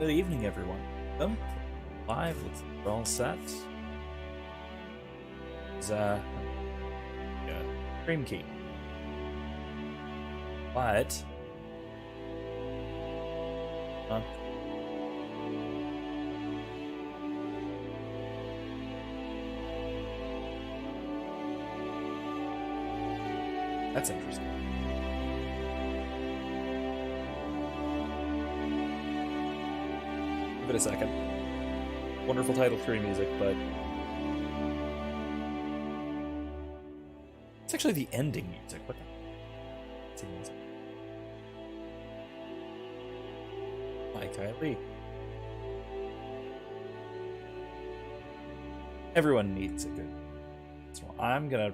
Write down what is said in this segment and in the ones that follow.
Good evening, everyone. Welcome. Live. We're all set. It's stream key. But that's interesting. Give it a second. Wonderful title tree music, but it's actually the ending music. What the? Hi, Kylie. Everyone needs a good. So I'm gonna.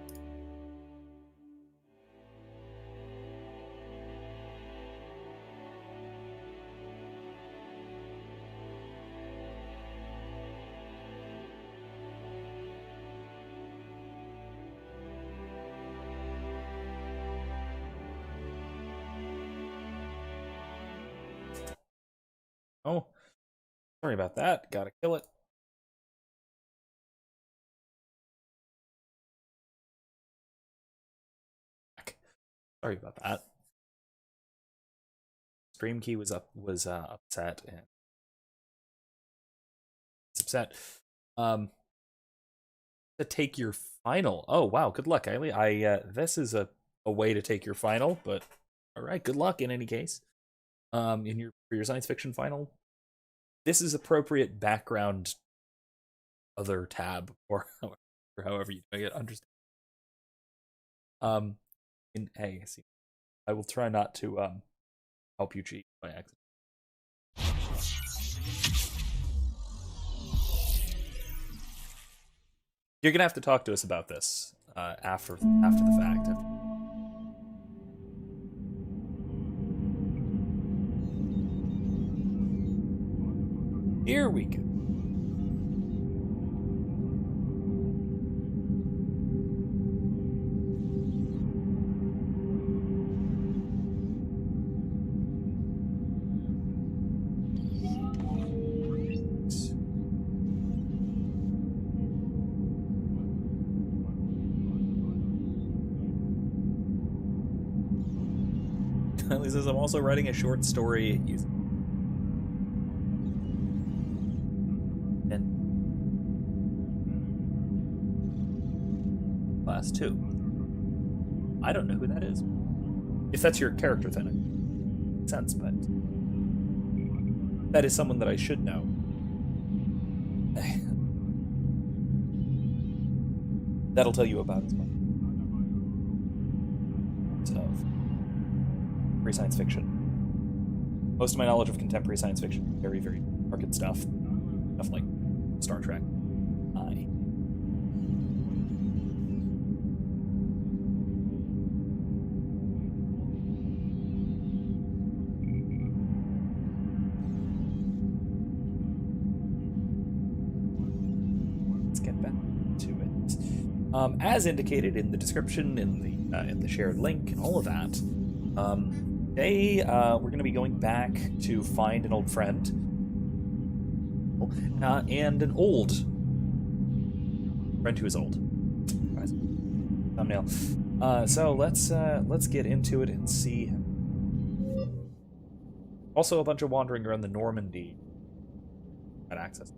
Oh, sorry about that. Gotta kill it. Sorry about that. Stream key was upset and it's upset. To take your final. Oh wow, good luck, Kylie. This is a way to take your final, but all right, good luck in any case. For your science fiction final. This is appropriate background other tab or however you make it understand. See, I will try not to help you cheat by accident. You're gonna have to talk to us about this after the fact. Here we go. Kylie says, I'm also writing a short story using Class 2. I don't know who that is. If that's your character, then it makes sense, but that is someone that I should know. That'll tell you about as much of contemporary science fiction. Most of my knowledge of contemporary science fiction is very, very market stuff. Stuff like Star Trek. As indicated in the description, in the shared link, and all of that, today we're going to be going back to find an old friend and an old friend who is old. Thumbnail. So let's get into it and see. Also, a bunch of wandering around the Normandy. Got access.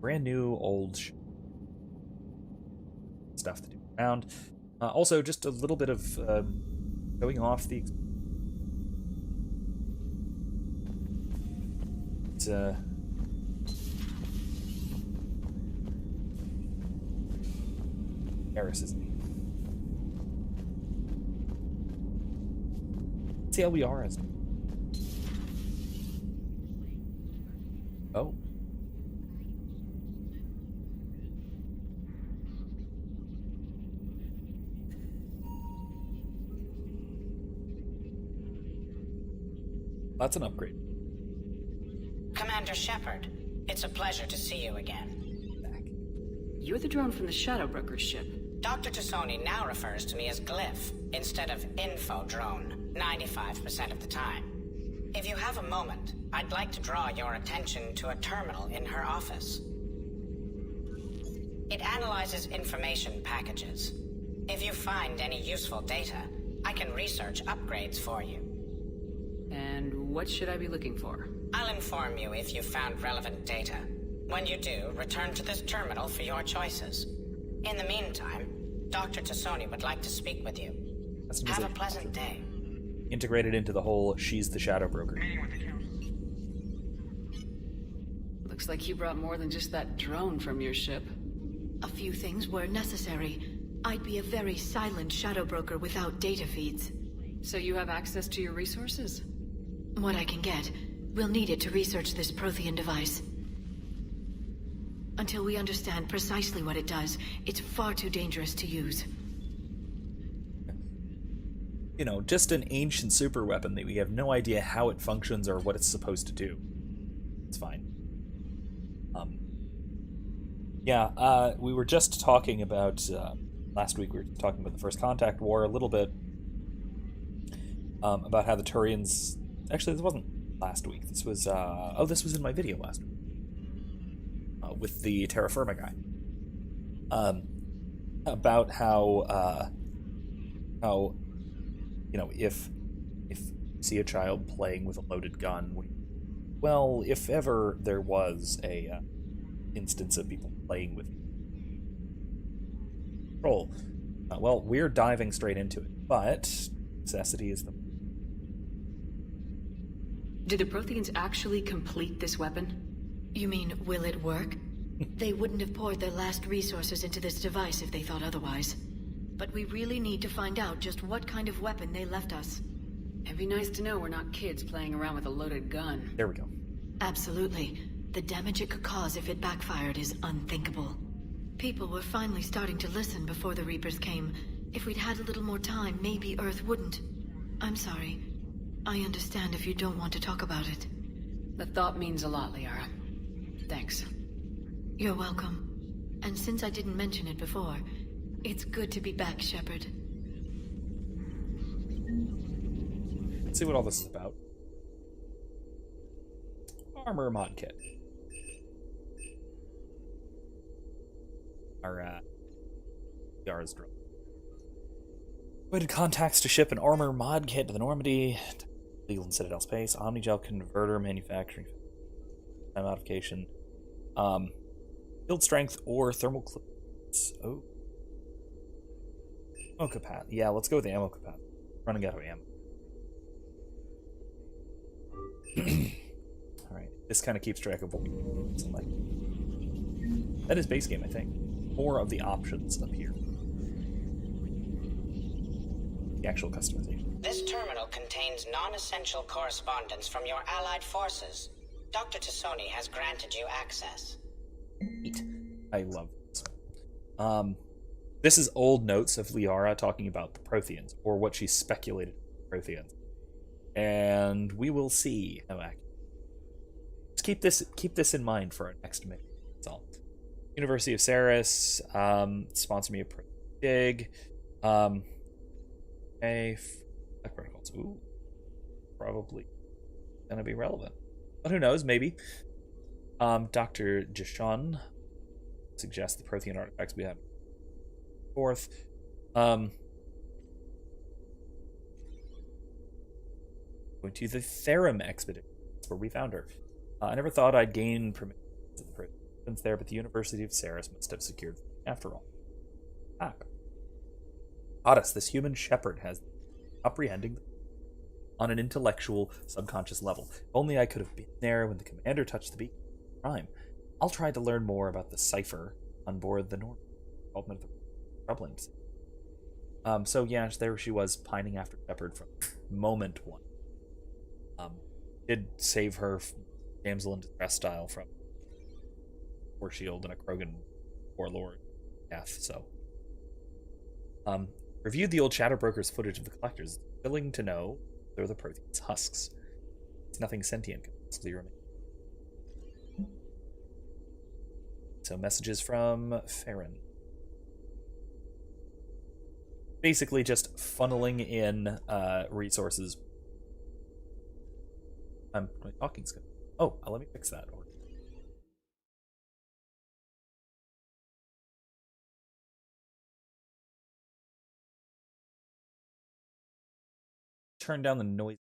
Brand new old stuff to do around. Also, just a little bit of going off the Harris is. Let's see how we are as. Oh. That's an upgrade. Commander Shepard, it's a pleasure to see you again. Back. You're the drone from the Shadow Broker's ship. Dr. Tassoni now refers to me as Glyph instead of Info Drone, 95% of the time. If you have a moment, I'd like to draw your attention to a terminal in her office. It analyzes information packages. If you find any useful data, I can research upgrades for you. And what should I be looking for? I'll inform you if you've found relevant data. When you do, return to this terminal for your choices. In the meantime, Dr. Tassoni would like to speak with you. Have a pleasant day. Integrated into the whole she's the shadow broker. Looks like you brought more than just that drone from your ship. A few things were necessary. I'd be a very silent shadow broker without data feeds. So you have access to your resources? What I can get. We'll need it to research this Prothean device. Until we understand precisely what it does, it's far too dangerous to use. You know, just an ancient super weapon that we have no idea how it functions or what it's supposed to do. It's fine. We were just talking about, last week we were talking about the First Contact War a little bit, about how the Turians, actually this wasn't last week, this was in my video last week, with the Terra Firma guy, about how, you know, if you see a child playing with a loaded gun, well, if ever there was a instance of people playing with control, well, we're diving straight into it, but necessity is the... Did the Protheans actually complete this weapon? You mean, will it work? They wouldn't have poured their last resources into this device if they thought otherwise. But we really need to find out just what kind of weapon they left us. It'd be nice to know we're not kids playing around with a loaded gun. There we go. Absolutely. The damage it could cause if it backfired is unthinkable. People were finally starting to listen before the Reapers came. If we'd had a little more time, maybe Earth wouldn't. I'm sorry. I understand if you don't want to talk about it. The thought means a lot, Liara. Thanks. You're welcome. And since I didn't mention it before, it's good to be back, Shepard. Let's see what all this is about. Armor mod kit. Our Yara's drone. Waited contacts to ship an armor mod kit to the Normandy, legal in Citadel space, Omnigel converter manufacturing, time modification, field strength or thermal clips. Oh. Ammo capacity. Yeah, let's go with the ammo capacity. Running out of ammo. Alright, this kind of keeps track of what we like. That is base game, I think. More of the options appear. The actual customization. This terminal contains non-essential correspondence from your allied forces. Dr. Tassoni has granted you access. Neat. I love this. This is old notes of Liara talking about the Protheans, or what she speculated Protheans. And we will see how accurate. Just keep this in mind for our next mission. That's all. University of Ceres, sponsor me a dig. Protocols. Ooh, probably gonna be relevant, but who knows? Maybe. Dr. Jishun suggests the Prothean artifacts we have. Fourth, going to the Therum expedition. That's where we found her. I never thought I'd gain permission to the Protheans there, but the University of Ceres must have secured them after all. Otis, this human Shepard, has comprehending on an intellectual, subconscious level. If only I could have been there when the commander touched the beacon. Prime. I'll try to learn more about the cipher on board the North. Involvement of the troubling. So yeah, there she was, pining after Shepard from moment one. Did save her damsel in distress style from War Shield and a Krogan warlord death, so. Reviewed the old Shadow Broker's footage of the collectors. Willing to know they're the Protheans' husks. It's nothing sentient can possibly remain. So messages from Farron. Basically just funneling in resources My talking's good. Oh, let me fix that. Turn down the noise.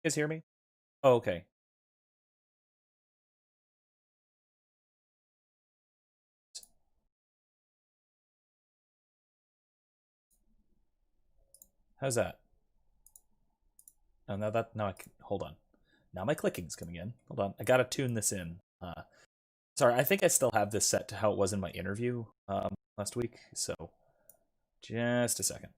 You guys hear me? Oh, okay. How's that? Oh, now I can, hold on. Now my clicking's coming in. Hold on. I gotta tune this in. Sorry, I think I still have this set to how it was in my interview last week. So just a second.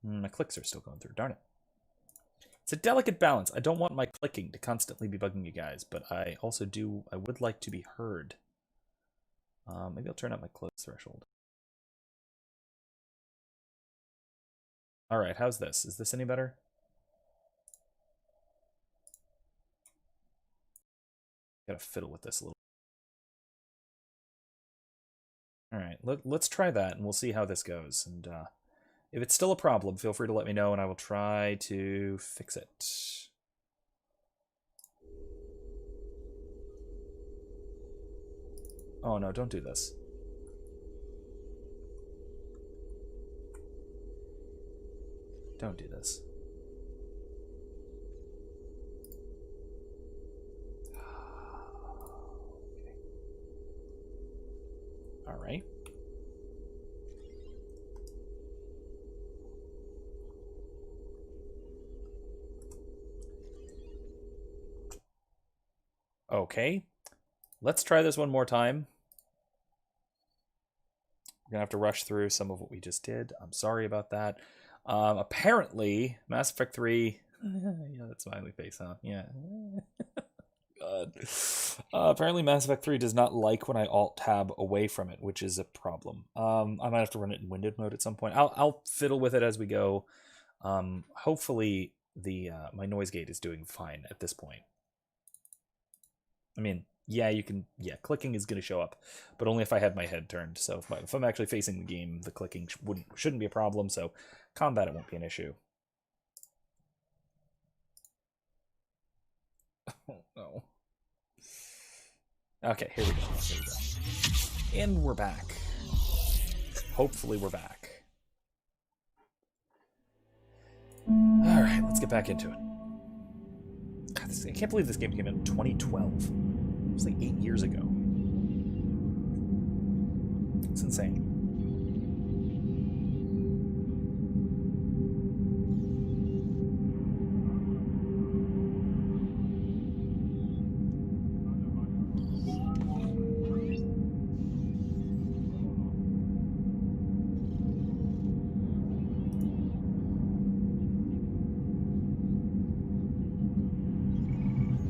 My clicks are still going through. Darn it. It's a delicate balance. I don't want my clicking to constantly be bugging you guys, but I would like to be heard. Maybe I'll turn up my close threshold. All right, how's this? Is this any better? Gotta fiddle with this a little. All right, let's try that, and we'll see how this goes. And if it's still a problem, feel free to let me know, and I will try to fix it. Oh no, don't do this. Don't do this. Okay. All right. Okay. Let's try this one more time. We're gonna have to rush through some of what we just did. I'm sorry about that. Apparently, Mass Effect 3... yeah, that smiley face, huh? Yeah. God. Apparently, Mass Effect 3 does not like when I Alt-Tab away from it, which is a problem. I might have to run it in windowed mode at some point. I'll fiddle with it as we go. Hopefully, my noise gate is doing fine at this point. I mean, yeah, clicking is going to show up, but only if I had my head turned. So if I'm actually facing the game, the clicking shouldn't be a problem. So combat, it won't be an issue. Oh, no. Okay, here we go. And we're back. Hopefully we're back. All right, let's get back into it. God, I can't believe this game came out in 2012. It was like 8 years ago. It's insane.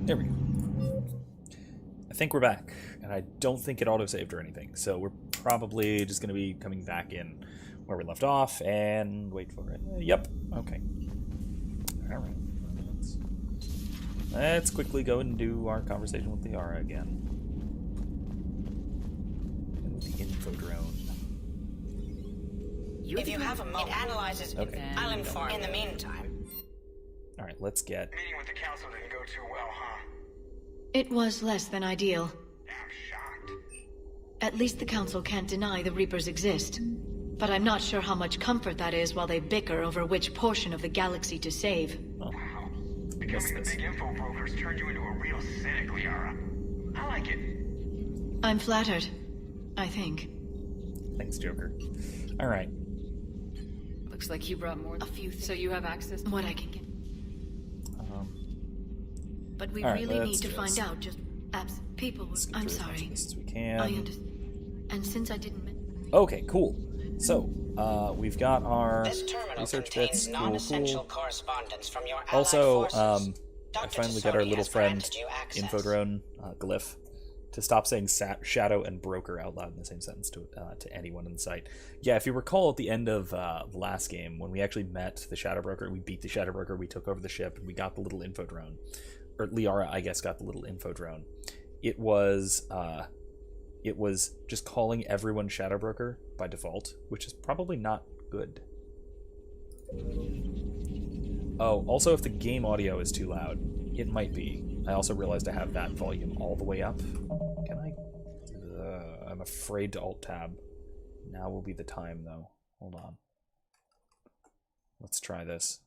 There we go. I think we're back, and I don't think it auto-saved or anything, so we're probably just going to be coming back in where we left off, and wait for it. Yep, okay. Alright. Let's quickly go and do our conversation with the Aura again. And with the info drone. If you have a moment, it analyzes. Okay. I'll inform. In the meantime. Alright, let's get... Meeting with the council didn't go too well, huh? It was less than ideal. I'm shocked. At least the council can't deny the Reapers exist. But I'm not sure how much comfort that is while they bicker over which portion of the galaxy to save. Oh. Wow. Becoming the big info broker's turned you into a real cynic, Liara. I like it. I'm flattered, I think. Thanks, Joker. Alright. Looks like you brought more. A few things. So you have access to What I can get. But we All right, really need let's to do find this. out just... people... Let's get I'm through as much sorry. of this as we can. I understand. And since I didn't... Okay, cool. So, we've got our This terminal research contains bits. non-essential Cool. correspondence from your allied Also, forces. I Dr. finally got our Tassoni little has friend, granted you access. Infodrone, Glyph, to stop saying shadow and broker out loud in the same sentence to anyone in the site. Yeah, if you recall at the end of the last game, when we actually met the shadow broker, we beat the shadow broker, we took over the ship, and we got the little info drone. Or Liara, I guess, got the little info drone. It was just calling everyone shadow broker by default, which is probably not good. Oh, also if the game audio is too loud, it might be. I also realized I have that volume all the way up. Can I? I'm afraid to Alt-Tab. Now will be the time, though. Hold on. Let's try this.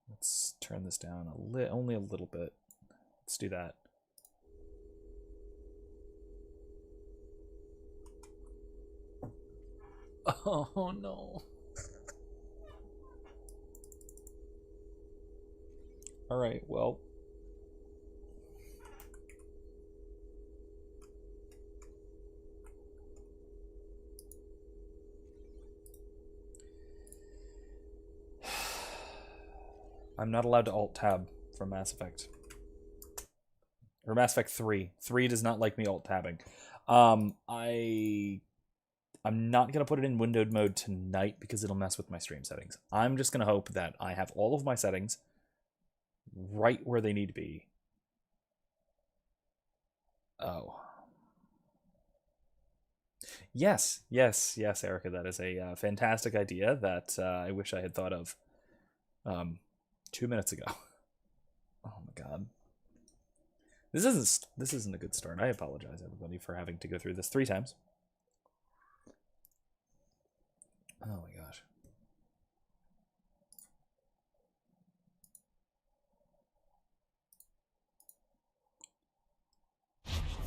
Let's turn this down only a little bit. Let's do that. Oh, no. All right, well. I'm not allowed to Alt-Tab from Mass Effect. Or Mass Effect 3. 3 does not like me Alt-Tabbing. I'm not going to put it in windowed mode tonight because it'll mess with my stream settings. I'm just going to hope that I have all of my settings right where they need to be. Oh. Yes, Erica, that is a fantastic idea that I wish I had thought of 2 minutes ago. Oh my god. This isn't a good start. I apologize, everybody, for having to go through this 3 times. Oh my gosh.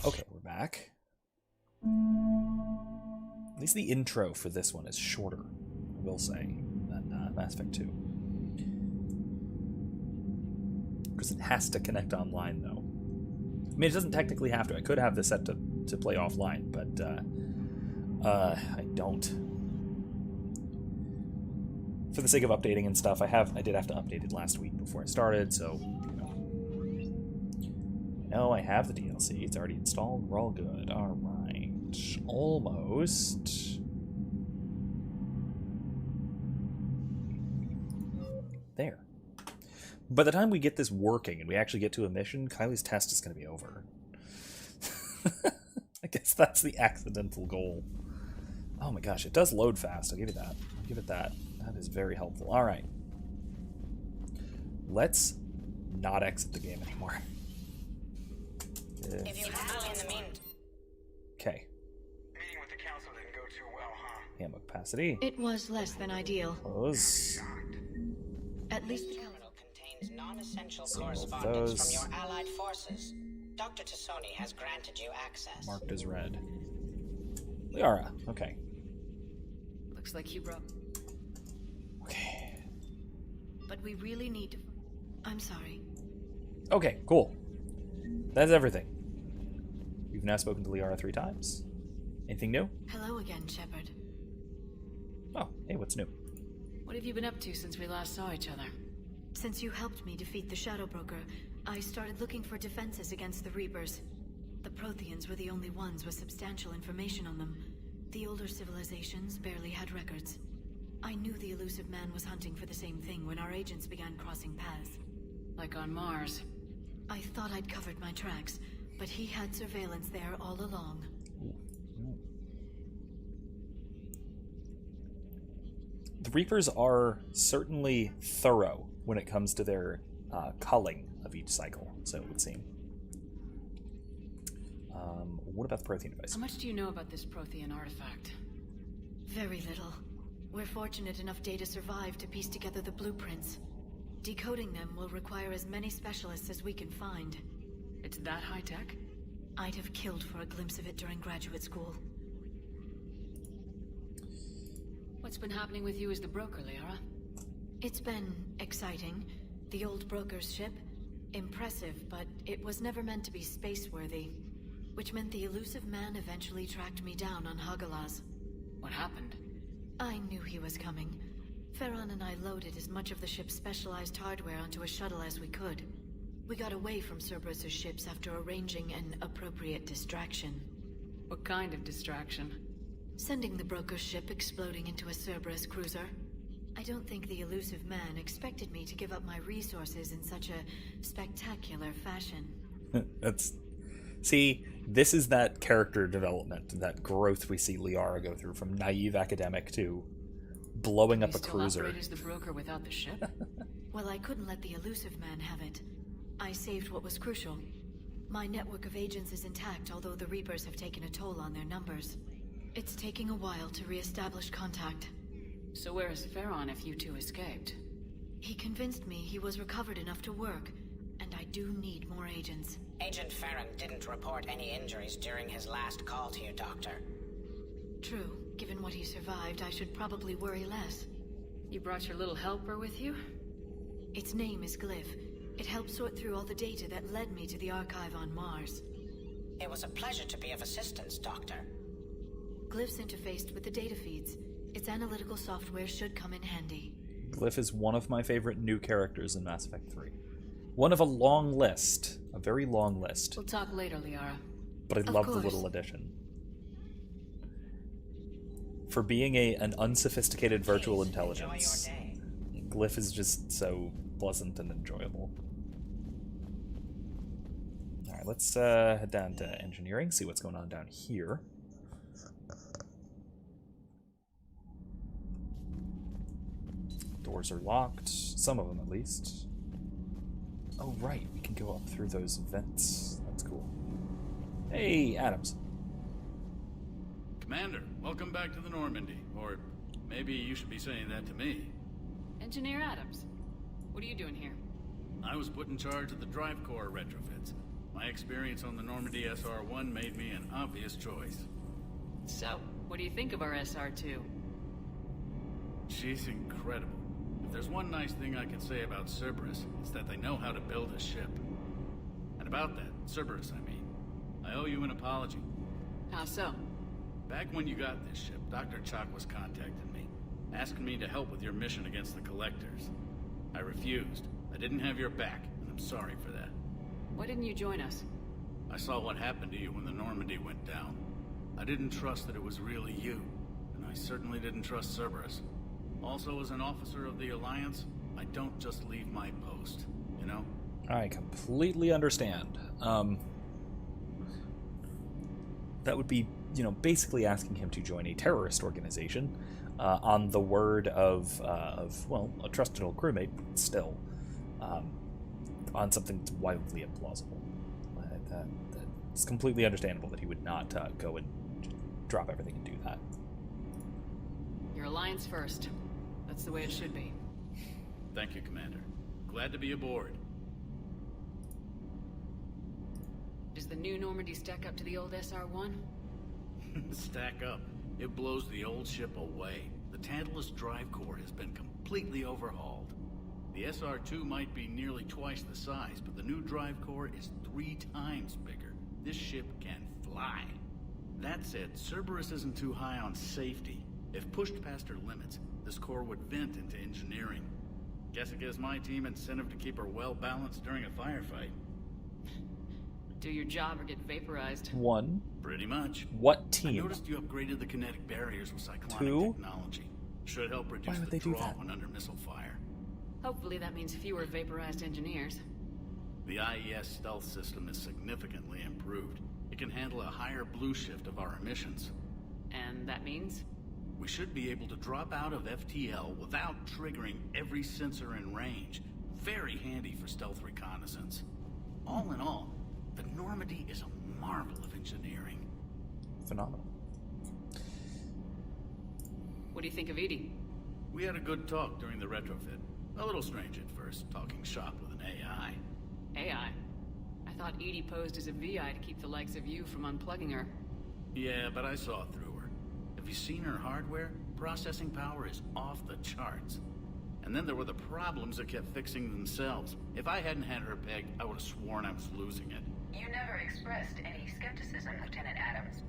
Okay, we're back. At least the intro for this one is shorter, I will say, than Mass Effect 2. Because it has to connect online, though. I mean, it doesn't technically have to. I could have this set to play offline, but I don't. For the sake of updating and stuff, I did have to update it last week before I started, so I have the DLC. It's already installed. We're all good. All right, almost there. By the time we get this working and we actually get to a mission, Kylie's test is going to be over. I guess that's the accidental goal. Oh my gosh, it does load fast. I'll give you that. I'll give it that. That is very helpful. All right. Let's not exit the game anymore. If you have in the meantime. Okay. Meeting with the council didn't go too well, huh? Ammo capacity. It was less than ideal. Those. At least the Terminal contains non-essential Some of correspondence those. from your allied forces. Dr. Tassoni has granted you access. Marked as red. Liara. Okay. Looks like you brought... Okay. But we really need to... I'm sorry. Okay, cool. That's everything. You've now spoken to Liara 3 times. Anything new? Hello again, Shepard. Oh, hey, what's new? What have you been up to since we last saw each other? Since you helped me defeat the Shadow Broker, I started looking for defenses against the Reapers. The Protheans were the only ones with substantial information on them. The older civilizations barely had records. I knew the elusive man was hunting for the same thing when our agents began crossing paths. Like on Mars. I thought I'd covered my tracks, but he had surveillance there all along. The Reapers are certainly thorough when it comes to their culling of each cycle, so it would seem. What about the Prothean device? How much do you know about this Prothean artifact? Very little. We're fortunate enough Data survived to piece together the blueprints. Decoding them will require as many specialists as we can find. It's that high-tech? I'd have killed for a glimpse of it during graduate school. What's been happening with you as the broker, Liara? It's been exciting. The old broker's ship? Impressive, but it was never meant to be space-worthy. Which meant the elusive man eventually tracked me down on Hagalaz. What happened? I knew he was coming. Farron and I loaded as much of the ship's specialized hardware onto a shuttle as we could. We got away from Cerberus' ships after arranging an appropriate distraction. What kind of distraction? Sending the broker's ship exploding into a Cerberus cruiser. I don't think the elusive man expected me to give up my resources in such a spectacular fashion. See, this is that character development, that growth we see Liara go through from naive academic to blowing up a cruiser. Operate as the broker without the ship? Well, I couldn't let the elusive man have it. I saved what was crucial. My network of agents is intact, although the Reapers have taken a toll on their numbers. It's taking a while to re-establish contact. So where is Farron if you two escaped? He convinced me he was recovered enough to work, and I do need more agents. Agent Farron didn't report any injuries during his last call to you, Doctor. True. Given what he survived, I should probably worry less. You brought your little helper with you? Its name is Glyph. It helped sort through all the data that led me to the archive on Mars. It was a pleasure to be of assistance, Doctor. Glyph's interfaced with the data feeds. Its analytical software should come in handy. Glyph is one of my favorite new characters in Mass Effect 3. One of a long list. A very long list. We'll talk later, Liara. But I love the little addition. For being an unsophisticated virtual intelligence, Glyph is just so pleasant and enjoyable. Alright, let's head down to engineering, see what's going on down here. Doors are locked, some of them at least. Oh right, we can go up through those vents. That's cool. Hey, Adams. Commander, welcome back to the Normandy. Or maybe you should be saying that to me. Engineer Adams, what are you doing here? I was put in charge of the drive core retrofits. My experience on the Normandy SR-1 made me an obvious choice. So, what do you think of our SR-2? She's incredible. If there's one nice thing I can say about Cerberus, it's that they know how to build a ship. And about that, Cerberus, I mean, I owe you an apology. How so? Back when you got this ship, Dr. Chalk was contacting me, asking me to help with your mission against the Collectors. I refused. I didn't have your back, and I'm sorry for that. Why didn't you join us? I saw what happened to you when the Normandy went down. I didn't trust that it was really you, and I certainly didn't trust Cerberus. Also, as an officer of the Alliance, I don't just leave my post, you know? I completely understand. That would be, basically asking him to join a terrorist organization on the word of a trusted old crewmate, but still, on something that's wildly implausible. It's completely understandable that he would not go and drop everything and do that. Your Alliance first. That's the way it should be. Thank you, Commander. Glad to be aboard. Does the new Normandy stack up to the old SR-1? Stack up. It blows the old ship away. The Tantalus drive core has been completely overhauled. The SR-2 might be nearly twice the size, but the new drive core is 3 times bigger. This ship can fly. That said, Cerberus isn't too high on safety. If pushed past her limits, this core would vent into engineering. Guess it gives my team incentive to keep her well balanced during a firefight. Do your job or get vaporized. One. Pretty much. What team? I noticed you upgraded the kinetic barriers with cyclonic 2? technology. Should help reduce Why would the they do draw that? when under missile fire. Hopefully that means fewer vaporized engineers. The IES stealth system is significantly improved. It can handle a higher blue shift of our emissions. And that means? We should be able to drop out of FTL without triggering every sensor in range. Very handy for stealth reconnaissance. All in all, the Normandy is a marvel of engineering. Phenomenal. What do you think of Edie? We had a good talk during the retrofit. A little strange at first, talking shop with an AI. AI? I thought Edie posed as a VI to keep the likes of you from unplugging her. Yeah, but I saw through her. Have you seen her hardware? Processing power is off the charts. And then there were the problems that kept fixing themselves. If I hadn't had her pegged, I would have sworn I was losing it. You never expressed any skepticism, Lieutenant Adams.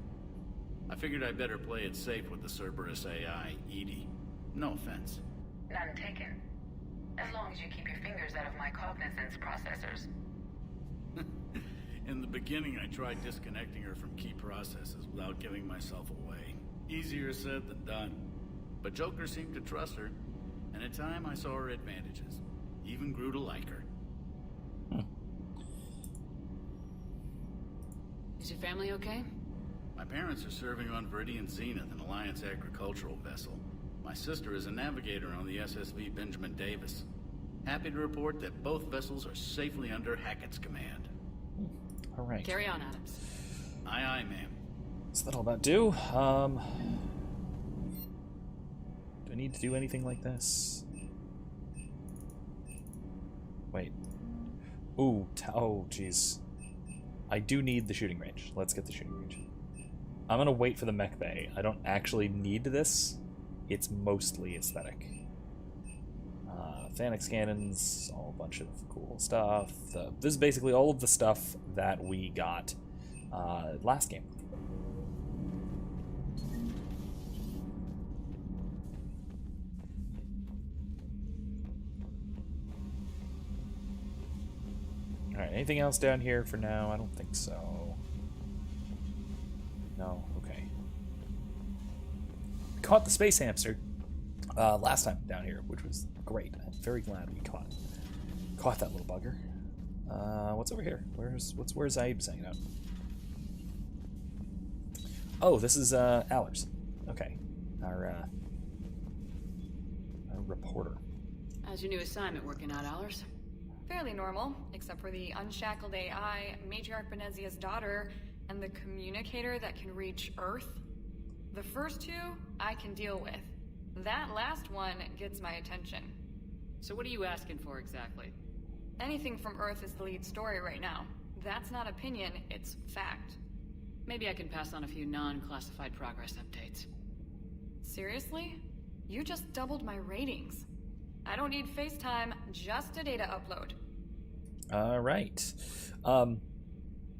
I figured I'd better play it safe with the Cerberus AI, Edie. No offense. None taken. As long as you keep your fingers out of my cognizance processors. In the beginning, I tried disconnecting her from key processes without giving myself away. Easier said than done. But Joker seemed to trust her, and in time I saw her advantages. Even grew to like her. Is your family okay? My parents are serving on Viridian Zenith, an Alliance agricultural vessel. My sister is a navigator on the SSV Benjamin Davis. Happy to report that both vessels are safely under Hackett's command. All right. Carry on, Adams. Aye, aye, ma'am. What's that all about do? Do I need to do anything like this? Wait. Ooh, oh, jeez. I do need the shooting range. Let's get the shooting range. I'm gonna wait for the mech bay. I don't actually need this. It's mostly aesthetic. Phanex cannons, all a bunch of cool stuff. This is basically all of the stuff that we got last game. Alright, anything else down here for now? I don't think so. No, okay. Caught the space hamster last time down here, which was great. I'm very glad we caught that little bugger. What's over here? Where's Zaib's hanging out? Oh, this is Allers. Okay, our reporter. How's your new assignment working out, Allers? Fairly normal, except for the unshackled AI, Matriarch Benezia's daughter, and the communicator that can reach Earth. The first two, I can deal with. That last one gets my attention. So what are you asking for exactly? Anything from Earth is the lead story right now. That's not opinion, it's fact. Maybe I can pass on a few non-classified progress updates. Seriously? You just doubled my ratings. I don't need FaceTime, just a data upload. All right.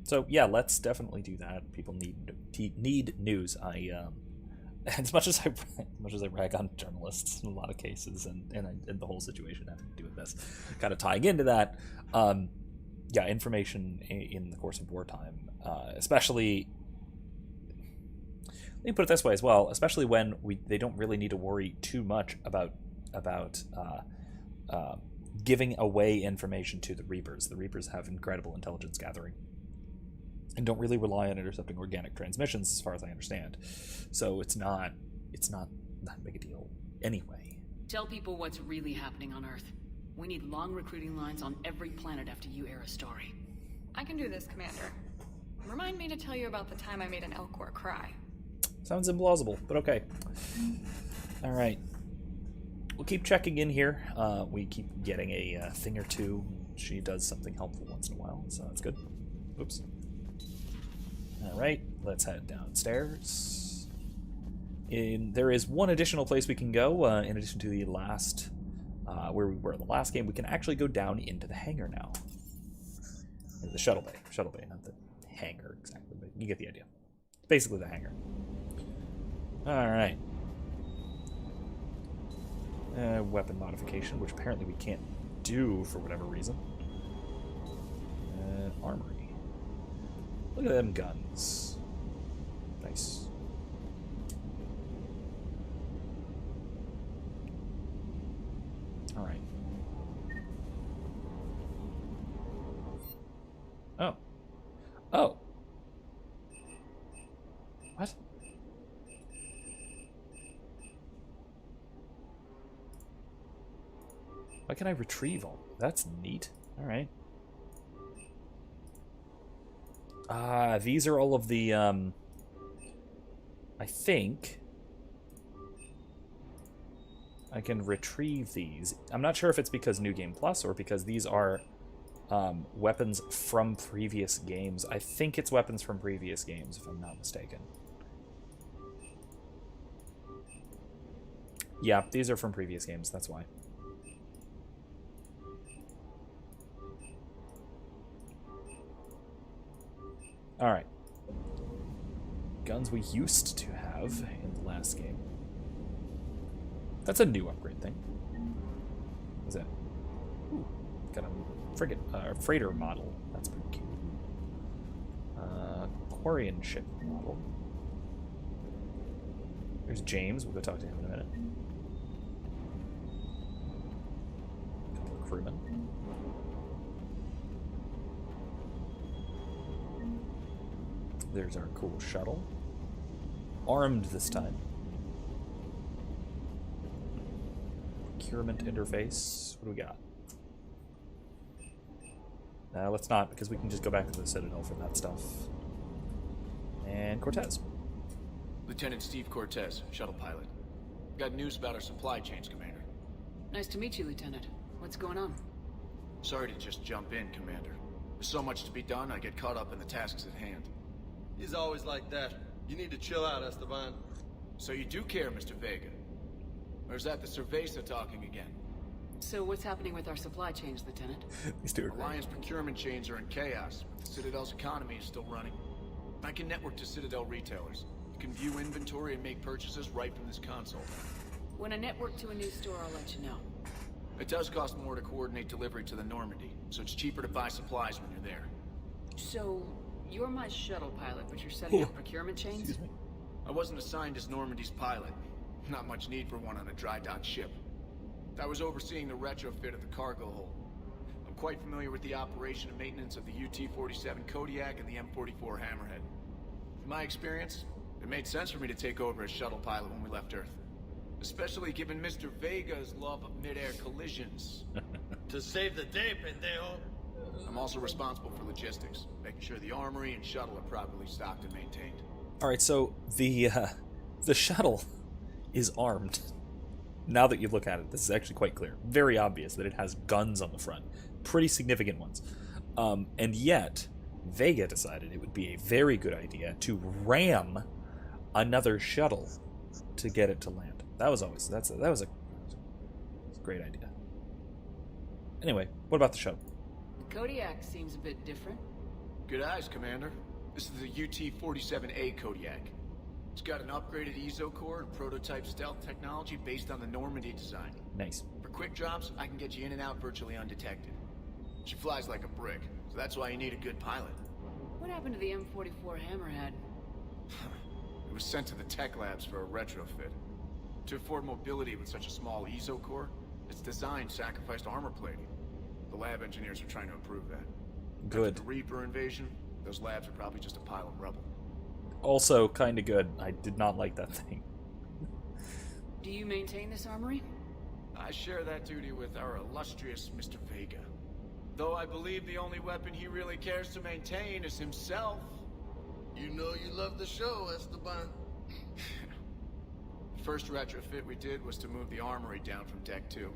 So yeah, let's definitely do that. People need news. As much as I rag on journalists in a lot of cases, and the whole situation having to do with this, kind of tying into that, yeah, information in the course of wartime, especially. Let me put it this way as well, especially when they don't really need to worry too much about giving away information to the Reapers. The Reapers have incredible intelligence gathering and don't really rely on intercepting organic transmissions, as far as I understand. So it's not that big a deal anyway. Tell people what's really happening on Earth. We need long recruiting lines on every planet after you air a story. I can do this, Commander. Remind me to tell you about the time I made an Elcor cry. Sounds implausible, but okay. All right. We'll keep checking in here. We keep getting a thing or two. She does something helpful once in a while, so that's good. Oops. All right, let's head downstairs. There is one additional place we can go, in addition to the last, where we were in the last game. We can actually go down into the hangar now. The shuttle bay. Shuttle bay, not the hangar exactly, but you get the idea. Basically the hangar. All right. Weapon modification, which apparently we can't do for whatever reason. Armory. Look at them guns. Nice. All right. Oh. Oh. What? Why can I retrieve all? That's neat. All right. These are all of the, I think I can retrieve these. I'm not sure if it's because New Game Plus or because these are weapons from previous games. I think it's weapons from previous games, if I'm not mistaken. Yeah, these are from previous games, that's why. Alright. Guns we used to have in the last game. That's a new upgrade thing. What's that? Ooh, got a freighter model. That's pretty cute. Quarian ship model. There's James. We'll go talk to him in a minute. A couple of crewmen. There's our cool shuttle. Armed this time. Procurement interface. What do we got? Let's not, because we can just go back to the Citadel for that stuff. And Cortez. Lieutenant Steve Cortez, shuttle pilot. Got news about our supply chains, Commander. Nice to meet you, Lieutenant. What's going on? Sorry to just jump in, Commander. There's so much to be done, I get caught up in the tasks at hand. He's always like that. You need to chill out, Esteban. So you do care, Mr. Vega? Or is that the Cerveza talking again? So what's happening with our supply chains, Lieutenant? Alliance procurement chains are in chaos, but the Citadel's economy is still running. I can network to Citadel retailers. You can view inventory and make purchases right from this console. When I network to a new store, I'll let you know. It does cost more to coordinate delivery to the Normandy, so it's cheaper to buy supplies when you're there. So, you're my shuttle pilot, but you're setting up procurement chains? I wasn't assigned as Normandy's pilot. Not much need for one on a dry dock ship. I was overseeing the retrofit of the cargo hold. I'm quite familiar with the operation and maintenance of the UT-47 Kodiak and the M44 Hammerhead. In my experience, it made sense for me to take over as shuttle pilot when we left Earth. Especially given Mr. Vega's love of mid-air collisions. To save the day, pendejo. I'm also responsible for logistics, making sure the armory and shuttle are properly stocked and maintained. Alright, so the shuttle is armed. Now that you look at it, this is actually quite clear. Very obvious that it has guns on the front. Pretty significant ones. And yet, Vega decided it would be a very good idea to ram another shuttle to get it to land. That was a great idea. Anyway, what about the shuttle? The Kodiak seems a bit different. Good eyes, Commander. This is the UT-47A Kodiak. It's got an upgraded ESO core and prototype stealth technology based on the Normandy design. Nice. For quick drops, I can get you in and out virtually undetected. She flies like a brick, so that's why you need a good pilot. What happened to the M44 Hammerhead? It was sent to the tech labs for a retrofit. To afford mobility with such a small ESO core, its design sacrificed armor plating. The lab engineers are trying to improve that. Good. After the Reaper invasion, those labs are probably just a pile of rubble. Also, kind of good. I did not like that thing. Do you maintain this armory? I share that duty with our illustrious Mr. Vega. Though I believe the only weapon he really cares to maintain is himself. You know you love the show, Esteban. The first retrofit we did was to move the armory down from Deck 2.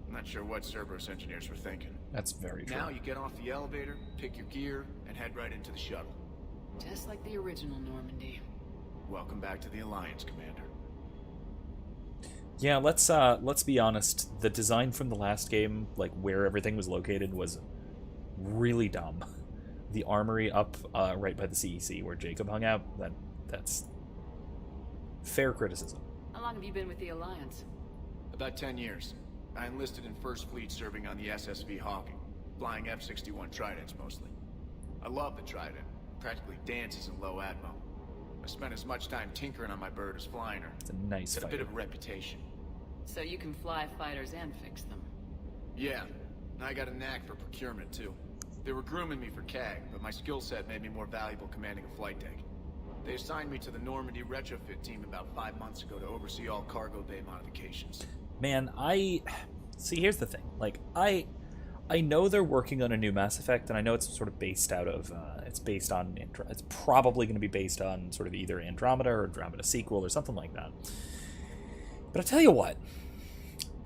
I'm not sure what Cerberus engineers were thinking. That's very true. Now you get off the elevator, pick your gear, and head right into the shuttle. Just like the original Normandy. Welcome back to the Alliance, Commander. Yeah, let's be honest. The design from the last game, like where everything was located, was really dumb. The armory up right by the CEC where Jacob hung out, that's fair criticism. How long have you been with the Alliance? About 10 years. I enlisted in First Fleet serving on the SSV Hawking, flying F-61 Tridents mostly. I love the Trident. Practically dances in low atmo. I spent as much time tinkering on my bird as flying her. It's a nice It's a fighter. bit of a reputation. So you can fly fighters and fix them. Yeah, and I got a knack for procurement too. They were grooming me for CAG, but my skill set made me more valuable commanding a flight deck. They assigned me to the Normandy retrofit team about 5 months ago to oversee all cargo bay modifications. Man, see, here's the thing. Like, I know they're working on a new Mass Effect, and I know it's sort of based out of, it's probably going to be based on sort of either Andromeda or Andromeda sequel or something like that. But I tell you what,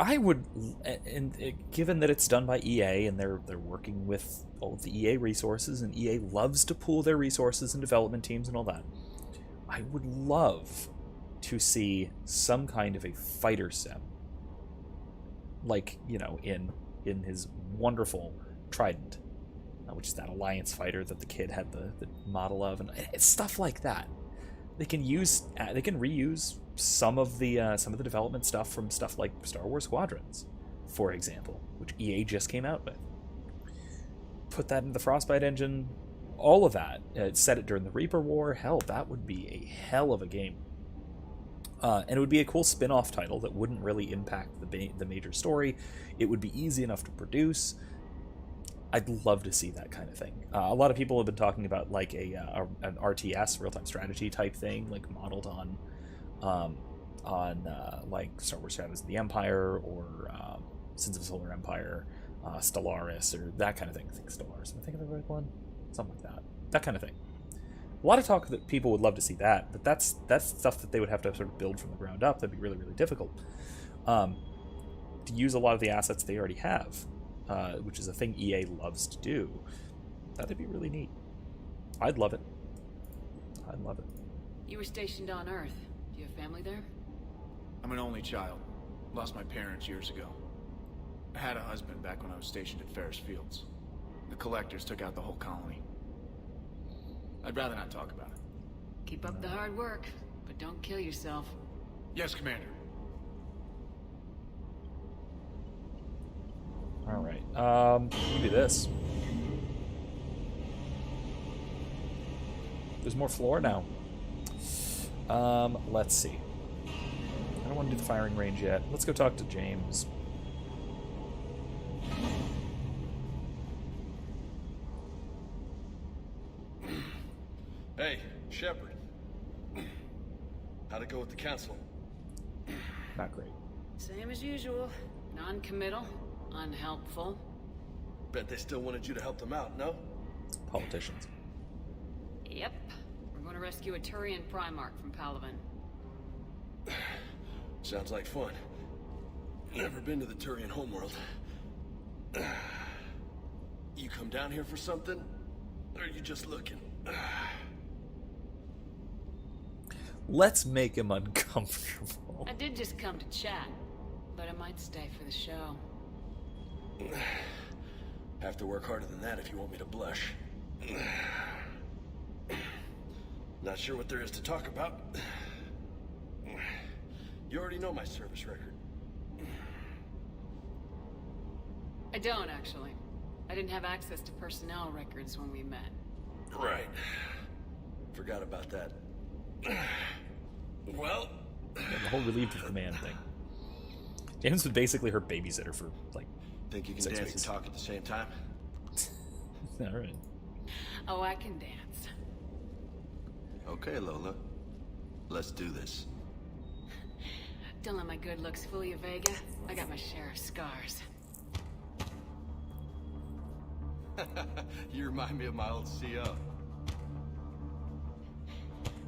I would, and given that it's done by EA and they're working with all of the EA resources, and EA loves to pool their resources and development teams and all that, I would love to see some kind of a fighter sim, like, you know, in his wonderful Trident, which is that Alliance fighter that the kid had the model of, and it's stuff like that. They can reuse some of the development stuff from stuff like Star Wars Squadrons, for example, which EA just came out with. Put that in the Frostbite engine, all of that, set it during the Reaper War. Hell, that would be a hell of a game. And it would be a cool spin-off title that wouldn't really impact the major story. It would be easy enough to produce. I'd love to see that kind of thing. A lot of people have been talking about like an RTS, real-time strategy type thing, like modeled on like Star Wars Shadows of the Empire or Sins of the Solar Empire, Stellaris, or that kind of thing. I think Stellaris. Am I thinking of the right one? Something like that. That kind of thing. A lot of talk that people would love to see that, but that's stuff that they would have to sort of build from the ground up. That'd be really, really difficult. To use a lot of the assets they already have, which is a thing EA loves to do. That'd be really neat. I'd love it. I'd love it. You were stationed on Earth. Do you have family there? I'm an only child. Lost my parents years ago. I had a husband back when I was stationed at Ferris Fields. The Collectors took out the whole colony. I'd rather not talk about it. Keep up the hard work, but don't kill yourself. Yes, Commander. Alright, you do this. There's more floor now. Let's see. I don't want to do the firing range yet. Let's go talk to James. Hey, Shepard. How'd it go with the council? Not great. Same as usual. Non-committal, unhelpful. Bet they still wanted you to help them out, no? Politicians. Yep. We're going to rescue a Turian Primarch from Palaven. Sounds like fun. Never been to the Turian homeworld. You come down here for something? Or are you just looking? Let's make him uncomfortable. I did just come to chat, but I might stay for the show. Have to work harder than that if you want me to blush. Not sure what there is to talk about. You already know my service record. I don't, actually. I didn't have access to personnel records when we met. Right. Forgot about that. Well... Yeah, the whole relieved of command thing. James was basically her babysitter for, like, think you can 6 dance weeks. and talk at the same time? Alright. Oh, I can dance. Okay, Lola. Let's do this. Don't let my good looks fool you, Vega. I got my share of scars. You remind me of my old CO.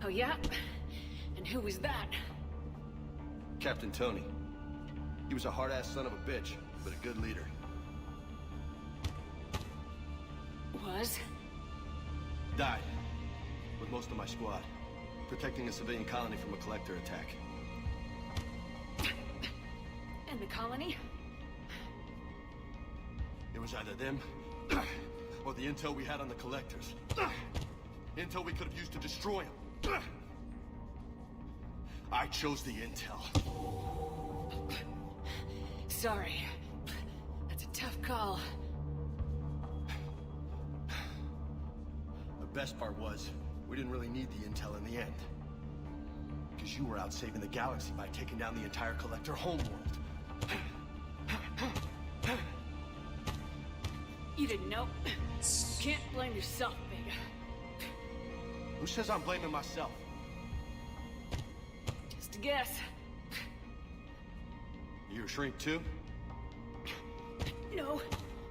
Oh, yeah? And who was that? Captain Tony. He was a hard-ass son of a bitch, but a good leader. Was? Died. With most of my squad. Protecting a civilian colony from a collector attack. And the colony? It was either them, or the intel we had on the collectors. Intel we could have used to destroy them. I chose the intel. Sorry. That's a tough call. The best part was, we didn't really need the intel in the end. Because you were out saving the galaxy by taking down the entire collector homeworld. You didn't know? Can't blame yourself, Vega. Who says I'm blaming myself? Just a guess. You a shrink too? No,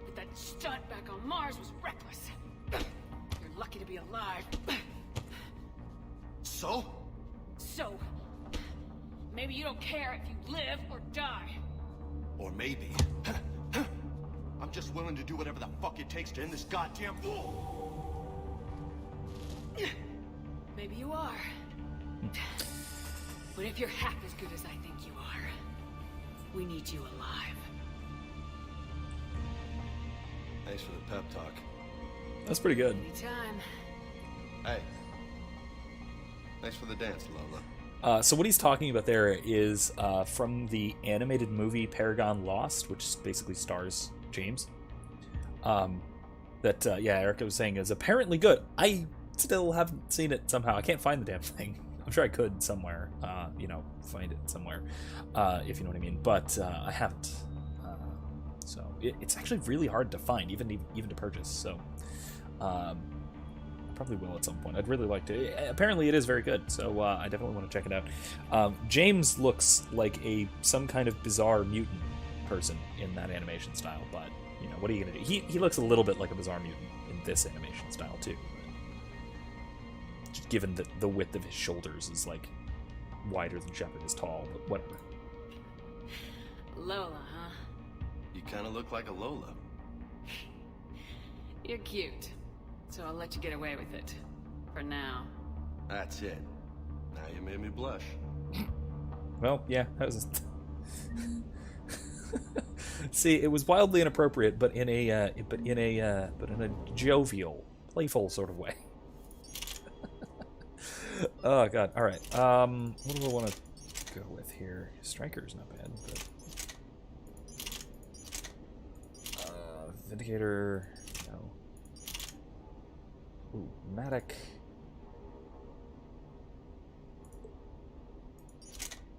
but that stunt back on Mars was reckless. You're lucky to be alive. So? So, maybe you don't care if you live or die. Or maybe... I'm just willing to do whatever the fuck it takes to end this goddamn war. Maybe you are. But if you're half as good as I think you are, we need you alive. Thanks for the pep talk. That's pretty good. Anytime. Hey. Thanks for the dance, Lola. So what he's talking about there is from the animated movie Paragon Lost, which basically stars James. that yeah, Erica was saying is apparently good. I still haven't seen it somehow. I can't find the damn thing. I'm sure I could somewhere, you know, find it somewhere, if you know what I mean. But I haven't. So it's actually really hard to find, even to purchase. So I probably will at some point. I'd really like to. Apparently, it is very good. So I definitely want to check it out. James looks like some kind of bizarre mutant person in that animation style, but you know, what are you gonna do? He looks a little bit like a bizarre mutant in this animation style too. Just given that the width of his shoulders is like wider than Shepard is tall, but whatever. Lola, huh? You kind of look like a Lola. You're cute, so I'll let you get away with it. For now. That's it. Now you made me blush. Well, yeah, that was. See, it was wildly inappropriate, but in a jovial, playful sort of way. Oh god! All right. What do I want to go with here? Striker's not bad, but Vindicator, no. Ooh, Matic.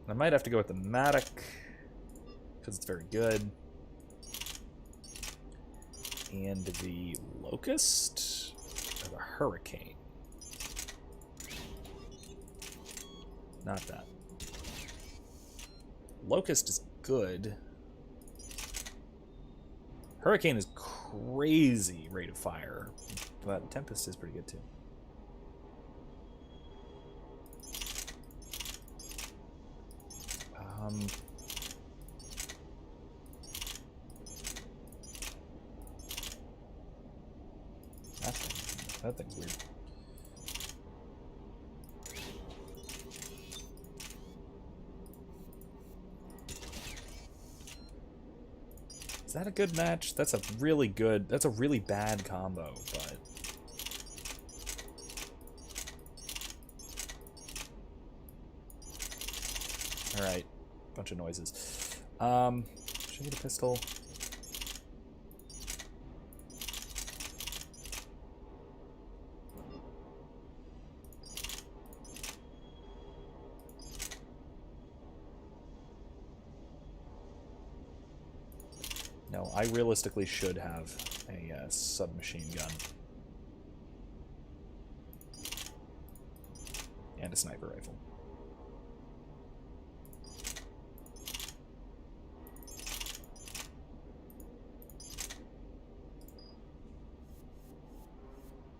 I might have to go with the Matic because it's very good, and the Locust or the Hurricane. Not that. Locust is good. Hurricane is crazy rate of fire, but Tempest is pretty good too. That thing's weird. Is that a good match? That's a really good... That's a really bad combo, but... Alright. Bunch of noises. Should I get a pistol? No, I realistically should have a submachine gun. And a sniper rifle.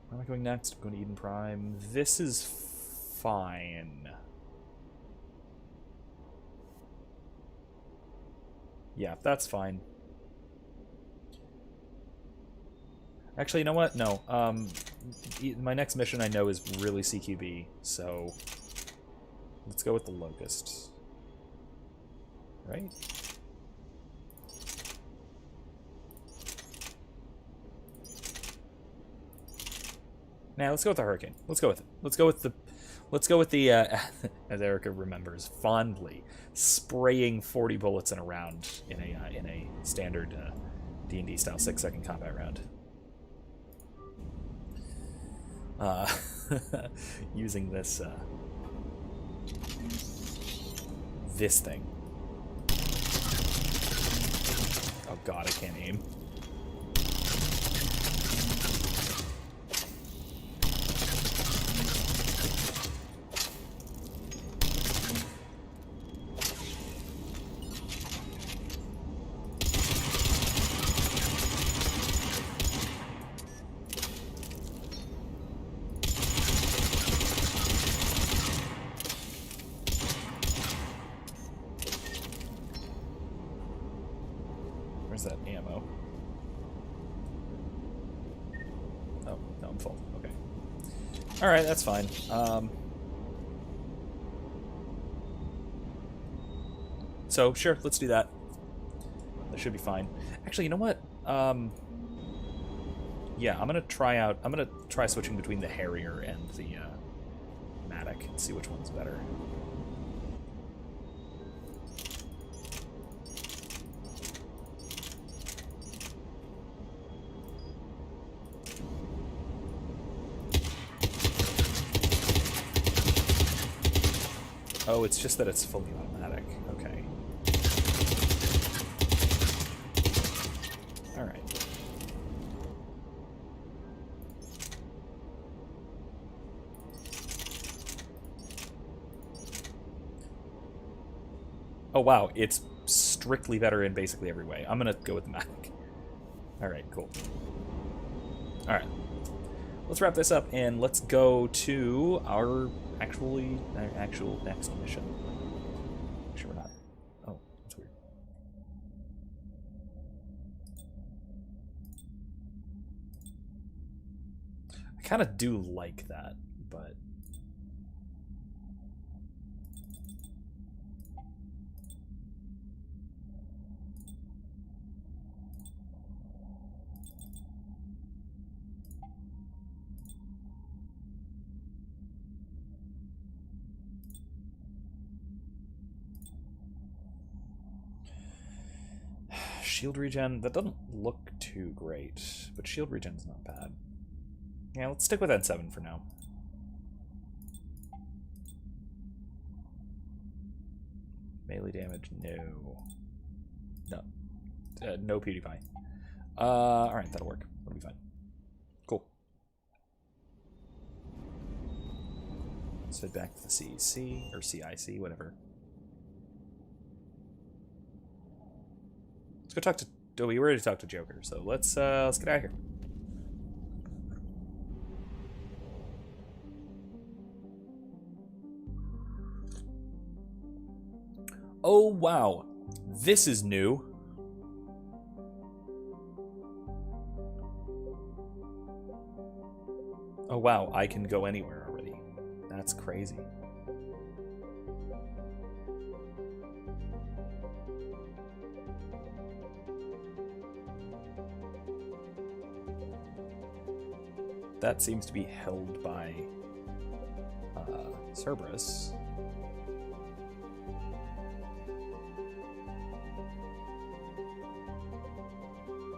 Where am I going next? I'm going to Eden Prime. This is fine. Yeah, that's fine. Actually, you know what? No. My next mission I know is really CQB, so let's go with the Locust. Right? Now let's go with the Hurricane. Let's go with it. Let's go with the as Erica remembers fondly, spraying 40 bullets in a round in a standard D&D style 6-second combat round. Using this this thing. Oh god, I can't aim. Where's that ammo? Oh, no, I'm full. Okay. Alright, that's fine. So, sure, let's do that. That should be fine. Actually, you know what? Yeah, I'm gonna try switching between the Harrier and the Matic and see which one's better. Oh, it's just that it's fully automatic. Okay. Alright. Oh wow, it's strictly better in basically every way. I'm gonna go with the Mac. Alright, cool. Alright. Let's wrap this up and let's go to our actual next mission. Make sure we're not. Oh, that's weird. I kind of do like that, but shield regen, that doesn't look too great, but shield regen's not bad. Yeah, let's stick with N7 for now. Melee damage, no. No. No PewDiePie. Alright, that'll work. That'll be fine. Cool. Let's head back to the CEC, or CIC, whatever. Let's go talk to... Oh, we already talked to Joker, so let's get out of here. Oh, wow. This is new. Oh, wow. I can go anywhere already. That's crazy. That seems to be held by Cerberus.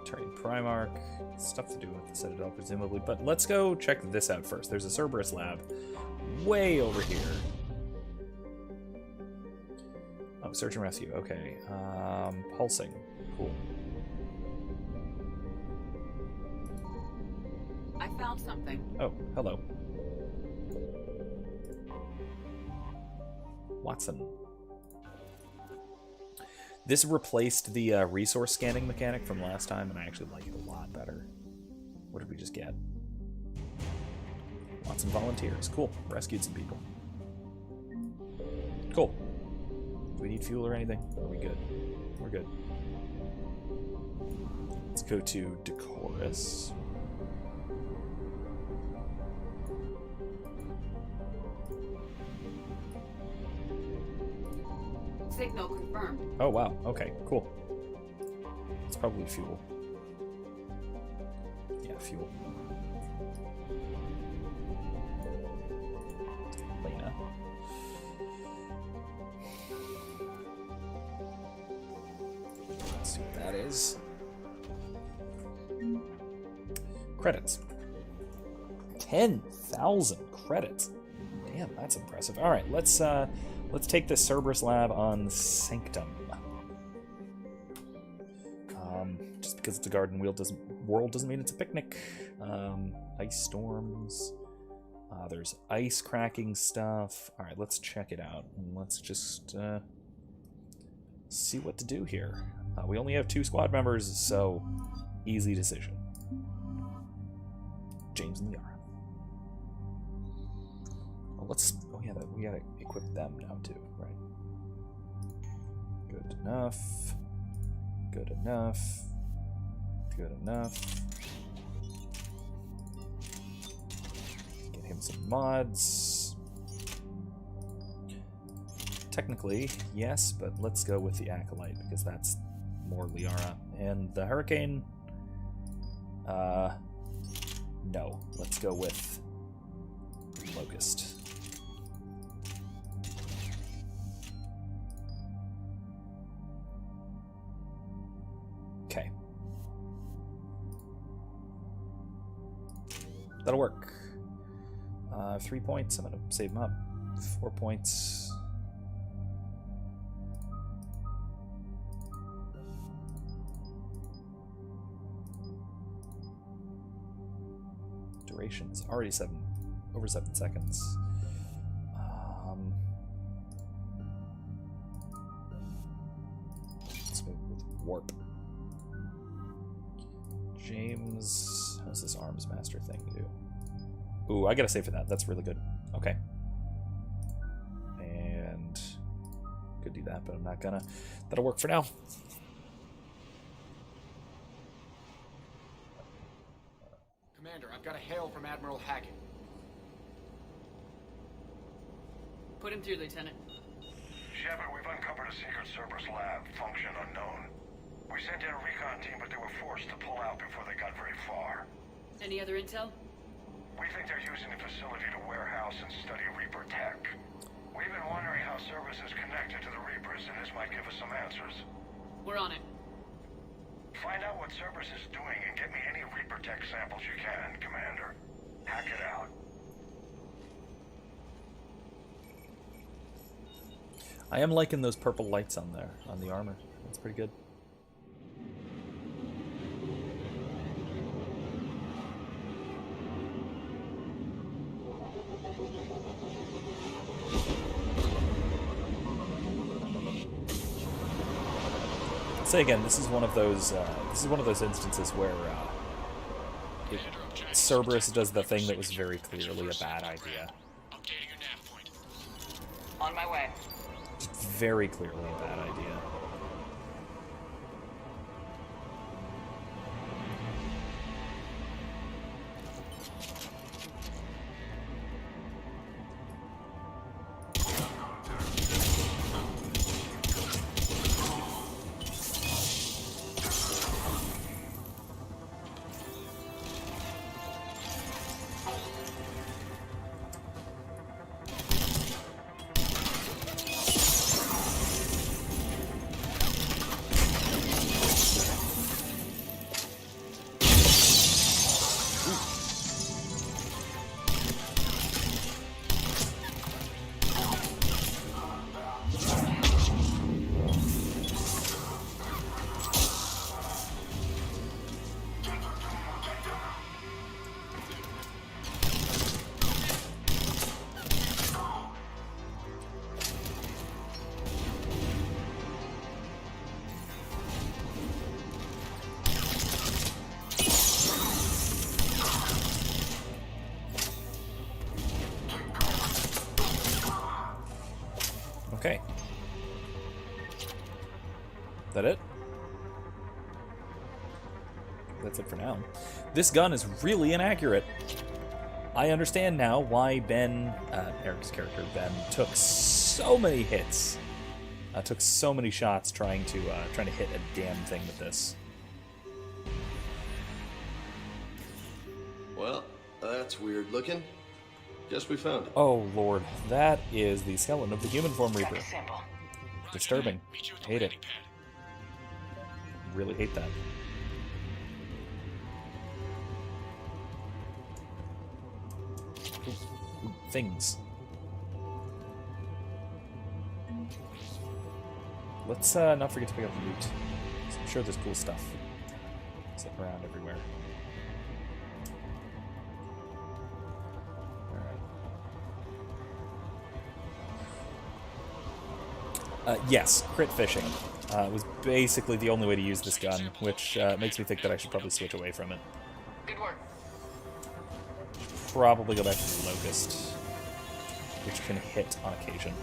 Turning Primarch, stuff to do with the Citadel, presumably. But let's go check this out first. There's a Cerberus lab way over here. Oh, search and rescue. Okay. Pulsing. Cool. I found something. Oh, hello. Watson. This replaced the resource scanning mechanic from last time, and I actually like it a lot better. What did we just get? Watson volunteers. Cool. Rescued some people. Cool. Do we need fuel or anything? Are we good? We're good. Let's go to Decorus. Signal confirmed. Oh, wow. Okay, cool. It's probably fuel. Yeah, fuel. Lena. Let's see what that is. Credits. 10,000 credits. Damn, that's impressive. All right, let's take this Cerberus lab on Sanctum. Just because it's a garden world doesn't mean it's a picnic. Ice storms. There's ice cracking stuff. All right, let's check it out. And let's just see what to do here. We only have 2 squad members, so easy decision. James and Liara. Well, let's... Oh yeah, we gotta equip them now too, right? Good enough. Good enough. Good enough. Get him some mods. Technically, yes, but let's go with the Acolyte because that's more Liara. And the Hurricane, no. Let's go with Locust. Okay. That'll work. 3 points. I'm gonna save them up. 4 points. duration is already over 7 seconds. Let's move with warp. James, how's this arms master thing do? Ooh, I gotta save for that. That's really good. Okay. And could do that, but I'm not gonna. That'll work for now. Commander, I've got a hail from Admiral Hackett. Put him through, Lieutenant. Shepard, we've uncovered a secret Cerberus lab, function unknown. We sent in a recon team, but they were forced to pull out before they got very far. Any other intel? We think they're using the facility to warehouse and study Reaper tech. We've been wondering how Cerberus is connected to the Reapers, and this might give us some answers. We're on it. Find out what Cerberus is doing and get me any Reaper tech samples you can, Commander. Hack it out. I am liking those purple lights on there, on the armor. That's pretty good. Say again, this is one of those instances where Cerberus does the thing that was very clearly a bad idea. Updating your nav point. On my way. Just very clearly a bad idea. Okay. Is that it? That's it for now. This gun is really inaccurate. I understand now why Ben, Eric's character, Ben, took so many hits. Took so many shots trying to hit a damn thing with this. Well, that's weird looking. Guess we found it. Oh lord, that is the skeleton of the human form Reaper. Sample. Disturbing. Hate it. Really hate that. Ooh, things. Let's not forget to pick up the loot. I'm sure there's cool stuff sitting around everywhere. Yes, crit fishing was basically the only way to use this gun, which makes me think that I should probably switch away from it. Good work. Probably go back to the Locust, which can hit on occasion.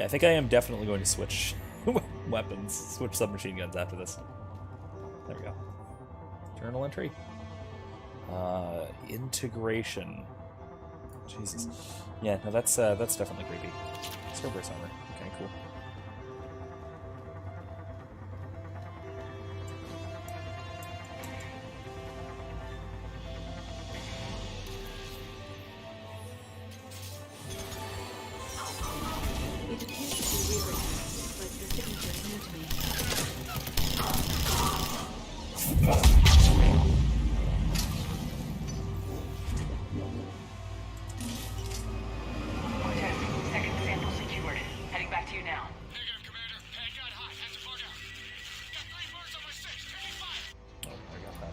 I think I am definitely going to switch weapons, switch submachine guns after this. There we go. Journal entry. Integration. Jesus. Yeah, no, that's definitely creepy. Cerberus armor. Okay, cool. It appears to be Reaper, but the signature is new to me. Cortez, second sample secured. Heading back to you now. Negative, Commander. Head got hot. Have to plug out. Got 3 birds on my 6. Taking fire. Oh, I got that.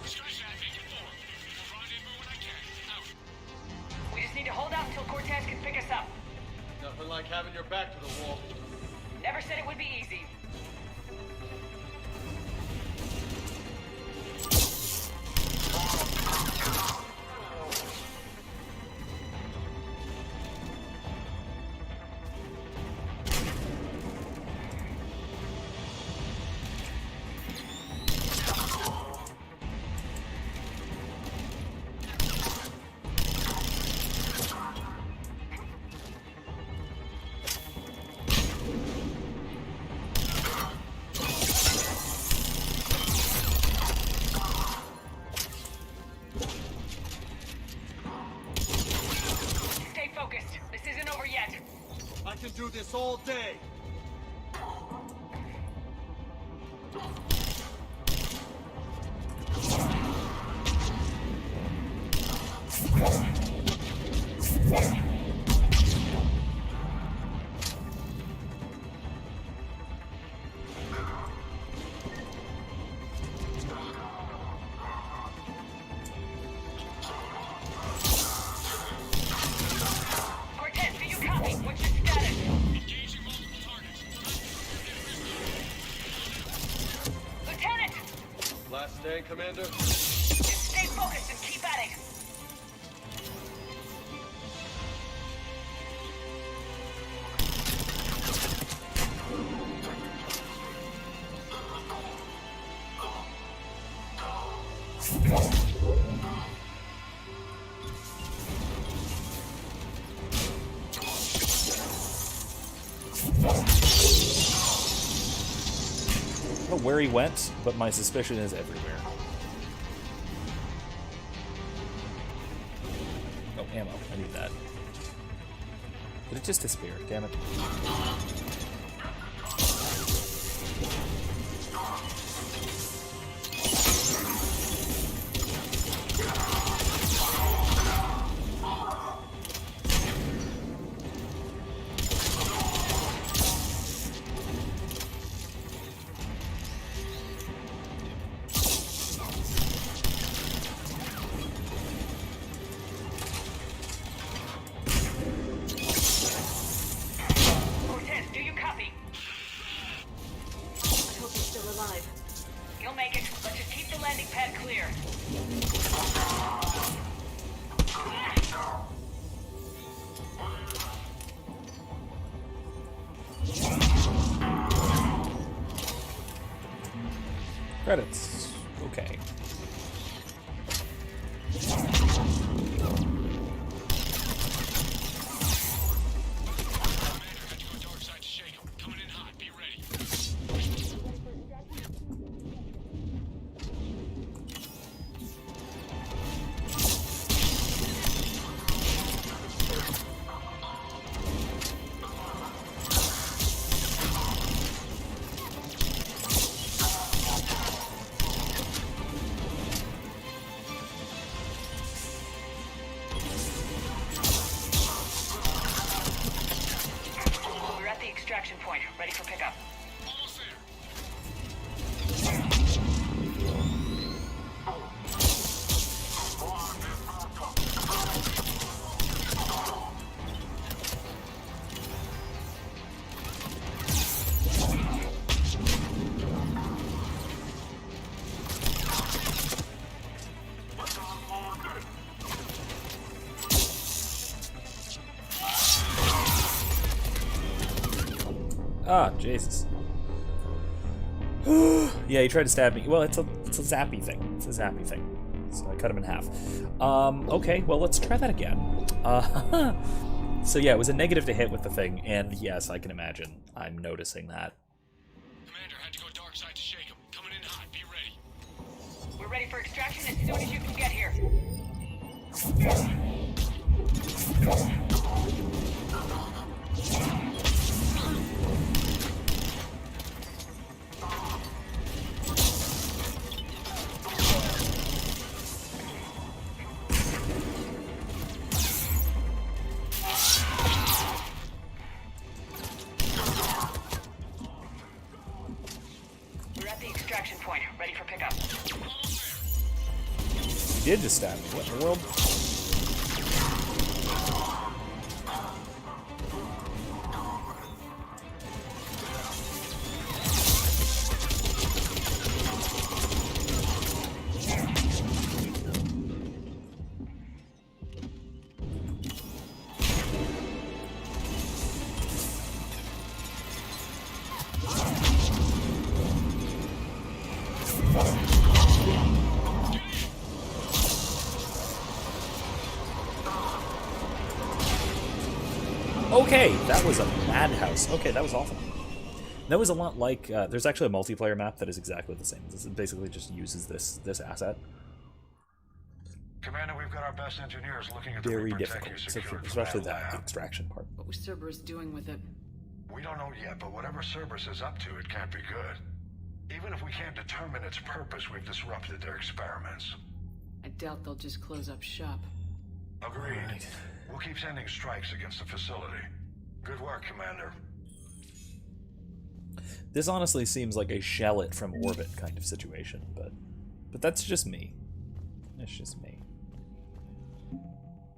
Scratch that. Make it 4. We'll rendezvous when I can. Out. We just need to hold out until Cortez can pick us up. Nothing like having your back to the wall. Never said it would be easy. Stay focused. This isn't over yet. I can do this all day. Cortez, do you copy? What's your status? Engaging multiple targets. Lieutenant! Last stand, Commander. Just stay focused and keep at it. I don't know where he went, but my suspicion is everywhere. Oh, ammo. I need that. Did it just disappear? Damn it. Cortez, do you copy? I hope he's still alive. You'll make it. Let's just keep the landing pad clear. Credits. Okay. Dark side to shake 'em. Coming in hot. Be ready. We're at the extraction point, ready for pickup. Almost there. Ah, Jesus. Yeah, he tried to stab me. Well, it's a zappy thing. It's a zappy thing. So I cut him in half. Okay, well, let's try that again. So yeah, it was a negative to hit with the thing, and yes, I can imagine. I'm noticing that. Commander, had to go dark side to shake him. Coming in hot. Be ready. We're ready for extraction as soon as you can get here. We're at the extraction point, ready for pickup. He did just stab me. What in the world? Okay, that was a madhouse. Okay, that was awful. That was a lot like, there's actually a multiplayer map that is exactly the same. This basically just uses this asset. Commander, we've got our best engineers looking at the Very Reaper tech difficult, you secured from especially that that lab. extraction part. What was Cerberus doing with it? We don't know yet, but whatever Cerberus is up to, it can't be good. Even if we can't determine its purpose, we've disrupted their experiments. I doubt they'll just close up shop. Agreed. Right. We'll keep sending strikes against the facility. Good work, Commander. This honestly seems like a shell it from orbit kind of situation, but that's just me. It's just me.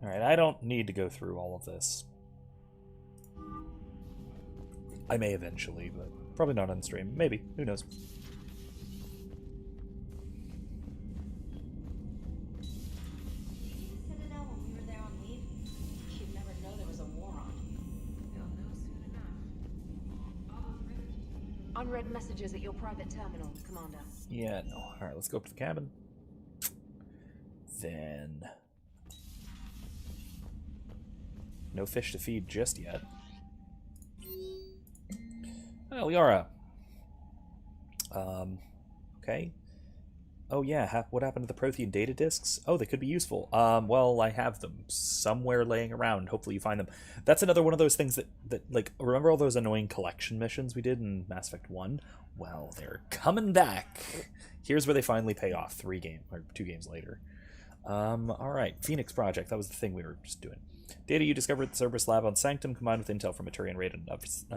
Alright, I don't need to go through all of this. I may eventually, but probably not on stream. Maybe. Who knows? Unread messages at your private terminal, Commander. Yeah, no. Alright, let's go up to the cabin. Then... no fish to feed just yet. Oh, Liara. Okay. Oh yeah, what happened to the Prothean data disks? Oh, they could be useful. Well, I have them somewhere laying around. Hopefully you find them. That's another one of those things that like, remember all those annoying collection missions we did in Mass Effect 1? Well, they're coming back. Here's where they finally pay off 2 games later. Alright, Phoenix Project. That was the thing we were just doing. Data you discovered at the Cerberus lab on Sanctum, combined with intel from a Turian raid on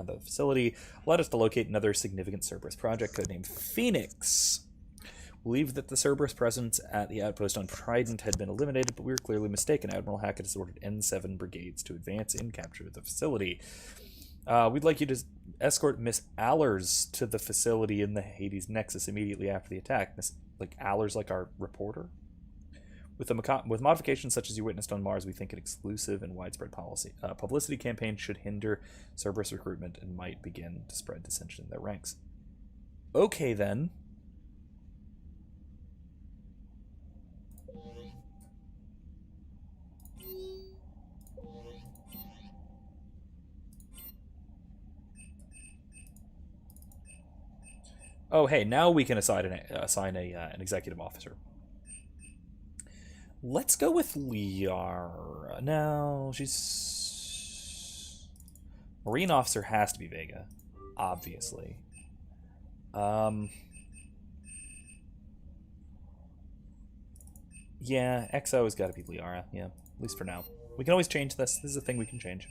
the facility, allowed us to locate another significant Cerberus project, codenamed Phoenix. We believed that the Cerberus presence at the outpost on Trident had been eliminated, but we were clearly mistaken. Admiral Hackett has ordered N7 brigades to advance and capture the facility. We'd like you to escort Miss Allers to the facility in the Hades Nexus immediately after the attack. Miss Allers, like our reporter? With modifications such as you witnessed on Mars, we think an exclusive and widespread publicity campaign should hinder Cerberus recruitment and might begin to spread dissension in their ranks. Okay, then. Oh, hey, now we can assign an executive officer. Let's go with Liara. No, she's... Marine officer has to be Vega, obviously. Yeah, XO has got to be Liara, yeah, at least for now. We can always change this. This is a thing we can change.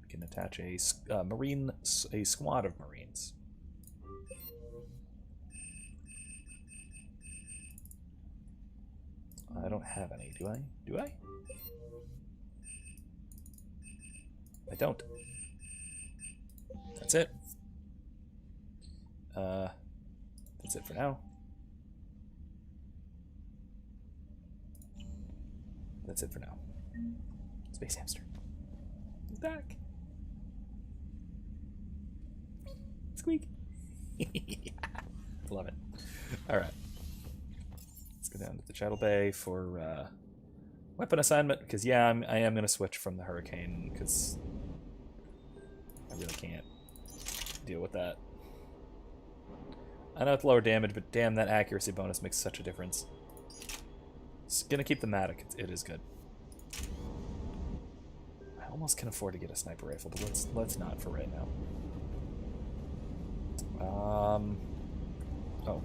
We can attach a squad of Marines. I don't have any, do I? Do I? I don't. That's it. That's it for now. That's it for now. Space Hamster. back. Squeak. Love it. All right. Let's go down to the Chattel Bay for weapon assignment, because yeah, I am going to switch from the Hurricane, because I really can't deal with that. I know it's lower damage, but damn, that accuracy bonus makes such a difference. It's going to keep the Matic. It is good. I almost can afford to get a sniper rifle, but let's not for right now. Oh.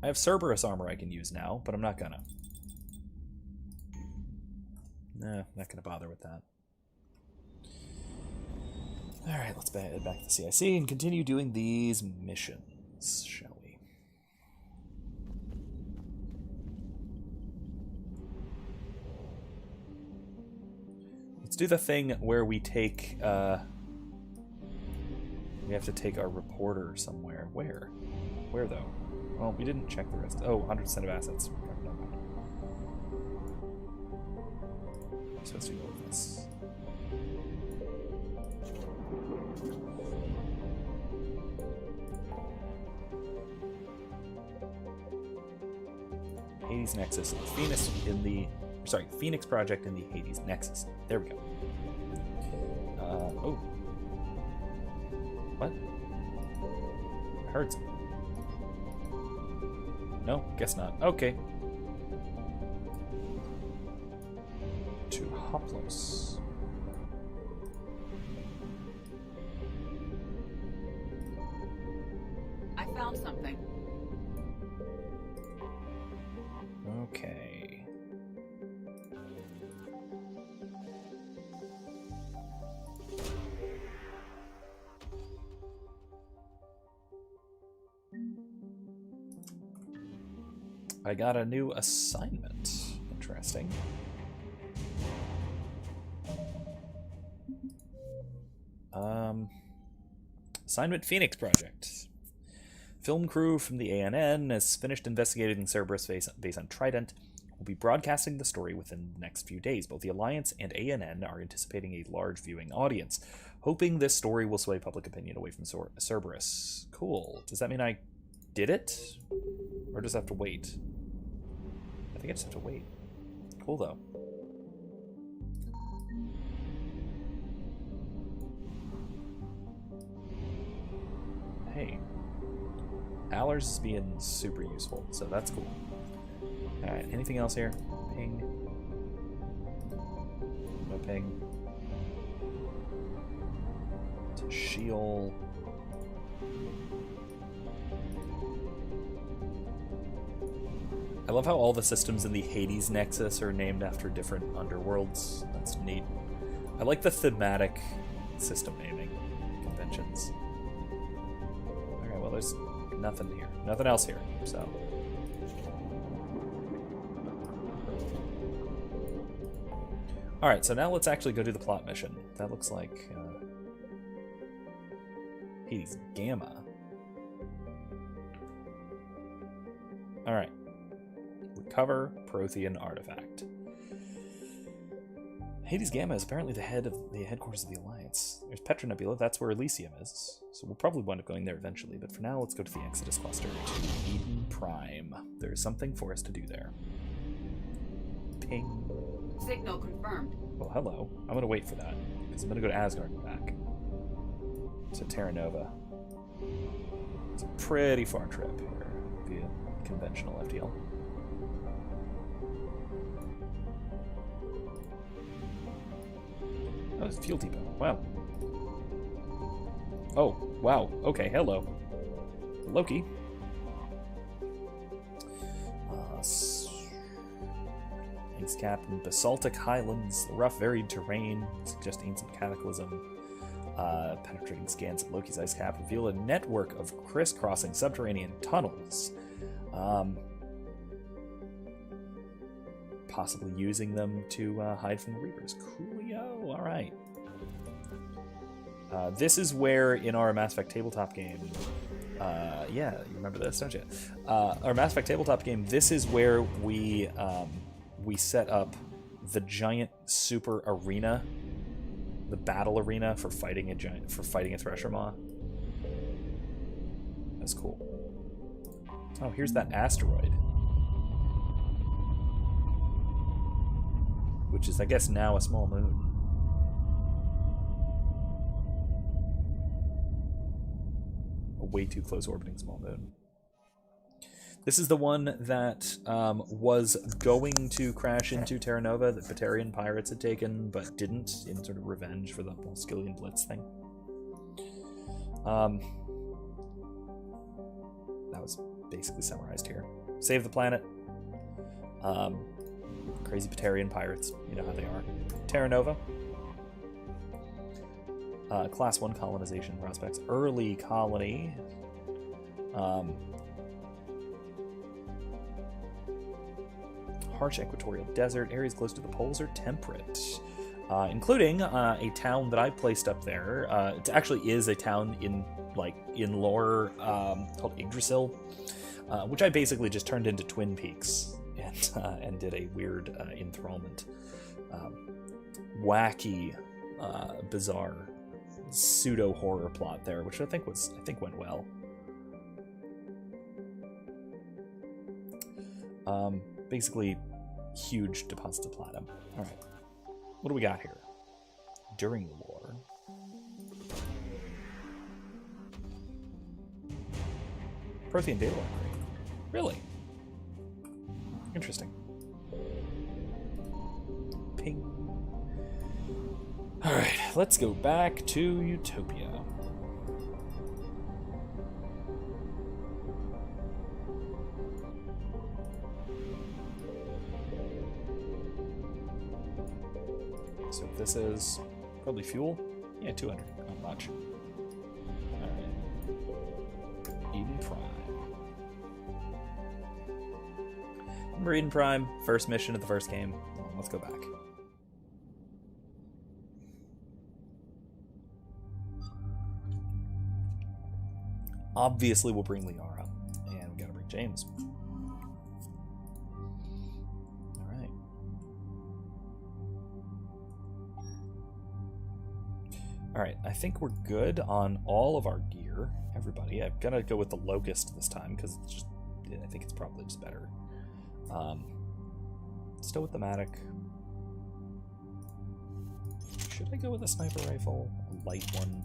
I have Cerberus armor I can use now, but I'm not gonna. Nah, not gonna bother with that. Alright, let's head back to the CIC and continue doing these missions, shall we? Let's do the thing where we take, we have to take our reporter somewhere. Where? Where, though? Well, we didn't check the rest. Oh, 100% of assets. No. I'm supposed to go with this. Hades Nexus. Phoenix Project in the Hades Nexus. There we go. Oh. What? I heard something. No, guess not. Okay. To Hoplos. I found something. Okay. I got a new assignment. Interesting. Assignment Phoenix Project. Film crew from the ANN has finished investigating the Cerberus base on Trident. We'll be broadcasting the story within the next few days. Both the Alliance and ANN are anticipating a large viewing audience, hoping this story will sway public opinion away from Cerberus. Cool. Does that mean I did it? Or just have to wait? I think I just have to wait. Cool, though. Hey. Allers is being super useful, so that's cool. Alright, anything else here? Ping. No ping. To Sheol. I love how all the systems in the Hades Nexus are named after different underworlds. That's neat. I like the thematic system naming conventions. Alright, well, there's nothing here. Nothing else here, so. Alright, so now let's actually go do the plot mission. That looks like Hades Gamma. Alright. Recover Prothean artifact. Hades Gamma is apparently the head of the headquarters of the Alliance. There's Petra Nebula, that's where Elysium is. So we'll probably wind up going there eventually, but for now let's go to the Exodus Cluster to Eden Prime. There's something for us to do there. Ping. Signal confirmed. Well, hello. I'm gonna wait for that, because I'm gonna go to Asgard and back. To Terra Nova. It's a pretty far trip here via conventional FTL. Oh, it's Fuel Depot. Wow. Oh, wow. Okay, hello. Loki. Ace Captain. Basaltic Highlands. The rough, varied terrain suggest ancient cataclysm. Penetrating scans of Loki's ice cap reveal a network of crisscrossing subterranean tunnels. Possibly using them to hide from the Reapers. Coolio. All right. This is where, in our Mass Effect tabletop game, Yeah, you remember this, don't you? Our Mass Effect tabletop game. This is where we set up the giant super arena, the battle arena for fighting a Thresher Maw. That's cool. Oh, here's that asteroid, which is, I guess, now a small moon. A way too close orbiting small moon. This is the one that was going to crash into Terra Nova that Batarian pirates had taken, but didn't, in sort of revenge for the whole Skillian Blitz thing. That was basically summarized here. Save the planet. Crazy Batarian pirates, you know how they are. Terra Nova. Class 1 colonization prospects. Early colony. Harsh equatorial desert. Areas close to the poles are temperate. Including a town that I placed up there. It actually is a town in lore called Yggdrasil, which I basically just turned into Twin Peaks and did a weird enthrallment, wacky, bizarre pseudo horror plot there, which I think went well. Basically, huge deposits of platinum. All right, what do we got here? During the war. Prothean data upgrade. Really? Interesting. Ping. Alright, let's go back to Utopia. So this is probably fuel. Yeah, 200. Not much. Alright. Eden Prime. Remember Eden Prime? First mission of the first game. Let's go back. Obviously, we'll bring Liara. And we gotta bring James. Alright. Alright, I think we're good on all of our gear. Everybody. I'm gonna go with the Locust this time, because it's just, I think it's probably just better. Still with the Matic. Should I go with a sniper rifle? A light one?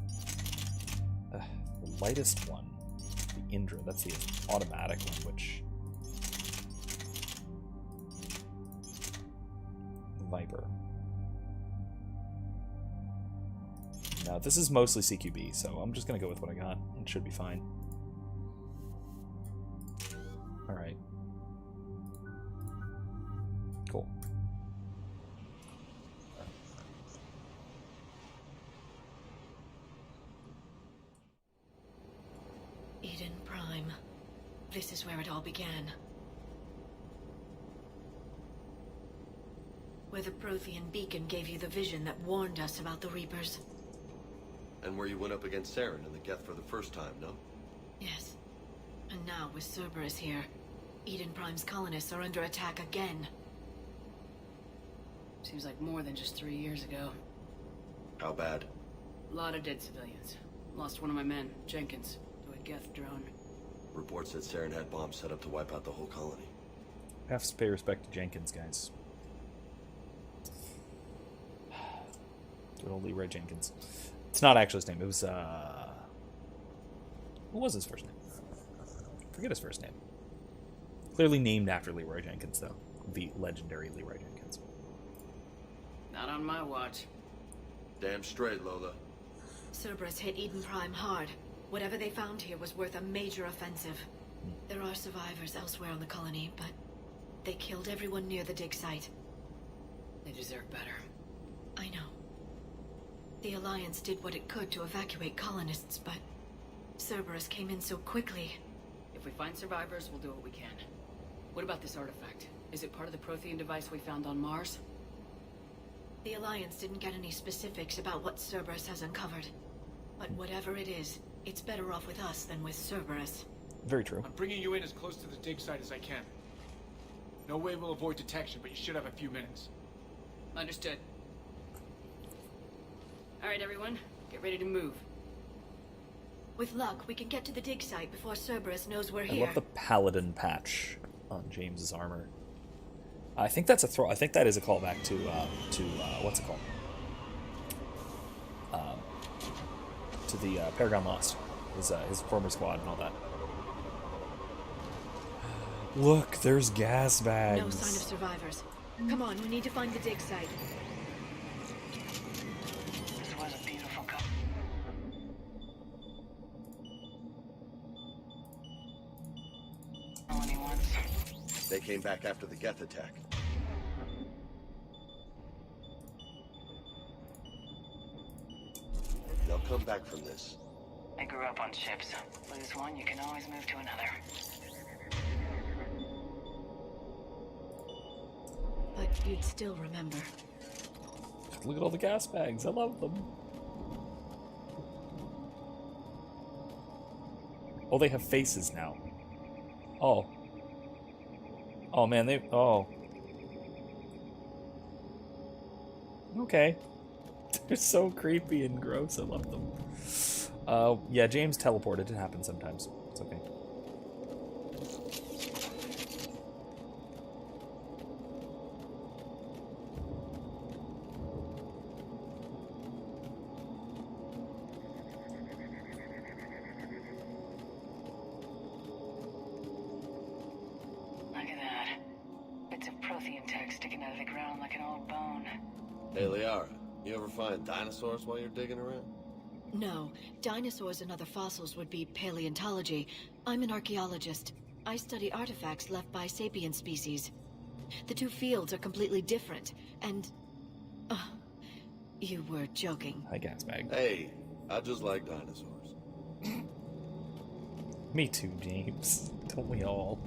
The lightest one. The Indra. That's the automatic one, which... Viper. No, this is mostly CQB, so I'm just gonna go with what I got. It should be fine. Alright. Cool. Eden Prime. This is where it all began. Where the Prothean beacon gave you the vision that warned us about the Reapers. And where you went up against Saren in the Geth for the first time, no? Yes. And now, with Cerberus here, Eden Prime's colonists are under attack again. Seems like more than just 3 years ago. How bad? A lot of dead civilians. Lost one of my men, Jenkins, to a Geth drone. Reports said Saren had bombs set up to wipe out the whole colony. Have to pay respect to Jenkins, guys. Good old Leroy Jenkins. It's not actually his name. It was, what was his first name? Forget his first name. Clearly named after Leroy Jenkins, though. The legendary Leroy Jenkins. Not on my watch. Damn straight, Lola. Cerberus hit Eden Prime hard. Whatever they found here was worth a major offensive. There are survivors elsewhere on the colony, but they killed everyone near the dig site. They deserve better. I know. The Alliance did what it could to evacuate colonists, but Cerberus came in so quickly. If we find survivors, we'll do what we can. What about this artifact? Is it part of the Prothean device we found on Mars? The Alliance didn't get any specifics about what Cerberus has uncovered. But whatever it is, it's better off with us than with Cerberus. Very true. I'm bringing you in as close to the dig site as I can. No way we'll avoid detection, but you should have a few minutes. Understood. Alright, everyone. Get ready to move. With luck, we can get to the dig site before Cerberus knows we're I here. love the paladin patch on James's armor. I think that's a throw. I think that is a callback to what's it called? To the Paragon Lost, his former squad and all that. Look, there's gas bags. No sign of survivors. Come on, we need to find the dig site. This was a beautiful colony once. They came back after the Geth attack. They'll come back from this. I grew up on ships. Lose one, you can always move to another. But you'd still remember. Look at all the gas bags. I love them. Oh, they have faces now. Oh. Oh, man, they... Oh. Okay. They're so creepy and gross. I love them. Yeah, James teleported. It happens sometimes. It's okay. Look at that. Bits of Prothean tech sticking out of the ground like an old bone. Hey, Liara, you ever find dinosaurs while you're digging around? No, dinosaurs and other fossils would be paleontology. I'm an archaeologist. I study artifacts left by sapient species. The two fields are completely different, and... you were joking. Hi, gas bag. Hey, I just like dinosaurs. Me too, James. Don't we all?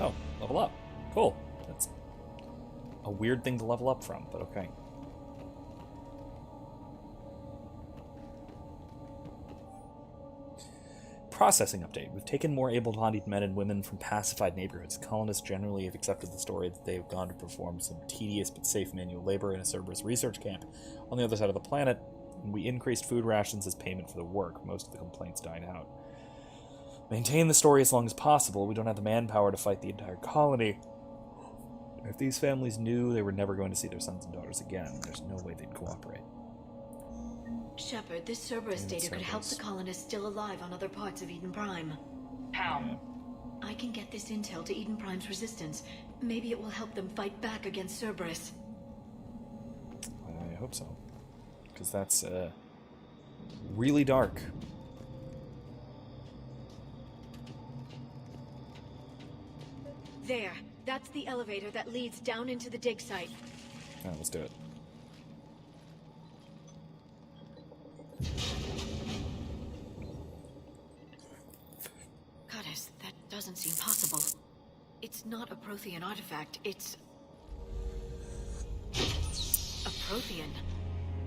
Oh, level up. Cool. That's a weird thing to level up from, but okay. Processing update. We've taken more able-bodied men and women from pacified neighborhoods. Colonists generally have accepted the story that they have gone to perform some tedious but safe manual labor in a Cerberus research camp on the other side of the planet, and we increased food rations as payment for the work. Most of the complaints died out. Maintain the story as long as possible. We don't have the manpower to fight the entire colony. If these families knew they were never going to see their sons and daughters again, there's no way they'd cooperate. Shepard, this Cerberus data could help the colonists still alive on other parts of Eden Prime. How? I can get this intel to Eden Prime's resistance. Maybe it will help them fight back against Cerberus. I hope so. Because that's, really dark. There. That's the elevator that leads down into the dig site. Alright, let's do it. Goddess, that doesn't seem possible. It's not a Prothean artifact, it's... a Prothean.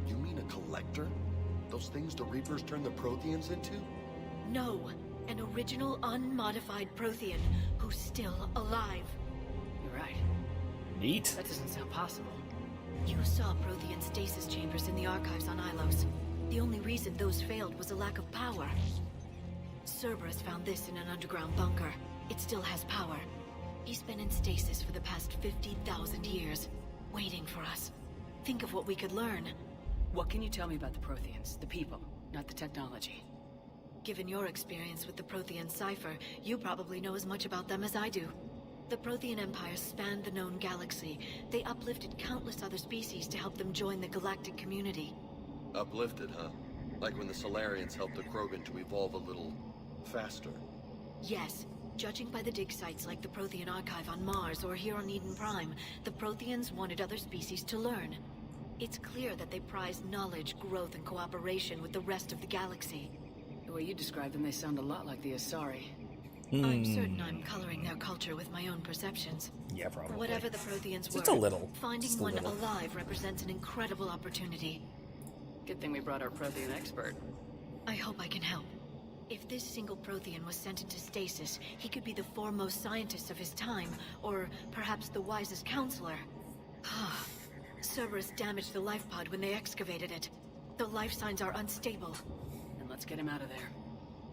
You mean a collector? Those things the Reapers turn the Protheans into? No, an original unmodified Prothean who's still alive. You're right. Neat. That doesn't sound possible. You saw Prothean stasis chambers in the archives on Ilos. The only reason those failed was a lack of power. Cerberus found this in an underground bunker. It still has power. He's been in stasis for the past 50,000 years, waiting for us. Think of what we could learn. What can you tell me about the Protheans? The people, not the technology. Given your experience with the Prothean cipher, you probably know as much about them as I do. The Prothean Empire spanned the known galaxy. They uplifted countless other species to help them join the galactic community. Uplifted, huh? Like when the Solarians helped the Krogan to evolve a little... faster. Yes. Judging by the dig sites like the Prothean Archive on Mars or here on Eden Prime, the Protheans wanted other species to learn. It's clear that they prized knowledge, growth, and cooperation with the rest of the galaxy. It The way you describe them, they sound a lot like the Asari. I'm certain I'm coloring their culture with my own perceptions. Yeah, probably. Whatever the Protheans were, just a little. finding Just a one little. alive represents an incredible opportunity. Good thing we brought our Prothean expert. I hope I can help. If this single Prothean was sent into stasis, he could be the foremost scientist of his time, or perhaps the wisest counselor. Cerberus damaged the life pod when they excavated it. The life signs are unstable. Then let's get him out of there.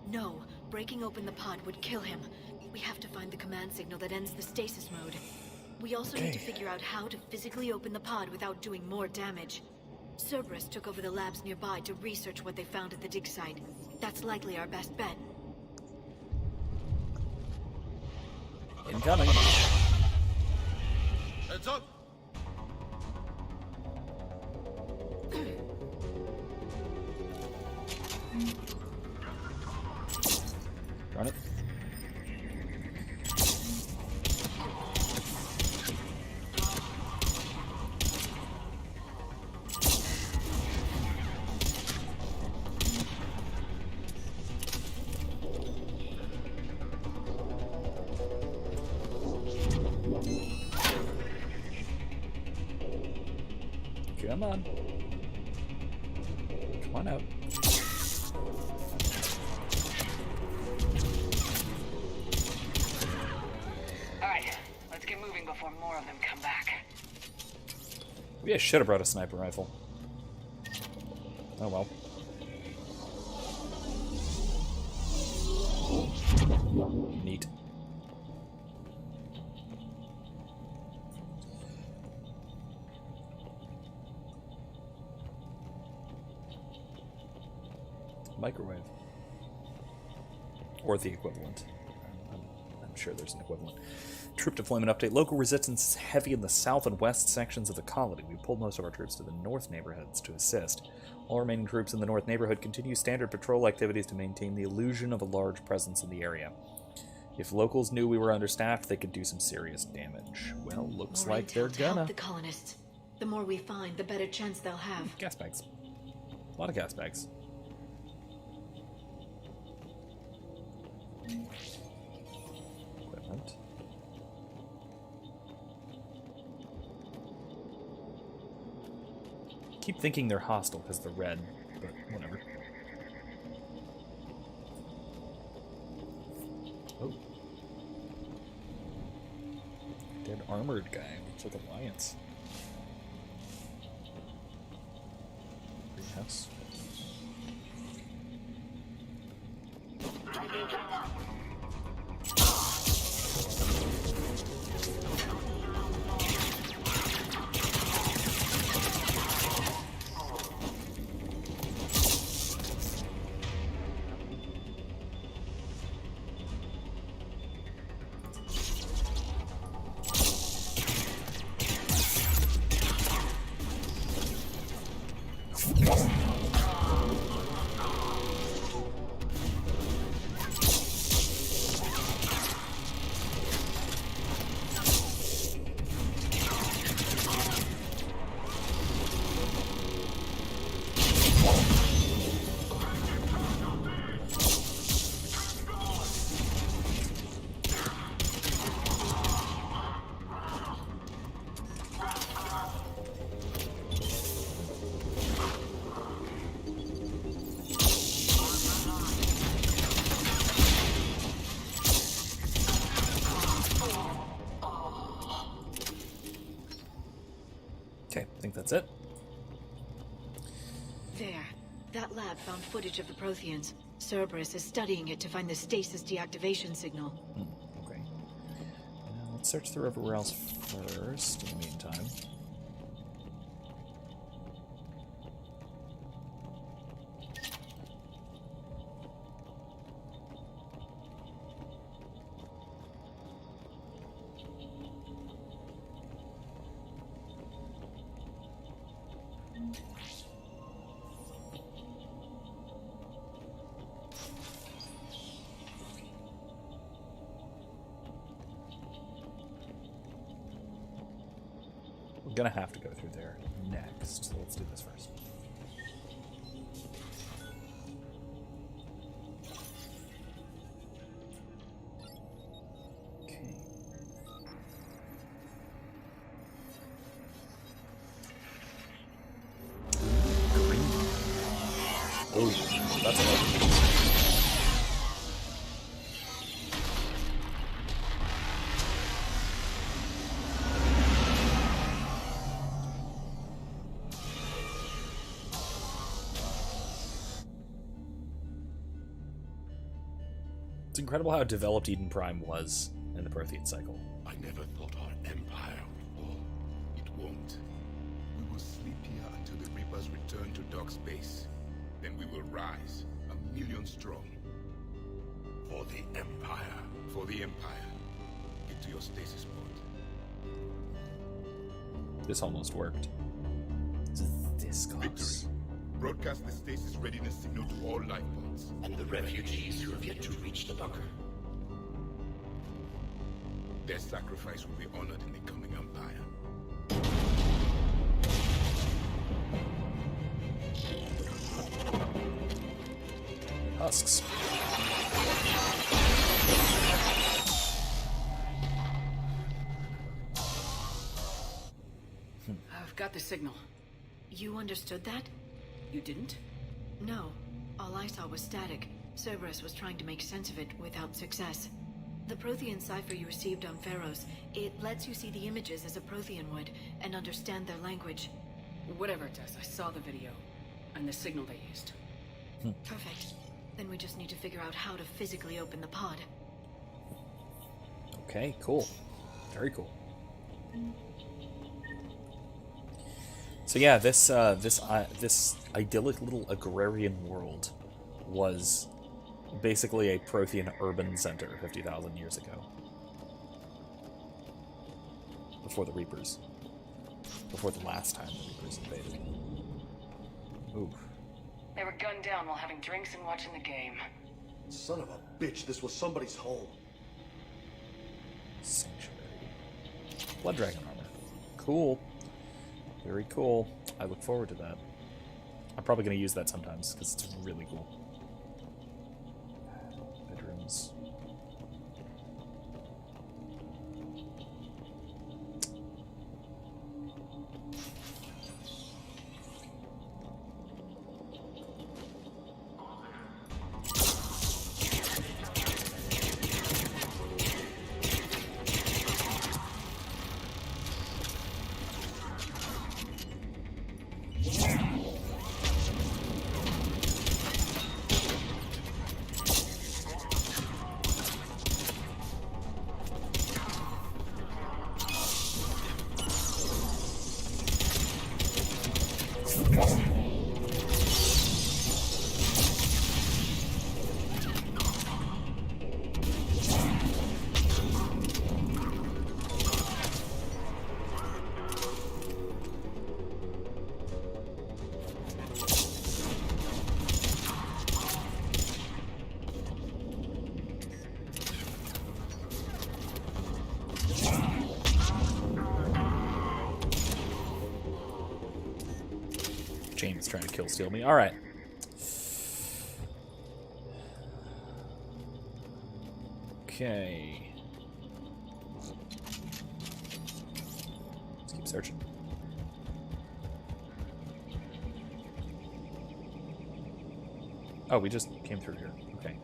No, breaking open the pod would kill him. We have to find the command signal that ends the stasis mode. We also need to figure out how to physically open the pod without doing more damage. Cerberus took over the labs nearby to research what they found at the dig site. That's likely our best bet. Incoming. Heads up! Run it. Come on. Come on out. Alright, let's get moving before more of them come back. Maybe I should have brought a sniper rifle. Oh well. Neat. Microwave. Or the equivalent. I'm sure there's an equivalent. Troop deployment update. Local resistance is heavy in the south and west sections of the colony. We pulled most of our troops to the north neighborhoods to assist. All remaining troops in the north neighborhood continue standard patrol activities to maintain the illusion of a large presence in the area. If locals knew we were understaffed, they could do some serious damage. Well, looks More like intel they're to help gonna. the colonists. The more we find, the better chance they'll have. Gas bags. A lot of gas bags. Equipment. Keep thinking they're hostile because they're red, but whatever. Oh. Dead armored guy. Looks like Alliance. Greenhouse. Okay, I think that's it. There. That lab found footage of the Protheans. Cerberus is studying it to find the stasis deactivation signal. Okay. Let's search through everywhere else first, in the meantime. We're gonna have to go through there next, so let's do this first. It's incredible how developed Eden Prime was in the Prothean cycle. I never thought our empire would fall. It won't. We will sleep here until the Reapers return to dark space. Then we will rise, 1,000,000 strong. For the Empire. For the Empire. Get to your stasis pod. This almost worked. This close. Victory. Broadcast the stasis readiness signal to all life pods. And the refugees who have yet to reach the bunker. Their sacrifice will be honored in the coming Empire. Husks. I've got the signal. You understood that? You didn't? No. All I saw was static. Cerberus was trying to make sense of it without success. The Prothean cipher you received on Pharaohs, it lets you see the images as a Prothean would, and understand their language. Whatever it does, I saw the video. And the signal they used. Perfect. Then we just need to figure out how to physically open the pod. Okay, cool. Very cool. So yeah, this idyllic little agrarian world was basically a Prothean urban center 50,000 years ago. Before the Reapers. Before the last time the Reapers invaded. Ooh. They were gunned down while having drinks and watching the game. Son of a bitch, this was somebody's home. Sanctuary. Blood Dragon armor. Cool. Very cool. I look forward to that. I'm probably going to use that sometimes, because it's really cool. Bedrooms. James trying to kill steal me. Alright. Okay. Let's keep searching. Oh, we just came through here. Okay.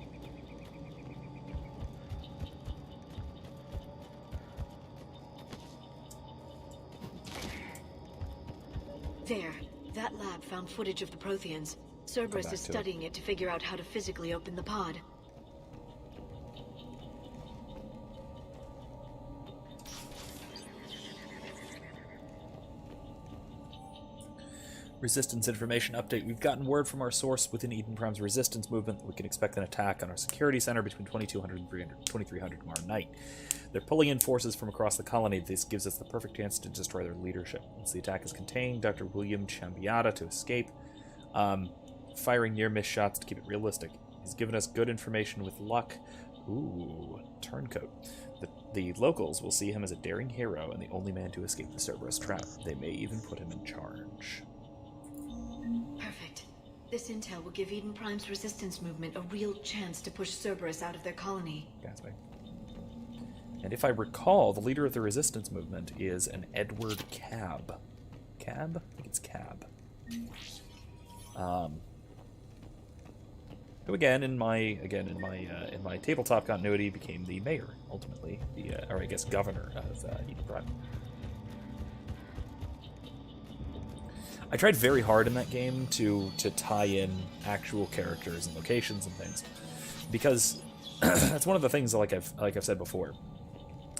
There. That lab found footage of the Protheans. Cerberus is studying it to figure out how to physically open the pod. Resistance information update. We've gotten word from our source within Eden Prime's resistance movement that we can expect an attack on our security center between 2200 and 2300 tomorrow night. They're pulling in forces from across the colony. This gives us the perfect chance to destroy their leadership. Once the attack is contained, Dr. William Chambiata to escape, firing near-miss shots to keep it realistic. He's given us good information with luck. Ooh, turncoat. The locals will see him as a daring hero and the only man to escape the Cerberus trap. They may even put him in charge. Perfect. This intel will give Eden Prime's resistance movement a real chance to push Cerberus out of their colony. Gasping. And if I recall, the leader of the resistance movement is an Edward Cab. Cab? I think it's Cab. Who again in my tabletop continuity became the mayor ultimately, or I guess governor of Eden Prime. I tried very hard in that game to tie in actual characters and locations and things, because that's one of the things like I've said before.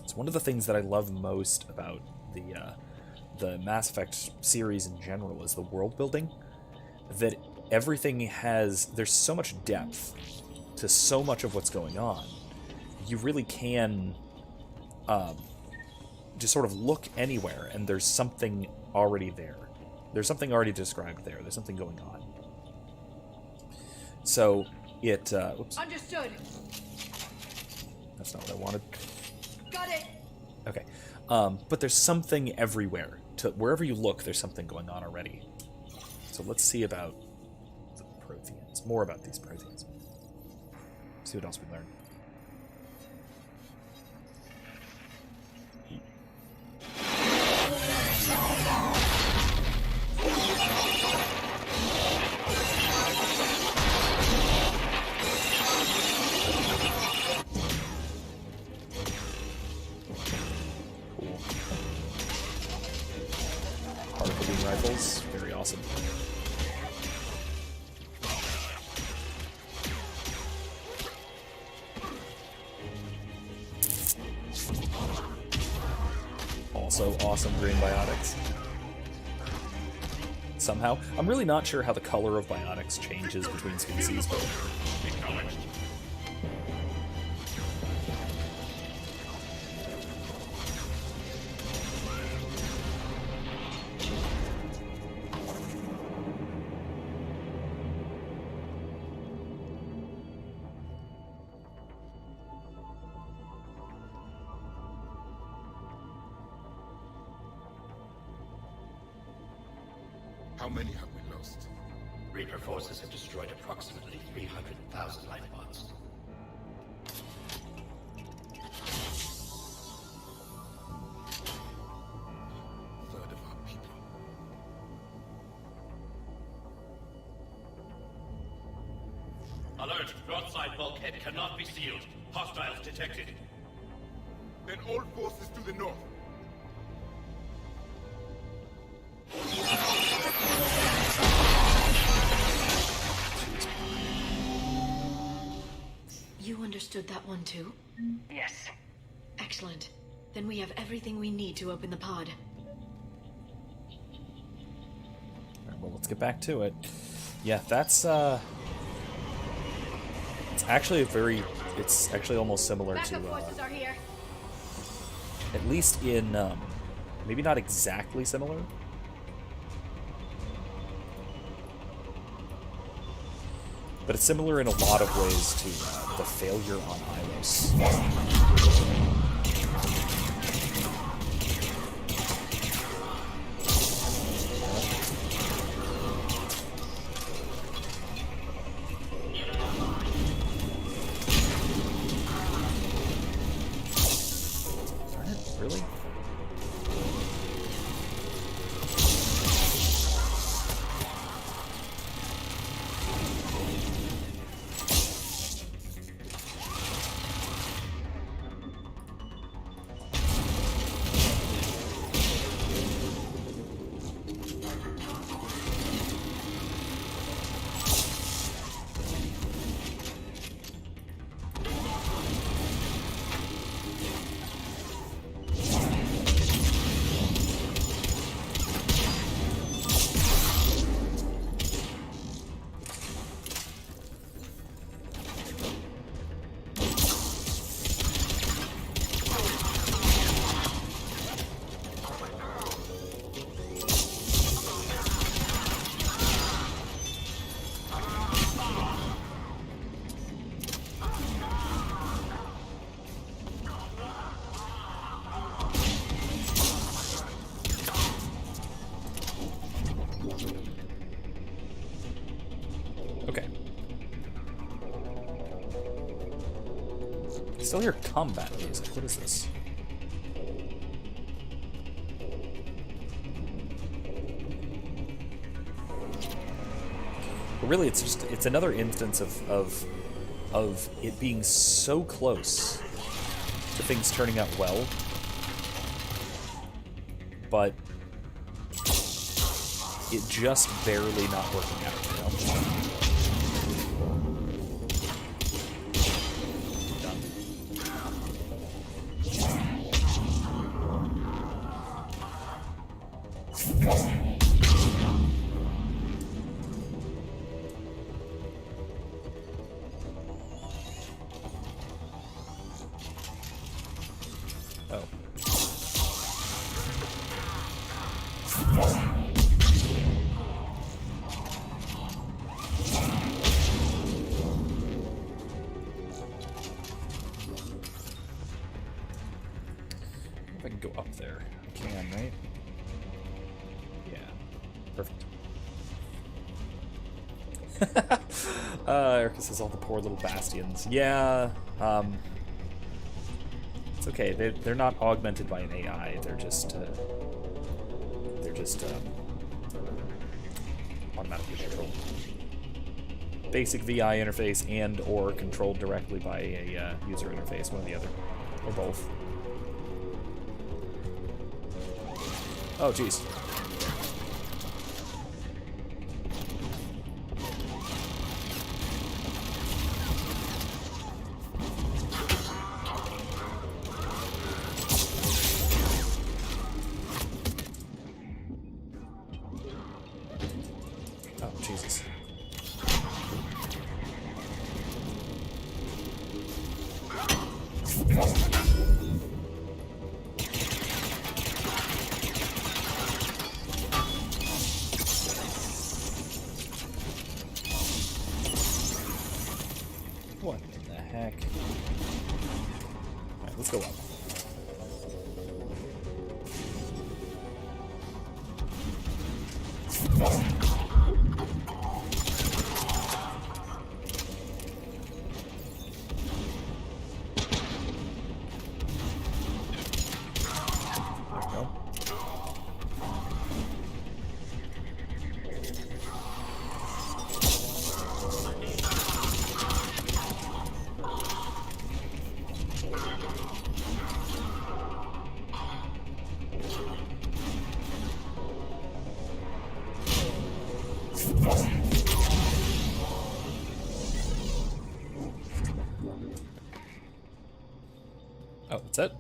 It's one of the things that I love most about the Mass Effect series in general is the world building. That everything there's so much depth to so much of what's going on. You really can just sort of look anywhere and there's something already there. There's something already described there. There's something going on. So it oops. Understood. That's not what I wanted. Got it. Okay. But there's something everywhere. Wherever you look, there's something going on already. So let's see about the Protheans. More about these Protheans. See what else we learn. Cool. Particle beam rifles, very awesome. Also awesome green biotics. Somehow. I'm really not sure how the color of biotics changes between species, but... How many have we lost? Reaper forces have destroyed approximately 300,000 life pods. Third of our people. Alert! Broadside bulkhead cannot be sealed. Hostiles detected. Then all forces to the north. You understood that one too? Yes. Excellent. Then we have everything we need to open the pod. Alright, well, let's get back to it. Yeah, that's, it's actually it's actually almost similar to, Forces are here. at least in, maybe not exactly similar. But it's similar in a lot of ways to the failure on Ilos. Darn it, really? Still hear combat music. What is this? But really, it's another instance of it being so close to things turning out well, but it just barely not working out, you know? If I can go up there. I can, right? Yeah. Perfect. Erica says all the poor little bastions. Yeah, it's okay. They're not augmented by an AI. They're just automatically controlled. Basic VI interface and or controlled directly by a user interface, one or the other, or both. Oh, jeez. Oh, Jesus. What in the heck? Alright, let's go up. Oh, that's it?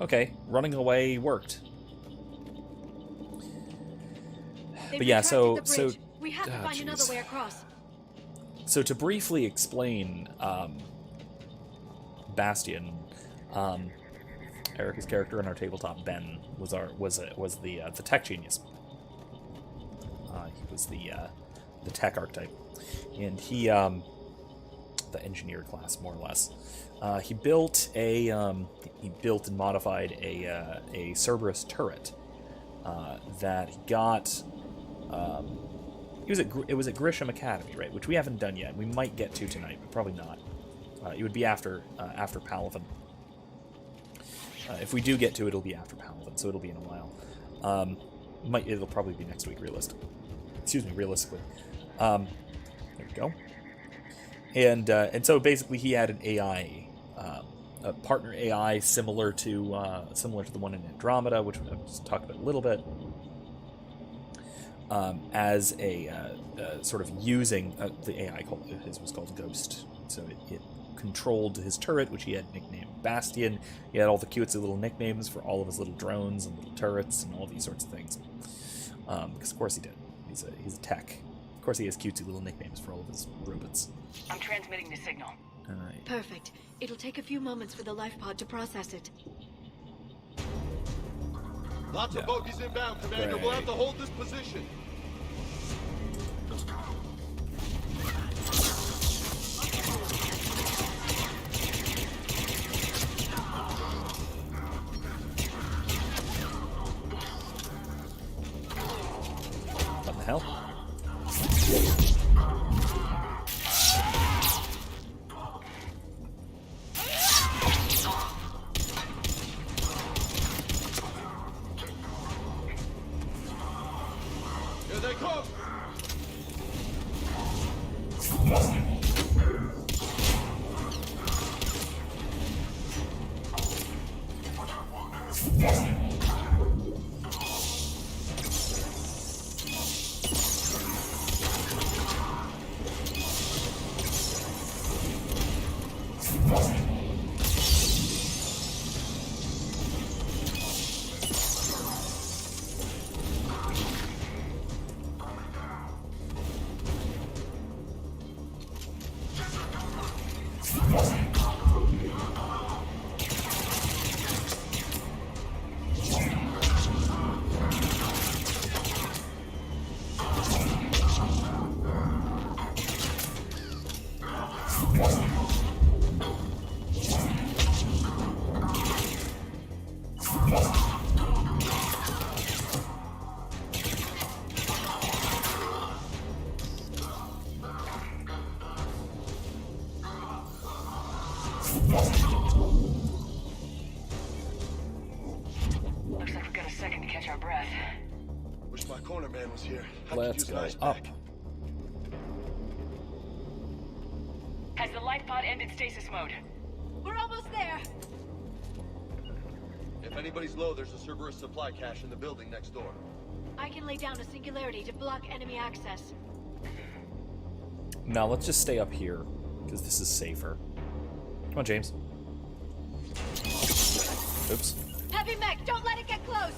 Okay, running away worked. But yeah, so we have to find another way across. So to briefly explain Bastion, Erica's character in our tabletop, Ben, was the tech genius. He was the tech archetype, and he the engineer class, more or less. He built and modified a Cerberus turret that got. It was at Grisham Academy, right? Which we haven't done yet. We might get to tonight, but probably not. It would be after Palaven. If we do get to it, it'll be after Palaven, so it'll be in a while. It'll probably be next week, realistically. There we go. And so basically, he had an AI, a partner AI similar to the one in Andromeda, which I've just talked about a little bit. As a sort of using the AI was called Ghost, so it controlled his turret, which he had nicknamed Bastion. He had all the cutesy little nicknames for all of his little drones and little turrets and all these sorts of things. Because of course he did. He's a tech. Of course he has cutesy little nicknames for all of his robots. I'm transmitting the signal. All right. Perfect. It'll take a few moments for the life pod to process it. Lots of bogies inbound, Commander. Right. We'll have to hold this position. What the hell? Here they come! second to catch our breath. Wish my corner man was here. Let's go up. Has the life pod ended stasis mode? We're almost there. If anybody's low, there's a Cerberus supply cache in the building next door. I can lay down a singularity to block enemy access. Now let's just stay up here, because this is safer. Come on, James. Oops. Heavy mech, don't let it get close!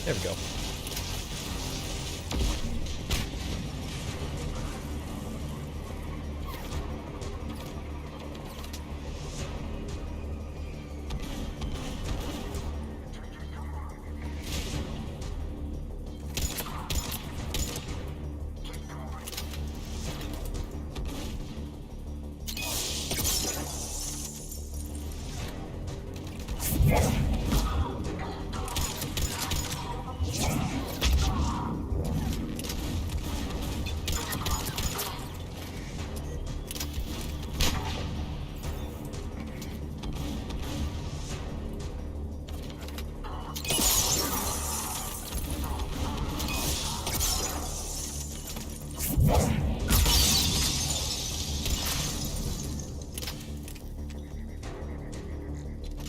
There we go.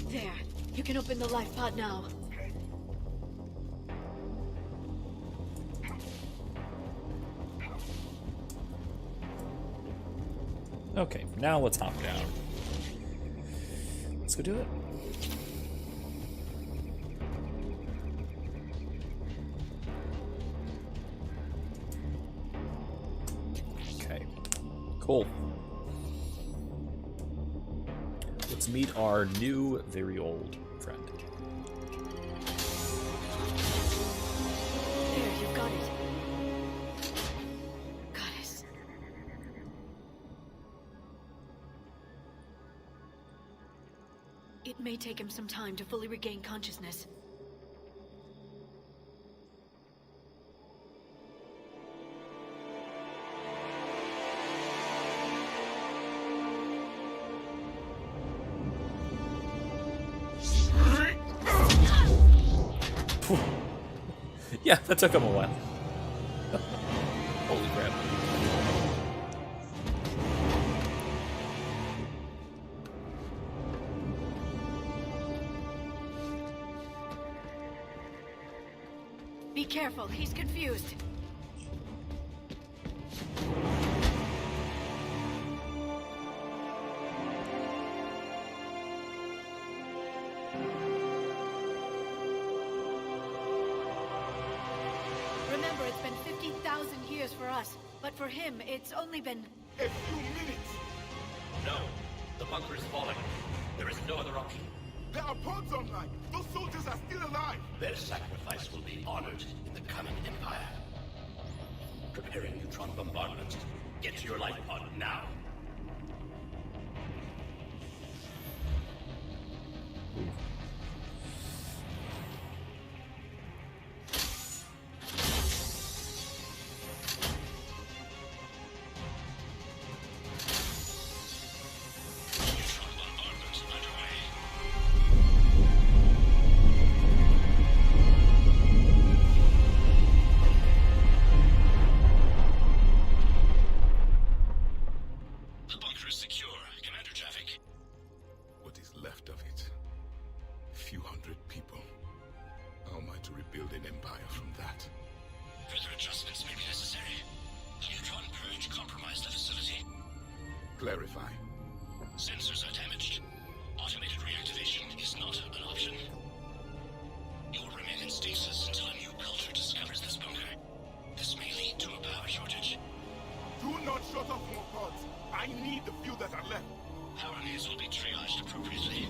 There. You can open the life pod now. Okay, now let's hop down. Let's go do it. Okay, cool. Let's meet our new, very old friend. There, you've got it. Goddess. It may take him some time to fully regain consciousness. Yeah, that took him a while. Holy crap. Be careful, he's confused. Remember, it's been 50,000 years for us, but for him, it's only been... A few minutes! No, the bunker is falling. There is no other option. There are pods online! Those soldiers are still alive! Their sacrifice will be honored in the coming Empire. Preparing neutron bombardment. Get to your life pod now. Clarify. Sensors are damaged. Automated reactivation is not an option. You will remain in stasis until a new culture discovers this bunker. This may lead to a power shortage. Do not shut off more pods. I need the few that are left. Power needs will be triaged appropriately.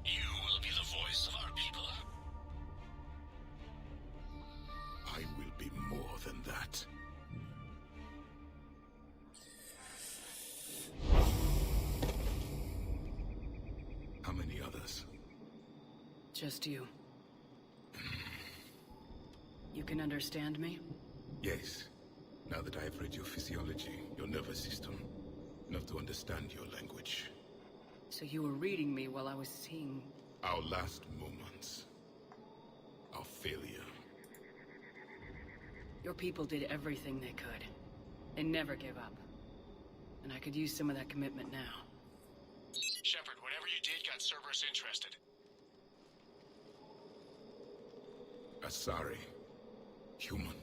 You will be the voice of our people. I will be more than that. How many others? Just you. You can understand me? Yes. Now that I have read your physiology, your nervous system, enough to understand your language. So you were reading me while I was seeing... Our last moments. Our failure. Your people did everything they could. They never gave up. And I could use some of that commitment now. Shepard, whatever you did got Cerberus interested. Asari. Human.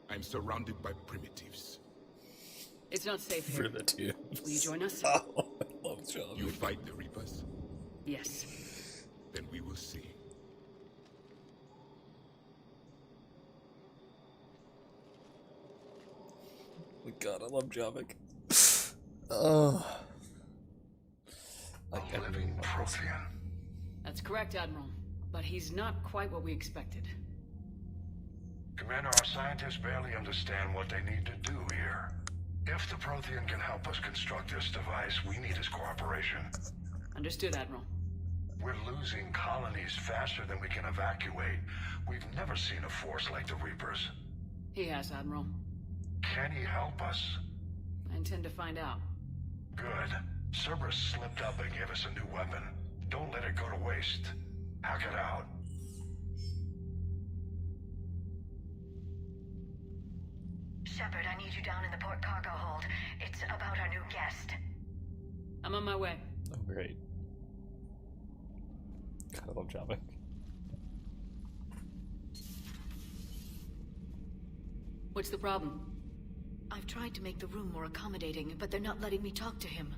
I'm surrounded by primitives. It's not safe here. For the two. Will you join us? Oh, I love John. You fight the Reapers? Yes. Then we will see. Oh my god, I love Javik. Oh. Like A living Prothean. That's correct, Admiral. But he's not quite what we expected. Commander, our scientists barely understand what they need to do here. If the Prothean can help us construct this device, we need his cooperation. Understood, Admiral. We're losing colonies faster than we can evacuate. We've never seen a force like the Reapers. He has, Admiral. Can he help us? I intend to find out. Good. Cerberus slipped up and gave us a new weapon. Don't let it go to waste. Hack it out. Shepard, I need you down in the port cargo hold. It's about our new guest. I'm on my way. Oh, great. God, I love Javik. What's the problem? I've tried to make the room more accommodating, but they're not letting me talk to him.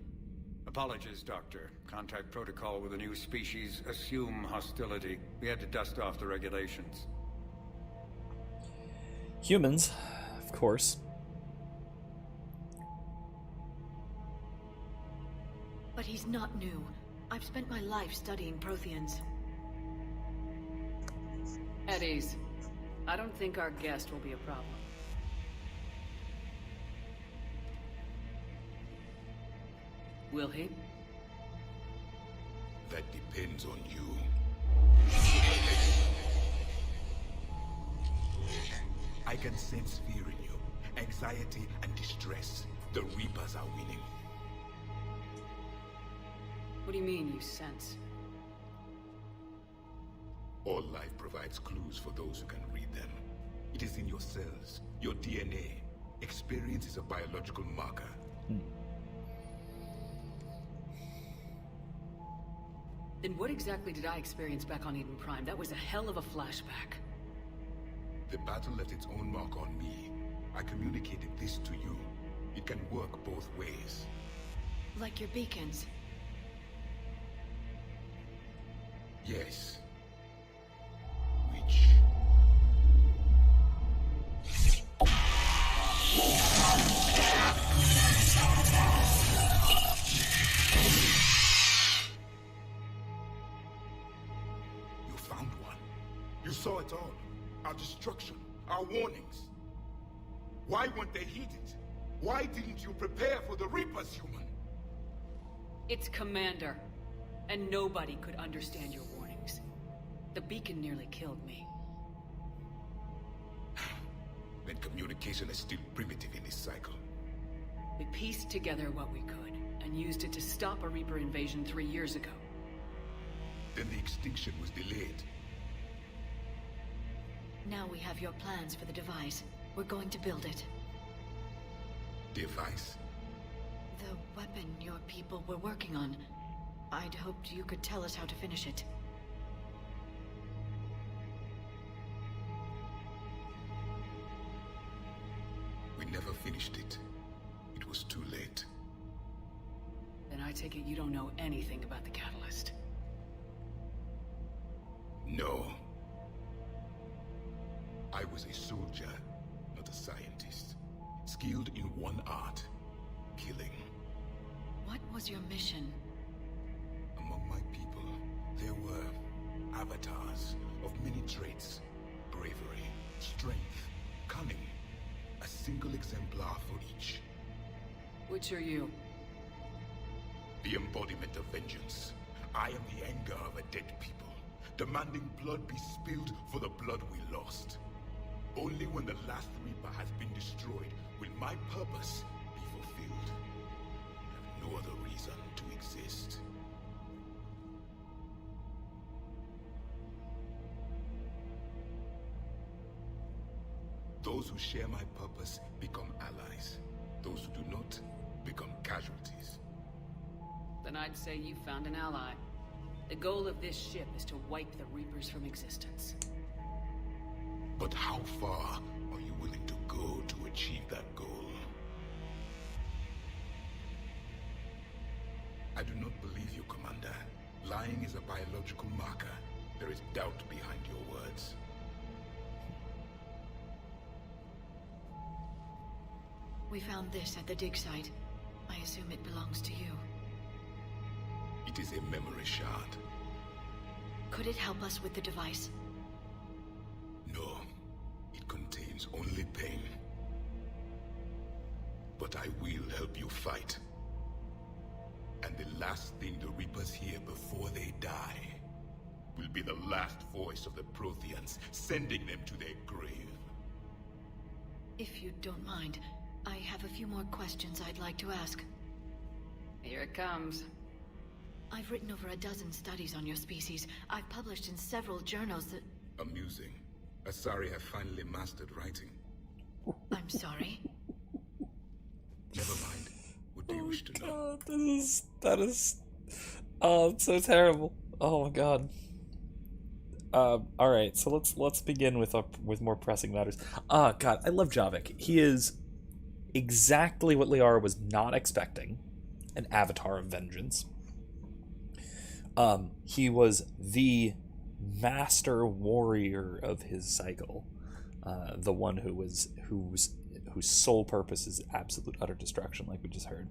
Apologies, Doctor. Contact protocol with a new species. Assume hostility. We had to dust off the regulations. Humans, of course. But he's not new. I've spent my life studying Protheans. At ease. I don't think our guest will be a problem. Will he? That depends on you. I can sense fear in you, anxiety and distress. The Reapers are winning. What do you mean, you sense? All life provides clues for those who can read them. It is in your cells, your DNA. Experience is a biological marker. Then what exactly did I experience back on Eden Prime? That was a hell of a flashback. The battle left its own mark on me. I communicated this to you. It can work both ways. Like your beacons. Yes. Which... You found one. You saw it all. Our destruction, our warnings. Why weren't they heeded? Why didn't you prepare for the Reapers, human? It's Commander. And nobody could understand your warnings. The beacon nearly killed me. Then communication is still primitive in this cycle. We pieced together what we could, and used it to stop a Reaper invasion 3 years ago. Then the extinction was delayed. Now we have your plans for the device. We're going to build it. Device? The weapon your people were working on. I'd hoped you could tell us how to finish it. We never finished it. It was too take it you don't know anything about the catalyst. No. I was a soldier, not a scientist. Skilled in one art, killing. What was your mission? Among my people, there were avatars of many traits. Bravery, strength, cunning. A single exemplar for each. Which are you? The embodiment of vengeance. I am the anger of a dead people, demanding blood be spilled for the blood we lost. Only when the last Reaper has been destroyed will my purpose be fulfilled. I have no other reason to exist. Those who share my purpose become allies. Those who do not become casualties. Then I'd say you found an ally. The goal of this ship is to wipe the Reapers from existence. But how far are you willing to go to achieve that goal? I do not believe you, Commander. Lying is a biological marker. There is doubt behind your words. We found this at the dig site. I assume it belongs to you. It is a memory shard. Could it help us with the device? No. It contains only pain. But I will help you fight. And the last thing the Reapers hear before they die will be the last voice of the Protheans, sending them to their grave. If you don't mind, I have a few more questions I'd like to ask. Here it comes. I've written over a dozen studies on your species. I've published in several journals that... Amusing. Asari have finally mastered writing. I'm sorry? Never mind. What do you wish to know? That is... Oh, it's so terrible. Oh my god. Alright, so let's begin with more pressing matters. God, I love Javik. He is exactly what Liara was not expecting. An avatar of vengeance. He was the master warrior of his cycle. The one whose sole purpose is absolute utter destruction, like we just heard.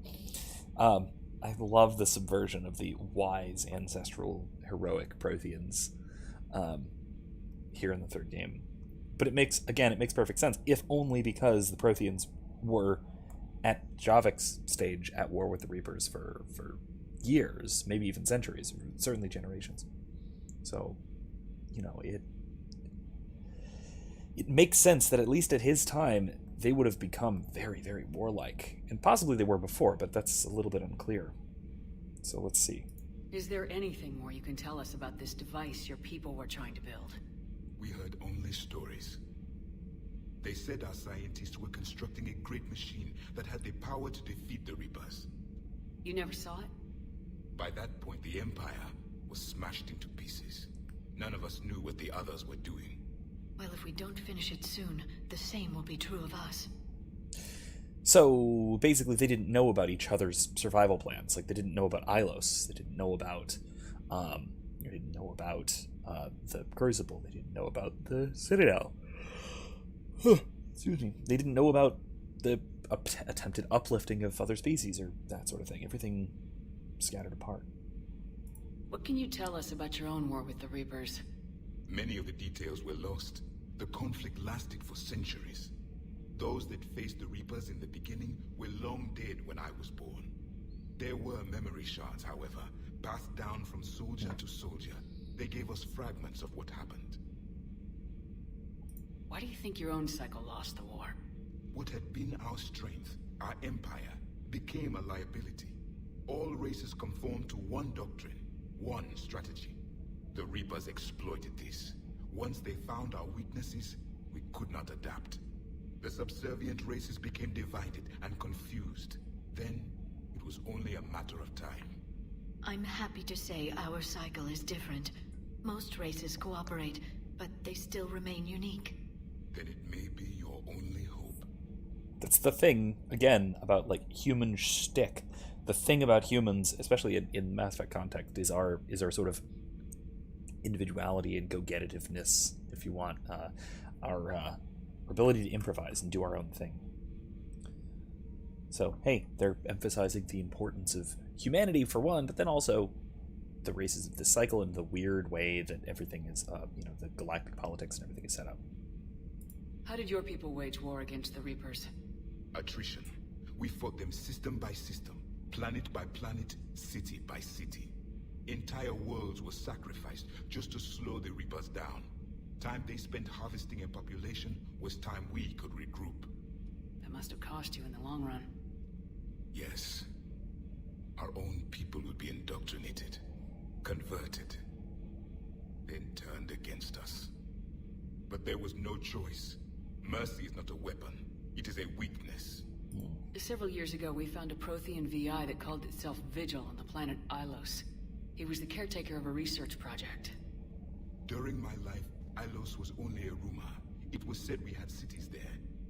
I love the subversion of the wise, ancestral, heroic Protheans here in the third game. But it makes perfect sense, if only because the Protheans were at Javik's stage at war with the Reapers for years, maybe even centuries, certainly generations. So, it makes sense that at least at his time they would have become very, very warlike, and possibly they were before, but that's a little bit unclear. So let's see. Is there anything more you can tell us about this device your people were trying to build? We heard only stories. They said our scientists were constructing a great machine that had the power to defeat the Reapers. You never saw it? By that point, the Empire was smashed into pieces. None of us knew what the others were doing. Well, if we don't finish it soon, the same will be true of us. So, basically, they didn't know about each other's survival plans. Like, they didn't know about Ilos. They didn't know about, the Crucible. They didn't know about the Citadel. Excuse me. They didn't know about the attempted uplifting of other species or that sort of thing. Everything scattered apart. What can you tell us about your own war with the Reapers? Many of the details were lost. The conflict lasted for centuries. Those that faced the Reapers in the beginning were long dead when I was born. There were memory shards, however, passed down from soldier to soldier. They gave us fragments of what happened. Why do you think your own cycle lost the war? What had been our strength, our empire, became a liability. All races conformed to one doctrine, one strategy. The Reapers exploited this. Once they found our weaknesses, we could not adapt. The subservient races became divided and confused. Then, it was only a matter of time. I'm happy to say our cycle is different. Most races cooperate, but they still remain unique. Then it may be your only hope. That's the thing, again, about, human shtick. the thing about humans, especially in Mass Effect context, is our sort of individuality and go-get-itiveness, if you want, our ability to improvise and do our own thing. So, hey, they're emphasizing the importance of humanity for one, but then also the races of this cycle and the weird way that everything is, the galactic politics and everything is set up. How did your people wage war against the Reapers? Attrition. We fought them system by system, planet by planet, city by city. Entire worlds were sacrificed just to slow the Reapers down. Time they spent harvesting a population was time we could regroup. That must have cost you in the long run. Yes. Our own people would be indoctrinated, converted, then turned against us. But there was no choice. Mercy is not a weapon. It is a weakness. Several years ago, we found a Prothean VI that called itself Vigil on the planet Ilos. He was the caretaker of a research project. During my life, Ilos was only a rumor. It was said we had cities there,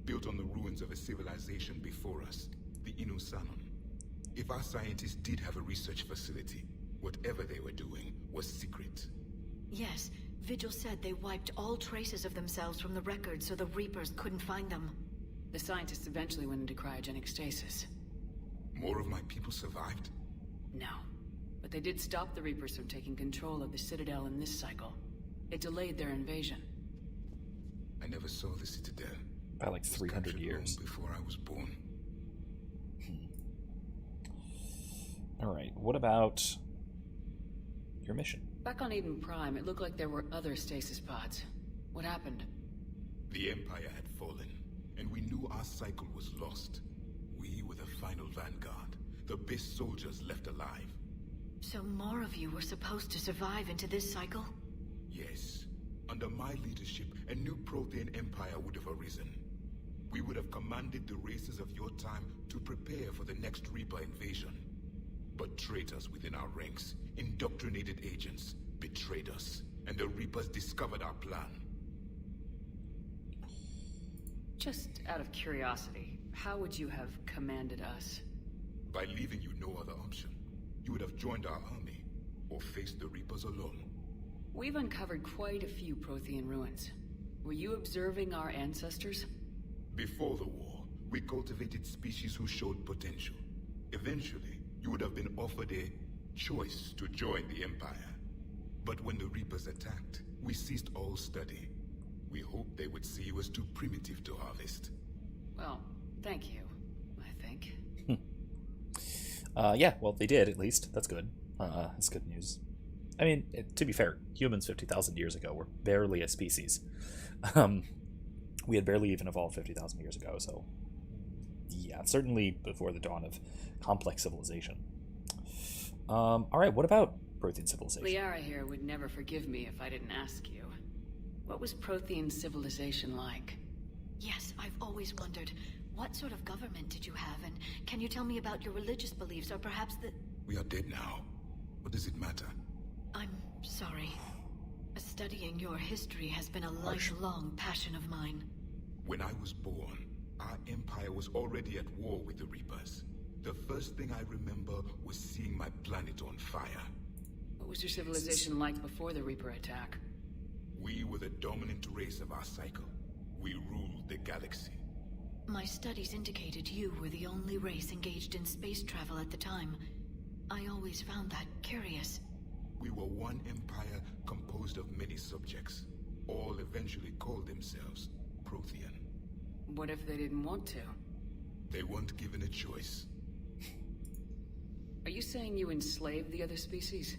built on the ruins of a civilization before us, the Inusanon. If our scientists did have a research facility, whatever they were doing was secret. Yes, Vigil said they wiped all traces of themselves from the records so the Reapers couldn't find them. The scientists eventually went into cryogenic stasis. More of my people survived? No. But they did stop the Reapers from taking control of the Citadel in this cycle. It delayed their invasion. I never saw the Citadel. By like 300 years. Before I was born. Alright, what about your mission? Back on Eden Prime, it looked like there were other stasis pods. What happened? The Empire had fallen, and we knew our cycle was lost. We were the final vanguard, the best soldiers left alive. So more of you were supposed to survive into this cycle? Yes. Under my leadership, a new Prothean empire would have arisen. We would have commanded the races of your time to prepare for the next Reaper invasion. But traitors within our ranks, indoctrinated agents, betrayed us, and the Reapers discovered our plan. Just out of curiosity, how would you have commanded us? By leaving you no other option. You would have joined our army, or faced the Reapers alone. We've uncovered quite a few Prothean ruins. Were you observing our ancestors? Before the war, we cultivated species who showed potential. Eventually, you would have been offered a choice to join the Empire. But when the Reapers attacked, we ceased all study. We hoped they would see you as too primitive to harvest. Well, thank you, I think. Yeah, well, they did, at least. That's good. That's good news. I mean, to be fair, humans 50,000 years ago were barely a species. We had barely even evolved 50,000 years ago, so... yeah, certainly before the dawn of complex civilization. Alright, what about Prothean civilization? Liara here would never forgive me if I didn't ask you. What was Prothean civilization like? Yes, I've always wondered, what sort of government did you have, and can you tell me about your religious beliefs, or perhaps the... We are dead now. What does it matter? I'm sorry. Studying your history has been a lifelong passion of mine. When I was born, our empire was already at war with the Reapers. The first thing I remember was seeing my planet on fire. What was your civilization like before the Reaper attack? We were the dominant race of our cycle. We ruled the galaxy. My studies indicated you were the only race engaged in space travel at the time. I always found that curious. We were one empire composed of many subjects. All eventually called themselves Prothean. What if they didn't want to? They weren't given a choice. Are you saying you enslaved the other species?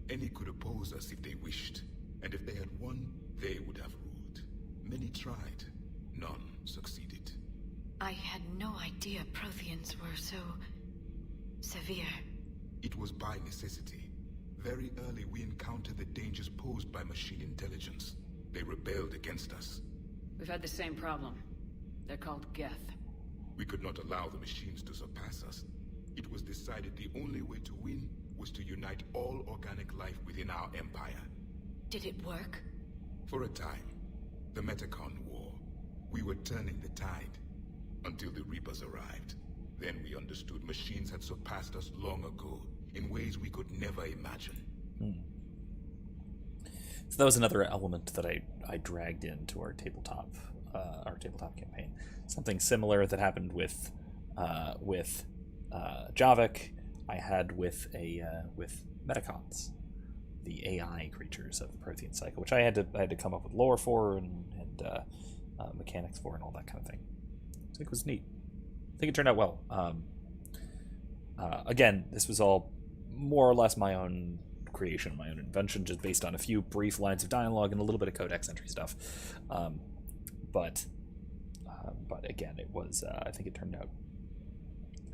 Any could oppose us if they wished. And if they had won, they would have ruled. Many tried. None succeeded. I had no idea Protheans were so... severe. It was by necessity. Very early we encountered the dangers posed by machine intelligence. They rebelled against us. We've had the same problem. They're called Geth. We could not allow the machines to surpass us. It was decided the only way to win was to unite all organic life within our empire. Did it work? For a time. The Metacon War. We were turning the tide. Until the Reapers arrived. Then we understood machines had surpassed us long ago, in ways we could never imagine. So that was another element that I dragged into our tabletop campaign. Something similar that happened with Javik, I had with Metacons, the AI creatures of the Prothean cycle, which I had to come up with lore for and mechanics for and all that kind of thing. I think it was neat. I think it turned out well. Again, this was all more or less my own creation, my own invention, just based on a few brief lines of dialogue and a little bit of codex entry stuff. But again, it was. I think it turned out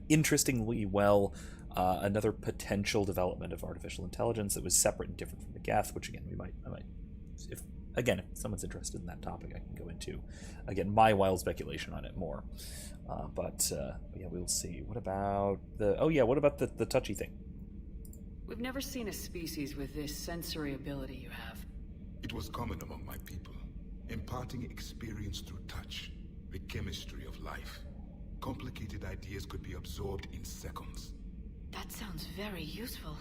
interestingly well. Another potential development of artificial intelligence that was separate and different from the Geth, which again I might, if someone's interested in that topic, I can go into again my wild speculation on it more. But yeah, we'll see. What about the touchy thing? We've never seen a species with this sensory ability you have. It was common among my people, imparting experience through touch, the chemistry of life. Complicated ideas could be absorbed in seconds. That sounds very useful.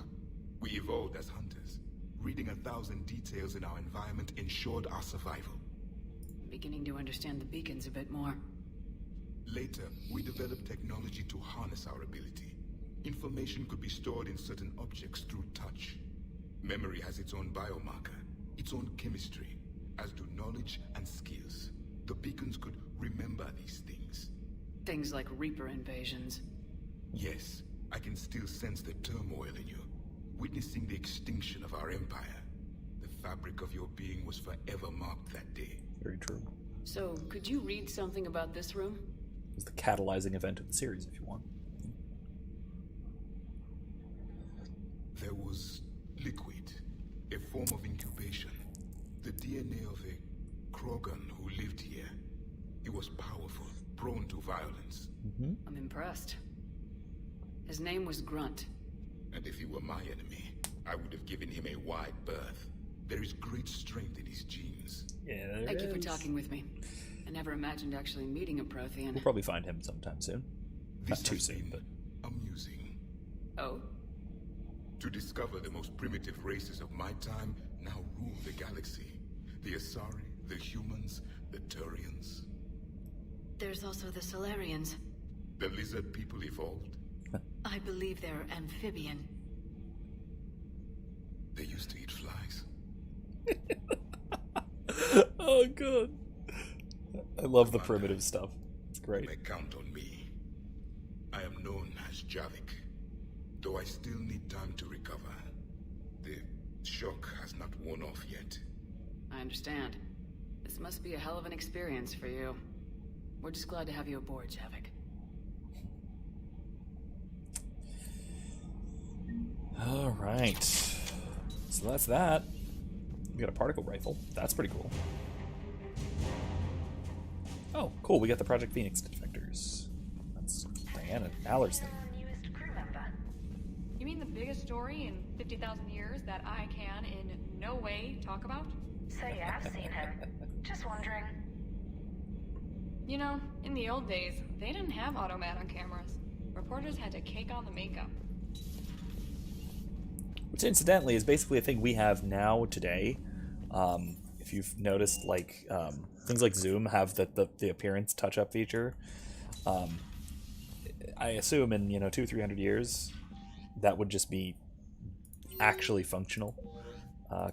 We evolved as hunters. Reading 1,000 details in our environment ensured our survival. Beginning to understand the beacons a bit more. Later, we developed technology to harness our ability. Information could be stored in certain objects through touch. Memory has its own biomarker, its own chemistry, as do knowledge and skills. The beacons could remember these things. Things like Reaper invasions. Yes, I can still sense the turmoil in you, witnessing the extinction of our empire. The fabric of your being was forever marked that day. Very true. So, could you read something about this room? It was the catalyzing event of the series, if you want. There was liquid, a form of incubation. The DNA of a Krogan who lived here. It was powerful, prone to violence. I'm impressed. His name was Grunt. And if he were my enemy, I would have given him a wide berth. There is great strength in his genes. Yeah, Thank you for talking with me. I never imagined actually meeting a Prothean. We'll probably find him sometime soon. This Not too soon, but amusing. Oh? To discover the most primitive races of my time now rule the galaxy. The Asari, the humans, the Turians. There's also the Solarians. The lizard people evolved. I believe they're amphibian. They used to eat flies. Oh god. I love the primitive stuff. It's great. You may count on me. I am known as Javik, though I still need time to recover. The shock has not worn off yet. I understand. This must be a hell of an experience for you. We're just glad to have you aboard, Javik. Alright. So that's that. We got a particle rifle. That's pretty cool. Oh, cool. We got the Project Phoenix defectors. That's Diana Mallard's thing. You mean the biggest story in 50,000 years that I can in no way talk about? So yeah, I've seen him. Just wondering. You know, in the old days, they didn't have automat on cameras. Reporters had to cake on the makeup. Which incidentally is basically a thing we have now today. If you've noticed, like things like Zoom have the appearance touch-up feature. I assume in 200-300 years that would just be actually functional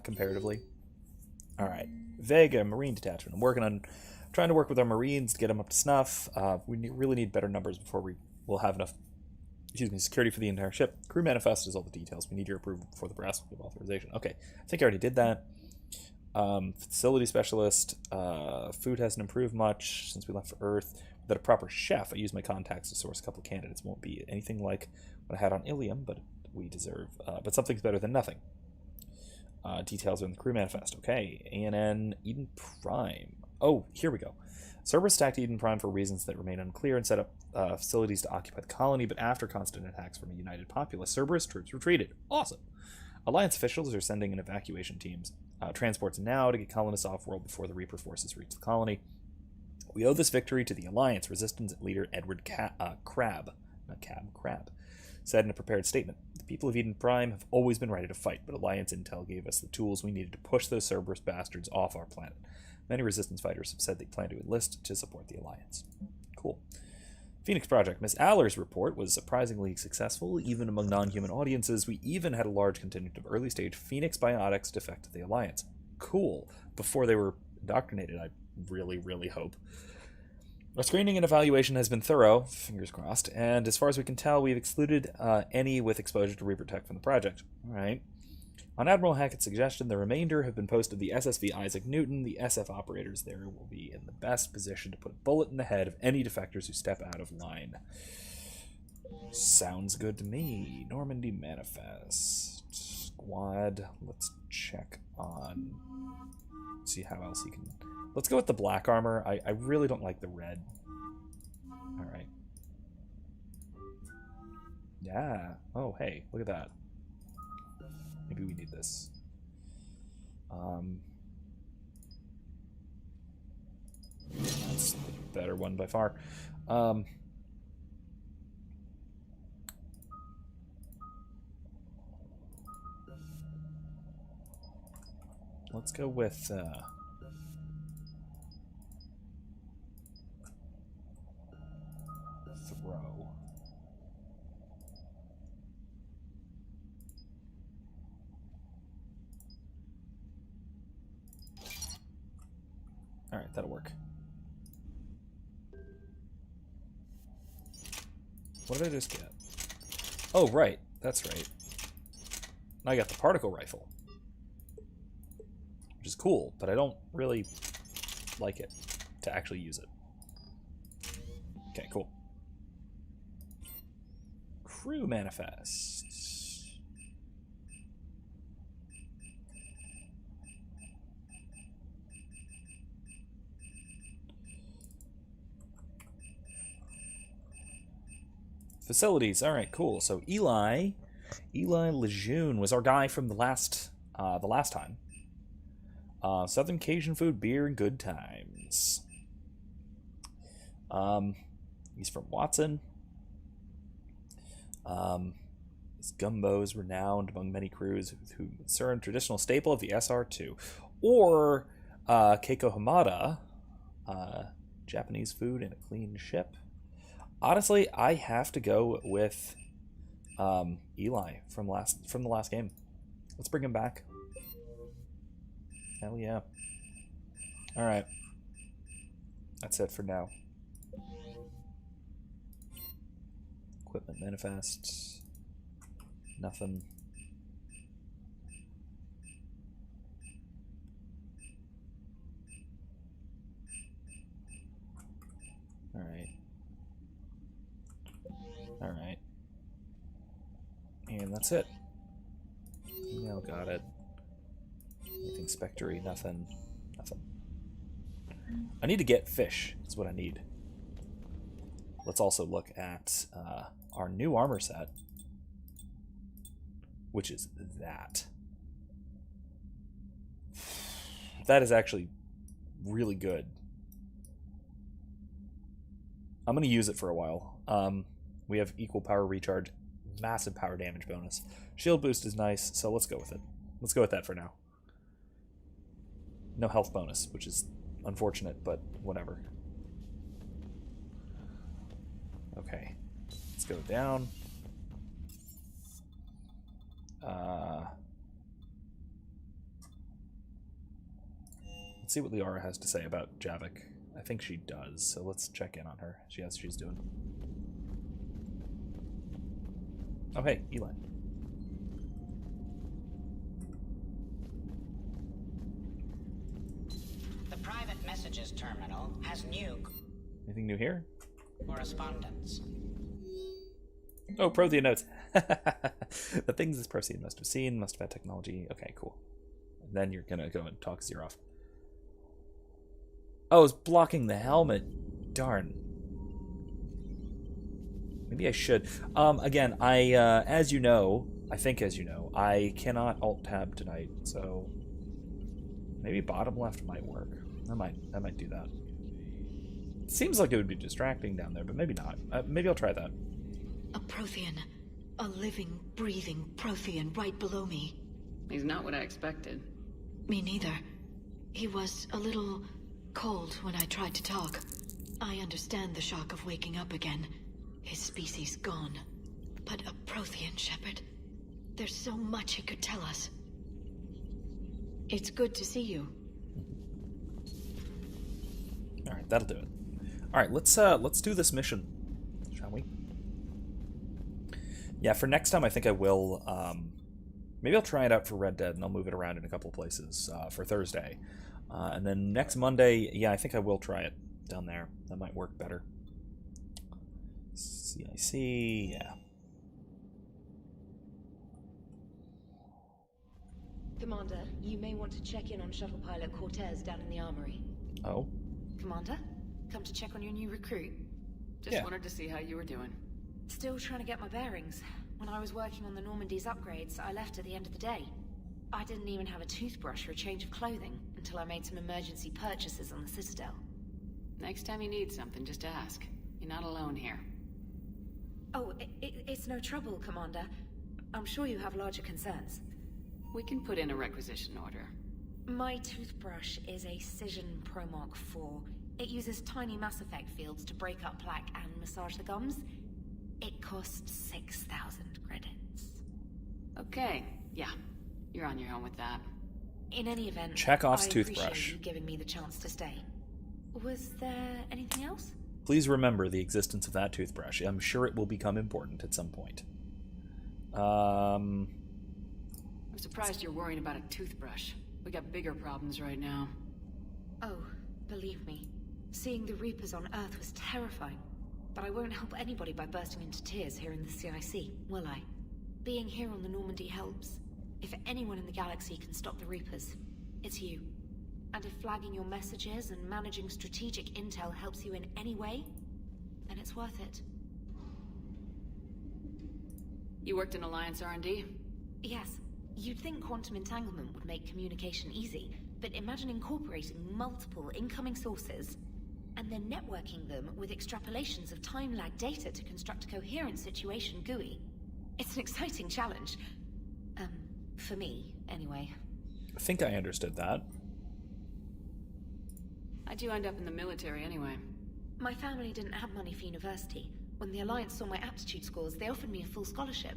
comparatively. All right, Vega Marine Detachment. I'm trying to work with our Marines to get them up to snuff. We really need better numbers before we'll have enough. Security for the entire ship. Crew manifest is all the details. We need your approval before the brass will give authorization. Okay, I think I already did that. Facility specialist. Food hasn't improved much since we left for Earth. Without a proper chef, I used my contacts to source a couple of candidates. Won't be anything like what I had on Ilium, but we deserve. But something's better than nothing. Details are in the crew manifest. Okay, ANN Eden Prime. Oh, here we go. Cerberus attacked Eden Prime for reasons that remain unclear and set up facilities to occupy the colony, but after constant attacks from a united populace, Cerberus troops retreated. Awesome. Alliance officials are sending in evacuation teams. Transports now to get colonists off-world before the Reaper forces reach the colony. We owe this victory to the Alliance Resistance leader Edward Crabbe. crap, said in a prepared statement. The people of Eden Prime have always been ready to fight, but Alliance intel gave us the tools we needed to push those Cerberus bastards off our planet. Many Resistance fighters have said they plan to enlist to support the Alliance. Cool. Phoenix Project. Miss Aller's report was surprisingly successful, even among non-human audiences. We even had a large contingent of early-stage Phoenix biotics defect to the Alliance. Cool. Before they were indoctrinated, I really, really hope. Our screening and evaluation has been thorough, fingers crossed, and as far as we can tell, we've excluded any with exposure to Reaper tech from the project. Alright. On Admiral Hackett's suggestion, the remainder have been posted to the SSV Isaac Newton. The SF operators there will be in the best position to put a bullet in the head of any defectors who step out of line. Sounds good to me. Normandy Manifest. Squad. Let's check on... see how else he can... Let's go with the black armor. I really don't like the red. Alright. Yeah. Oh, hey. Look at that. Maybe we need this. That's the better one by far. Let's go with throw. All right, that'll work. What did I just get? Oh, right. That's right. I got the particle rifle, which is cool, but I don't really like it to actually use it. Okay, cool. Crew manifest. Facilities. All right, cool. So Eli Lejeune was our guy from the last time. Southern Cajun food, beer, and good times. He's from Watson. His gumbo is renowned among many crews who concern traditional staple of the SR2, or Keiko Hamada, Japanese food and a clean ship. Honestly, I have to go with Eli from the last game. Let's bring him back. Hell yeah. All right. That's it for now. Equipment manifest. Nothing. All right. All right. And that's it. Email, got it. Anything spectre-y, nothing. Nothing. I need to get fish, is what I need. Let's also look at our new armor set, which is that. That is actually really good. I'm going to use it for a while. We have equal power recharge, massive power damage bonus. Shield boost is nice, so let's go with it. Let's go with that for now. No health bonus, which is unfortunate, but whatever. Okay, let's go down. Let's see what Liara has to say about Javik. I think she does, so let's check in on her. She's doing. Oh, hey, Eli. The private messages terminal has new Anything new here? correspondence. Oh, Prothean notes. The things this Prothean must have seen, must have had technology. Okay, cool. And then you're gonna go and talk Zeroff. Oh, it's blocking the helmet. Darn. Maybe I should. Again, as you know, I cannot alt-tab tonight, so maybe bottom left might work. I might do that. It seems like it would be distracting down there, but maybe not. Maybe I'll try that. A Prothean. A living, breathing Prothean right below me. He's not what I expected. Me neither. He was a little cold when I tried to talk. I understand the shock of waking up again. His species gone. But a Prothean, Shepard. There's so much he could tell us. It's good to see you. Alright, that'll do it. Alright, let's do this mission, shall we? Yeah, for next time I think I will, maybe I'll try it out for Red Dead and I'll move it around in a couple of places for Thursday. And then next Monday, yeah, I think I will try it down there. That might work better. CIC, yeah. Commander, you may want to check in on shuttle pilot Cortez down in the armory. Oh? Commander, come to check on your new recruit. Just wanted to see how you were doing. Still trying to get my bearings. When I was working on the Normandy's upgrades, I left at the end of the day. I didn't even have a toothbrush or a change of clothing until I made some emergency purchases on the Citadel. Next time you need something, just ask. You're not alone here. Oh, it's no trouble, Commander. I'm sure you have larger concerns. We can put in a requisition order. My toothbrush is a Cision Pro Mark 4. It uses tiny Mass Effect fields to break up plaque and massage the gums. It costs 6,000 credits. Okay, yeah. You're on your own with that. In any event, Chekhov's I toothbrush. appreciate you giving me the chance to stay. Was there anything else? Please remember the existence of that toothbrush. I'm sure it will become important at some point. I'm surprised you're worrying about a toothbrush. We got bigger problems right now. Oh, believe me. Seeing the Reapers on Earth was terrifying. But I won't help anybody by bursting into tears here in the CIC, will I? Being here on the Normandy helps. If anyone in the galaxy can stop the Reapers, it's you. And if flagging your messages and managing strategic intel helps you in any way, then it's worth it. You worked in Alliance R&D? Yes. You'd think quantum entanglement would make communication easy, but imagine incorporating multiple incoming sources and then networking them with extrapolations of time-lag data to construct a coherent situation GUI. It's an exciting challenge. For me, anyway. I think I understood that. How'd you end up in the military anyway? My family didn't have money for university. When the Alliance saw my aptitude scores, they offered me a full scholarship.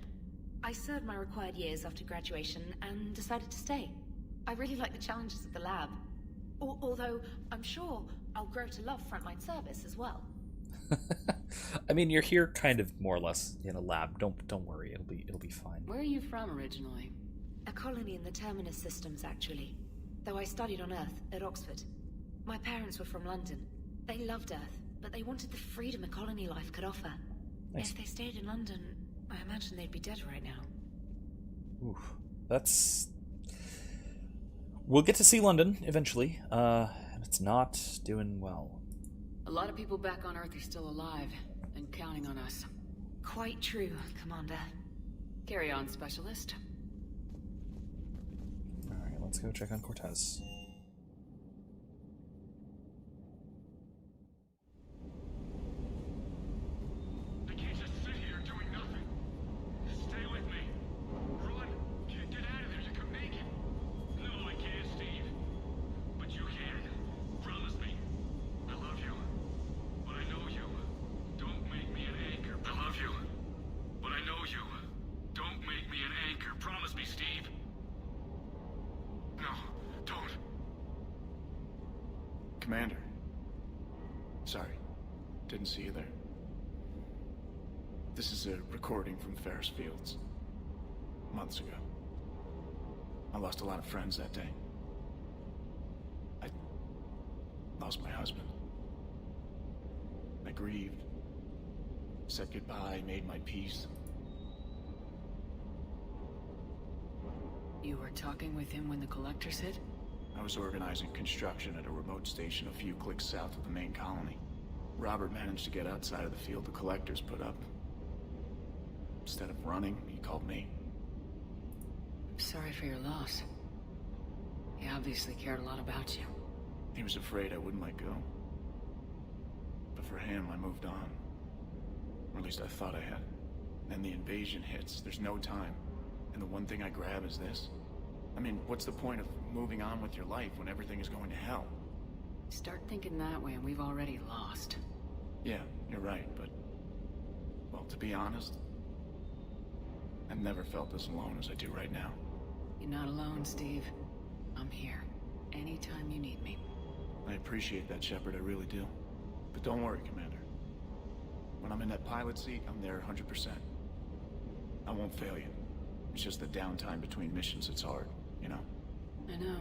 I served my required years after graduation and decided to stay. I really like the challenges of the lab. Although, I'm sure I'll grow to love frontline service as well. I mean, you're here kind of more or less in a lab. Don't worry, it'll be fine. Where are you from originally? A colony in the Terminus systems, actually. Though I studied on Earth, at Oxford. My parents were from London. They loved Earth, but they wanted the freedom a colony life could offer. Nice. If they stayed in London, I imagine they'd be dead right now. Oof, that's... We'll get to see London, eventually. And it's not doing well. A lot of people back on Earth are still alive, and counting on us. Quite true, Commander. Carry on, Specialist. Alright, let's go check on Cortez. Commander. Sorry. Didn't see you there. This is a recording from Ferris Fields. Months ago. I lost a lot of friends that day. I lost my husband. I grieved. Said goodbye, made my peace. You were talking with him when the Collectors hit? I was organizing construction at a remote station a few clicks south of the main colony. Robert managed to get outside of the field the Collectors put up. Instead of running, he called me. I'm sorry for your loss. He obviously cared a lot about you. He was afraid I wouldn't let go. But for him, I moved on. Or at least I thought I had. Then the invasion hits. There's no time. And the one thing I grab is this? I mean, what's the point of moving on with your life when everything is going to hell? Start thinking that way and we've already lost. Yeah, you're right, but... well, to be honest, I've never felt as alone as I do right now. You're not alone, Steve. I'm here. Anytime you need me. I appreciate that, Shepard, I really do. But don't worry, Commander. When I'm in that pilot seat, I'm there 100%. I won't fail you. It's just the downtime between missions that's hard, you know? I know.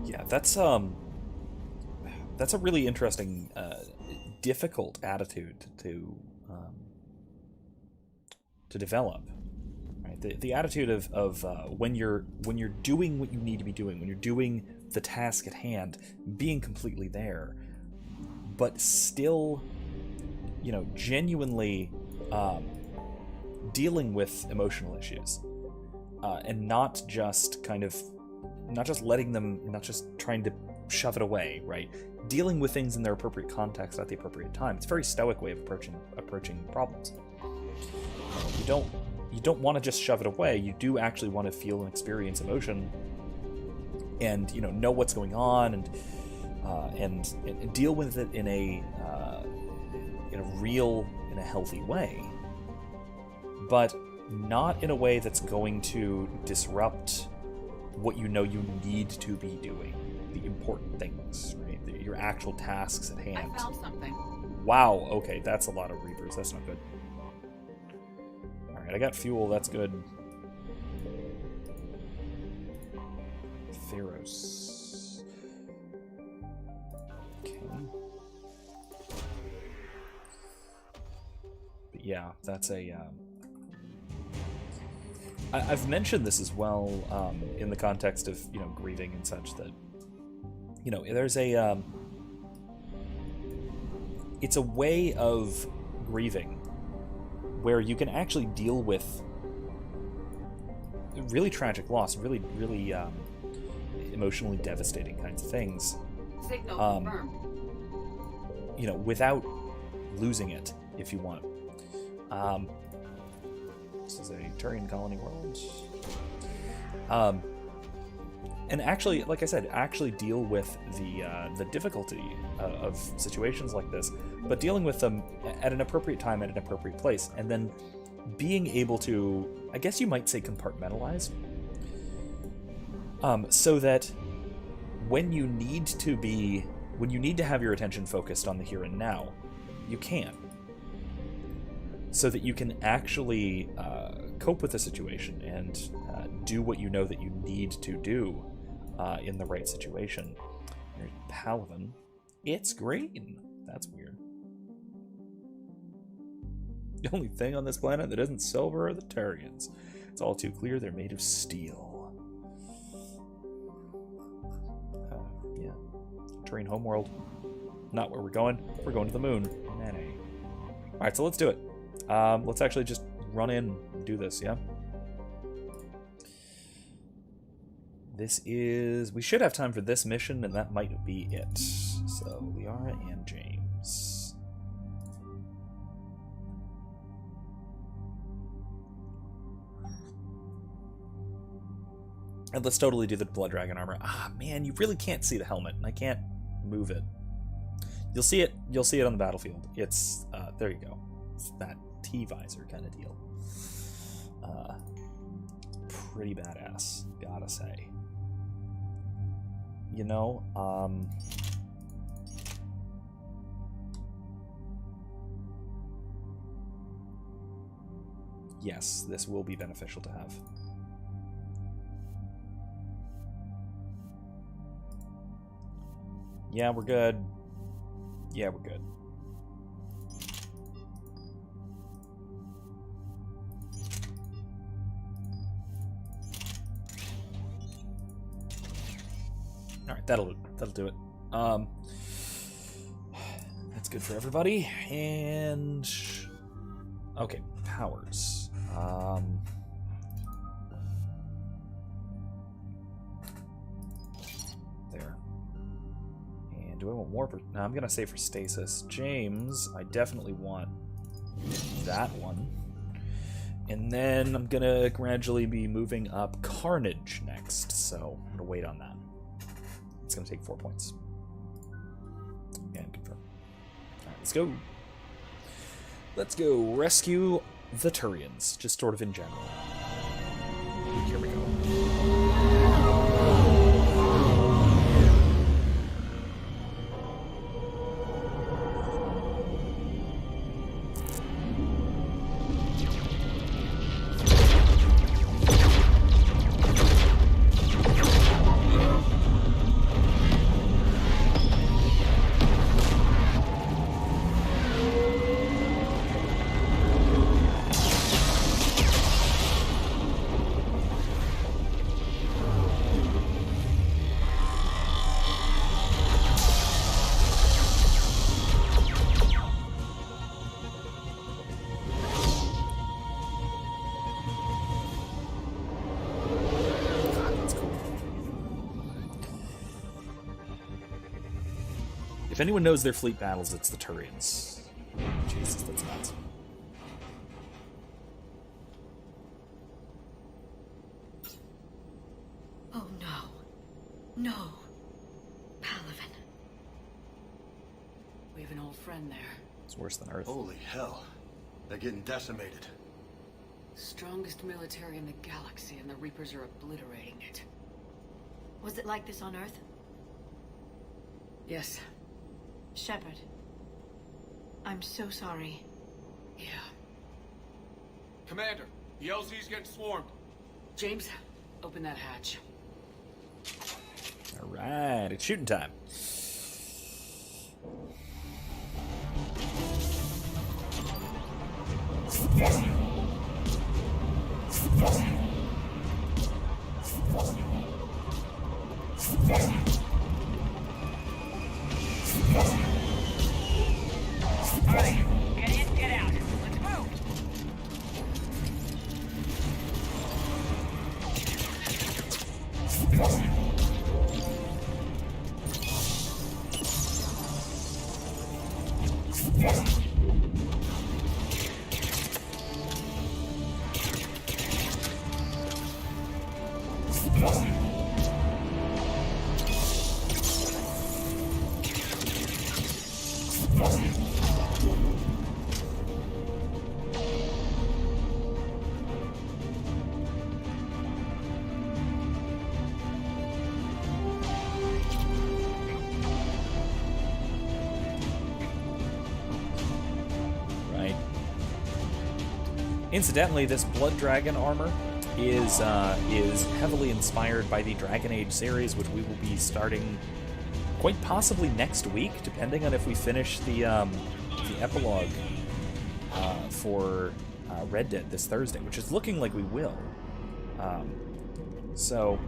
Yeah, that's a really interesting, difficult attitude to develop. Right? The attitude of when you're doing what you need to be doing, when you're doing the task at hand, being completely there, but still, you know, genuinely dealing with emotional issues, and not just letting them, not just trying to shove it away, right? Dealing with things in their appropriate context at the appropriate time. It's a very stoic way of approaching problems. You don't want to just shove it away. You do actually want to feel and experience emotion, and know what's going on, and deal with it in a real, in a healthy way, but not in a way that's going to disrupt what you need to be doing, the important things, right? Your actual tasks at hand. I found something. Wow, okay, that's a lot of Reapers. That's not good. Alright, I got fuel, that's good. Theros. Okay. But yeah, that's a... I've mentioned this as well, in the context of, grieving and such, that, there's a... it's a way of grieving where you can actually deal with really tragic loss, really, really emotionally devastating kinds of things, without losing it, if you want. This is a Turian colony world. And actually, like I said, actually deal with the difficulty of situations like this, but dealing with them at an appropriate time, at an appropriate place, and then being able to, I guess you might say, compartmentalize, so that when you need to have your attention focused on the here and now, you can, so that you can actually cope with the situation and do what you know that you need to do in the right situation. There's Paladin. It's green. That's weird. The only thing on this planet that isn't silver are the Turians. It's all too clear they're made of steel. Yeah. Turian homeworld. Not where we're going. We're going to the moon. Nay. Alright, so let's do it. Let's actually just run in and do this, yeah? We should have time for this mission, and that might be it. So, Liara and James. And let's totally do the Blood Dragon armor. Ah, man, you really can't see the helmet, and I can't move it. You'll see it on the battlefield. It's, there you go. It's that T-visor kind of deal. Pretty badass, gotta say. Yes, this will be beneficial to have. Yeah, we're good. Yeah, we're good. Alright, that'll do it. That's good for everybody. And okay, powers. There. And do I want more? No, I'm gonna say for stasis. James, I definitely want that one. And then I'm gonna gradually be moving up Carnage next, so I'm gonna wait on that. It's gonna take 4 points. And confirm. Alright, let's go. Let's go rescue the Turians, just sort of in general. Here we go. If anyone knows their fleet battles, it's the Turians. Jesus, that's nuts. Oh no. No. Palaven. We have an old friend there. It's worse than Earth. Holy hell. They're getting decimated. Strongest military in the galaxy, and the Reapers are obliterating it. Was it like this on Earth? Yes. Shepard. I'm so sorry. Yeah. Commander, the LZ's getting swarmed. James, open that hatch. Alright, it's shooting time. Alright, get in, get out. Let's move! Incidentally, this Blood Dragon armor is heavily inspired by the Dragon Age series, which we will be starting quite possibly next week, depending on if we finish the epilogue for Red Dead this Thursday, which is looking like we will. So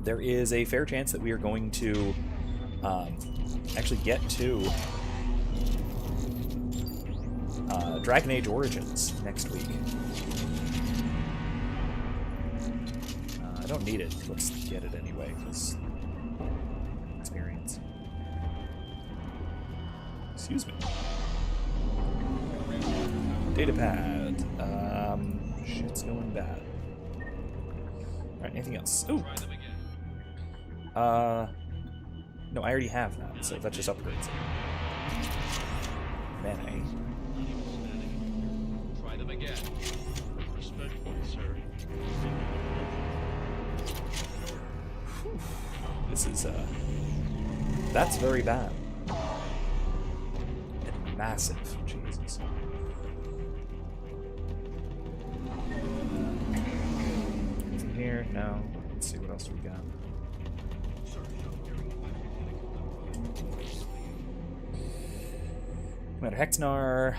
there is a fair chance that we are going to actually get to Dragon Age Origins next week. I don't need it. Let's get it anyway, because experience. Excuse me. Datapad. Shit's going bad. Alright, anything else? Ooh! No, I already have that, so that just upgrades it. Mana. Try them again. Respectfully, sir. This is, that's very bad. And massive. Jesus. Anything here? No. Let's see what else we got. Commander Hexnar.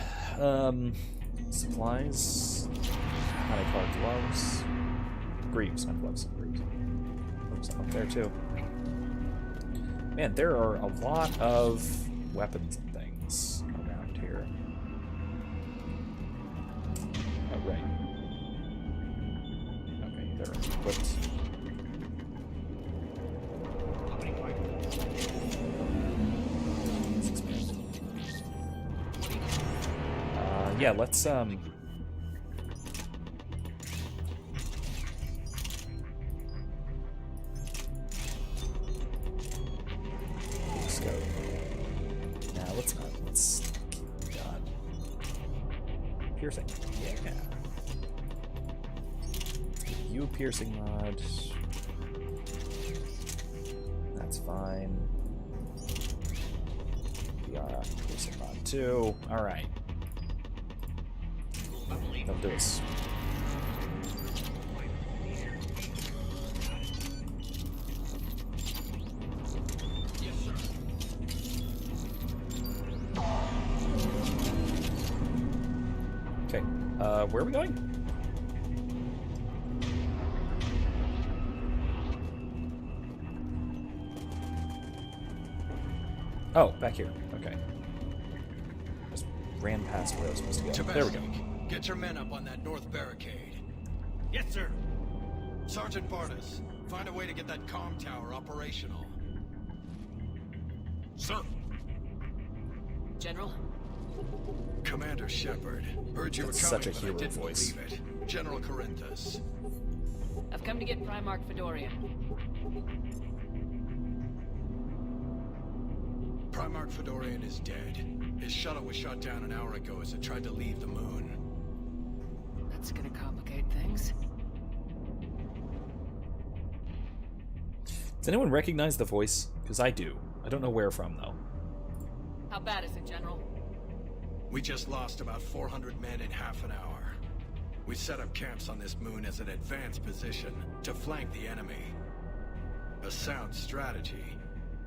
Supplies. High-card gloves. Greaves, not gloves. Greaves. Oops, I'm up there too. Man, there are a lot of weapons and things around here. Oh, right. Okay, they're equipped. yeah, let's let's go. Nah, let's not. Let's God. Piercing. Yeah. You a piercing mod. That's fine. Yeah, piercing mod too. Alright. That'll do us. Okay, where are we going? Oh, back here. Okay. Just ran past where I was supposed to go. There we go. Get your men up on that north barricade. Yes, sir. Sergeant Barnes, find a way to get that comm tower operational. Sir. General? Commander Shepard. Heard you were That's coming, such a but I hero didn't voice. believe it. General Corinthus. I've come to get Primarch Fedorian. Primarch Fedorian is dead. His shuttle was shot down an hour ago as it tried to leave the moon. That's gonna complicate things. Does anyone recognize the voice? Because I do. I don't know where from, though. How bad is it, General? We just lost about 400 men in half an hour. We set up camps on this moon as an advanced position to flank the enemy. A sound strategy.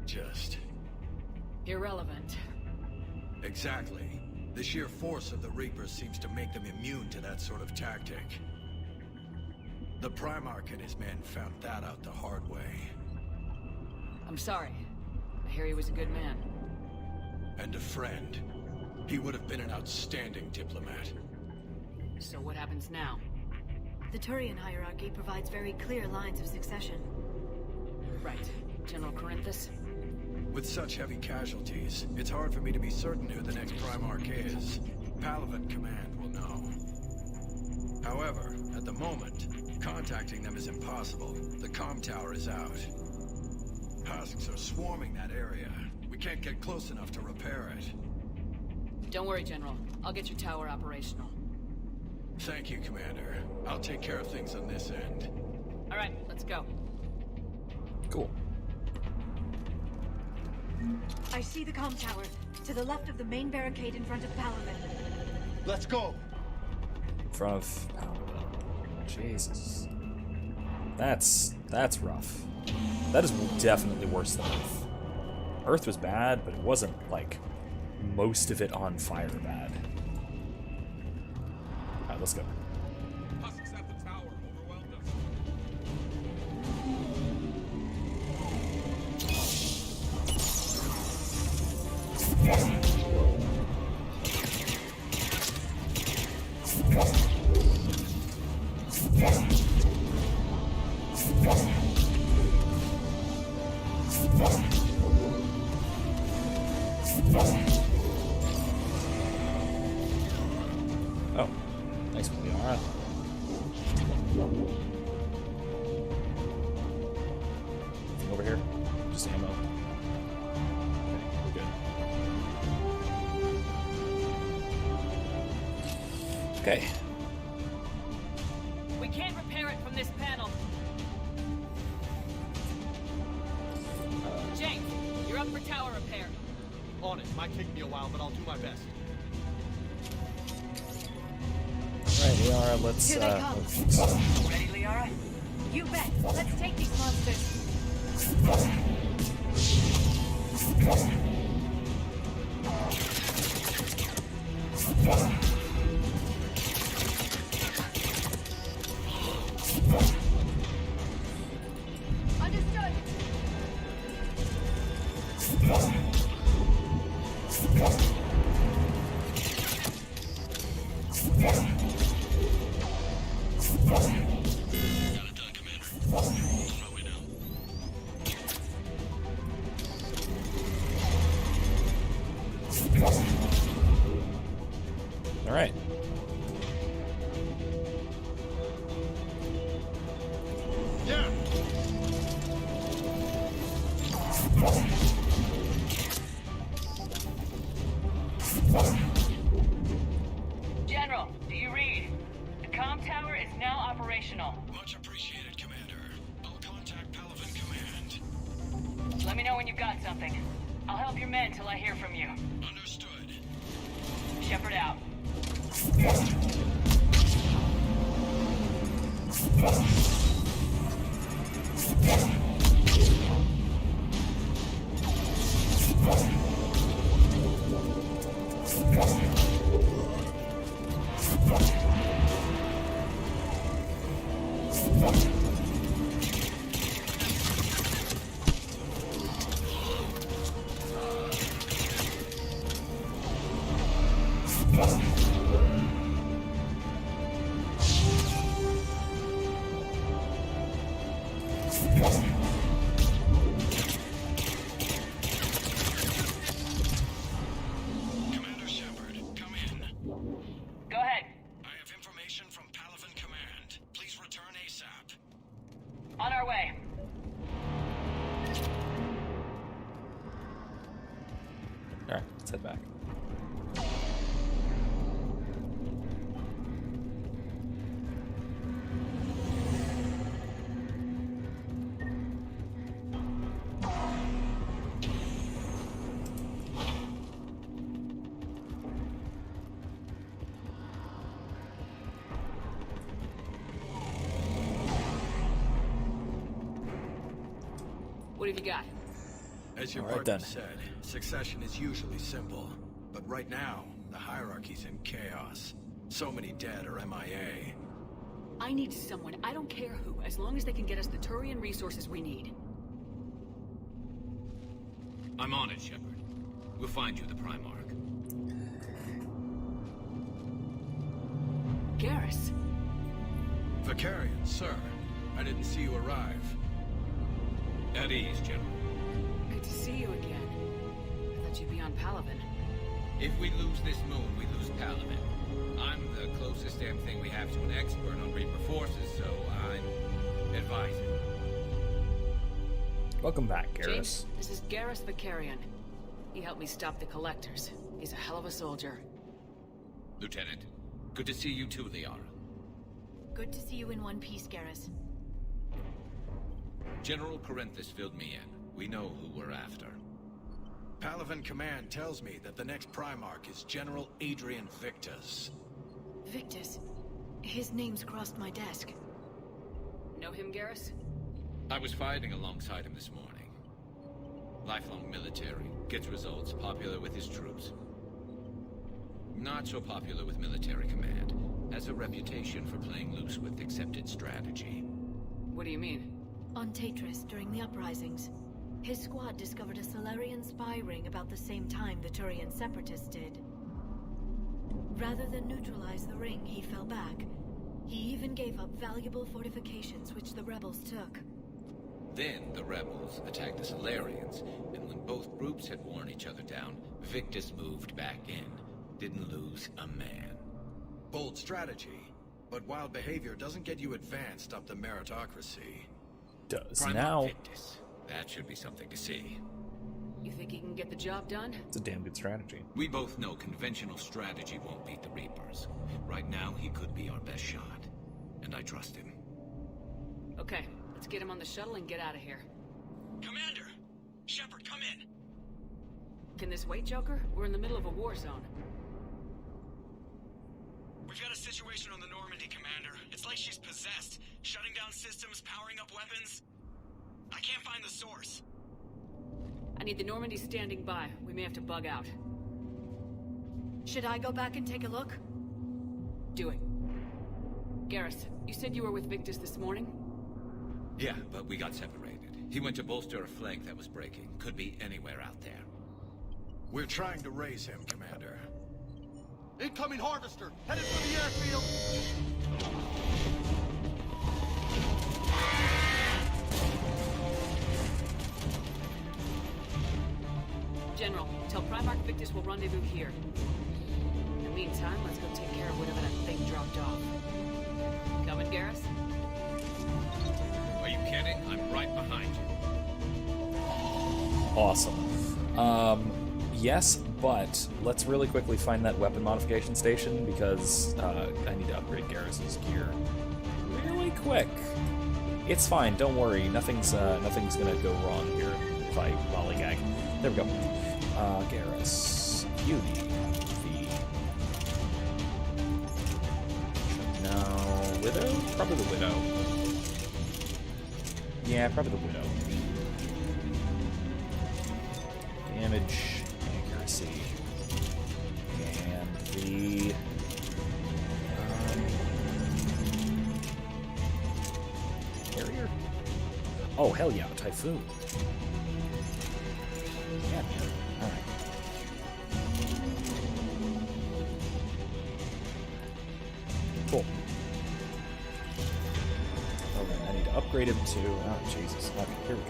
Just... irrelevant. Exactly. The sheer force of the Reapers seems to make them immune to that sort of tactic. The Primarch and his men found that out the hard way. I'm sorry. I hear he was a good man. And a friend. He would have been an outstanding diplomat. So what happens now? The Turian hierarchy provides very clear lines of succession. Right. General Corinthus? With such heavy casualties, it's hard for me to be certain who the next Primarch is. Palaven Command will know. However, at the moment, contacting them is impossible. The comm tower is out. Husks are swarming that area. We can't get close enough to repair it. Don't worry, General. I'll get your tower operational. Thank you, Commander. I'll take care of things on this end. All right, let's go. Cool. I see the comm tower, to the left of the main barricade in front of Palaven. Let's go! In front of Paladin. Jesus. That's rough. That is definitely worse than Earth. Earth was bad, but it wasn't, like, most of it on fire bad. Alright, let's go. Husks at the tower overwhelmed us. Oh, nice one, Liara. Anything over here? Just ammo. Okay, we're good. Okay. We can't repair it from this panel. James, you're up for tower repair. On it. Might take me a while, but I'll do my best. Alright, Liara, let's Here they come. Ready, Liara? You bet. Let's take these monsters. Understood. Alright. General, do you read? The comm tower is now operational. Much appreciated, Commander. I'll contact Palaven Command. Let me know when you've got something. I'll help your men till I hear from you. Understood. Shepard out. Commander Shepard, come in. Go ahead. I have information from Palaven Command. Please return ASAP. On our way. Alright, let's head back. What have you got? As your All right, partner then. said, succession is usually simple. But right now, the hierarchy's in chaos. So many dead or MIA. I need someone, I don't care who, as long as they can get us the Turian resources we need. I'm on it, Shepard. We'll find you the Primarch. Garrus. Vicarian, sir. I didn't see you arrive. At ease, General. Good to see you again. I thought you'd be on Palaven. If we lose this moon, we lose Palaven. I'm the closest damn thing we have to an expert on Reaper forces, so I'm advising. Welcome back, Garrus. James, this is Garrus Vicarian. He helped me stop the Collectors. He's a hell of a soldier. Lieutenant, good to see you too, Liara. Good to see you in one piece, Garrus. General Corinthus filled me in. We know who we're after. Palaven Command tells me that the next Primarch is General Adrian Victus. Victus? His name's crossed my desk. Know him, Garrus? I was fighting alongside him this morning. Lifelong military, gets results, popular with his troops. Not so popular with military command. Has a reputation for playing loose with accepted strategy. What do you mean? On Tatris, during the uprisings, his squad discovered a Solarian spy ring about the same time the Turian Separatists did. Rather than neutralize the ring, he fell back. He even gave up valuable fortifications which the rebels took. Then the rebels attacked the Solarians, and when both groups had worn each other down, Victus moved back in. Didn't lose a man. Bold strategy, but wild behavior doesn't get you advanced up the meritocracy. Does Primarch now. Victus. That should be something to see. You think he can get the job done? It's a damn good strategy. We both know conventional strategy won't beat the Reapers. Right now, he could be our best shot. And I trust him. Okay, let's get him on the shuttle and get out of here. Commander! Shepard, come in! Can this wait, Joker? We're in the middle of a war zone. We've got a situation on the Normandy, Commander. It's like she's possessed. Shutting down systems, powering up weapons. I can't find the source. I need the Normandy standing by. We may have to bug out. Should I go back and take a look? Do it. Garrus, you said you were with Victus this morning? Yeah, but we got separated. He went to bolster a flank that was breaking. Could be anywhere out there. We're trying to raise him, Commander. Incoming Harvester! Headed for the airfield! General, tell Primarch Victus we'll rendezvous here. In the meantime, let's go take care of whatever that thing dropped off. Coming, Garrus? Are you kidding? I'm right behind you. Awesome. Yes, But let's really quickly find that weapon modification station because I need to upgrade Garrus's gear really quick. It's fine, don't worry. Nothing's gonna go wrong here if I lollygag. There we go. Garrus, you need the no Widow? Probably the Widow. Yeah, probably the Widow. Damage, accuracy, and the carrier. Oh hell yeah, Typhoon. Yeah, man. All right. Cool. Okay, I need to upgrade him to. Oh Jesus. Okay, here we go.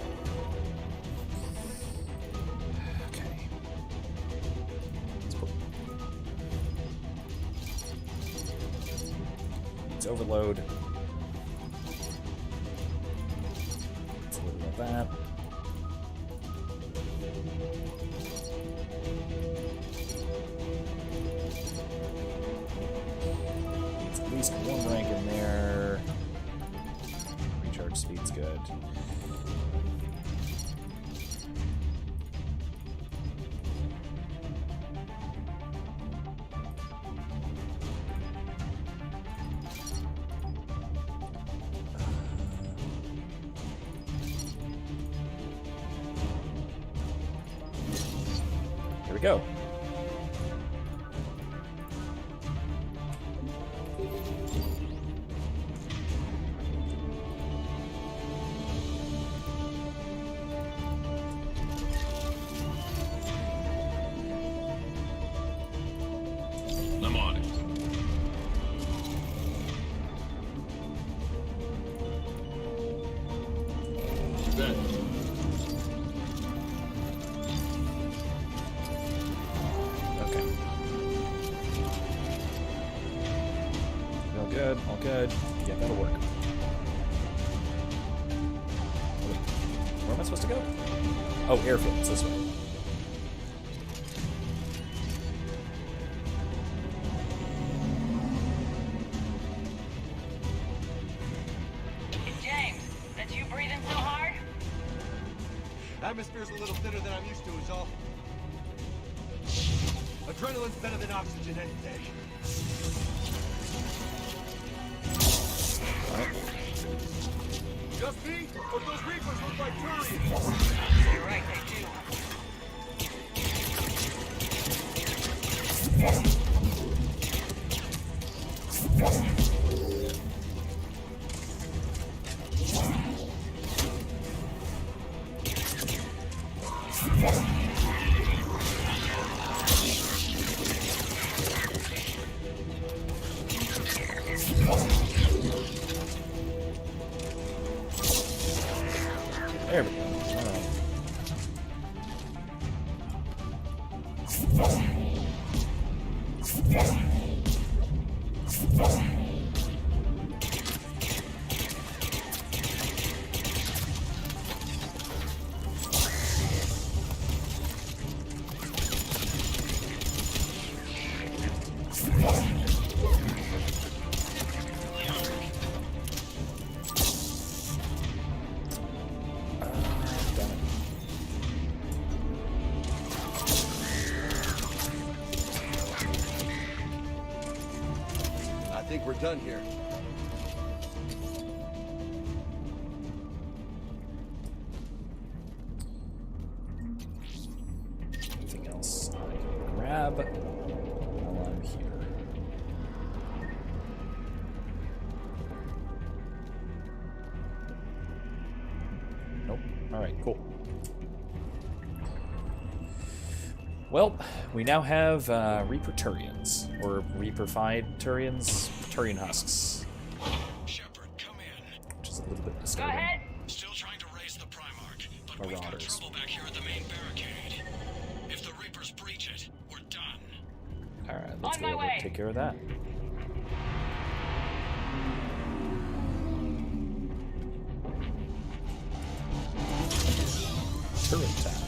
Overload. Let's load up that. Needs at least one rank in there. Recharge speed's good. Here we go. I'm on it. Bet. Good, all good. Yeah, that'll work. Oh, wait. Where am I supposed to go? Oh, airfield. It's this way. James, that you breathing so hard? Atmosphere's a little thinner than I'm used to, is all. Adrenaline's better than oxygen any day. Just me? Or those Reapers look like Turians? You're right, they do. There we go. All right. I think we're done here. Anything else I can grab while I'm here? Nope. All right, cool. Well, we now have Reaper Turians, or Reaper-fied Turians, Turian husks. Shepard, come in. Which is a little bit Go disturbing. ahead. Still trying to raise the Primarch, but we've got Marauders. trouble back here at the main barricade. If the Reapers breach it, we're done. Alright, let's On go my over way. and take care of that. Turret time.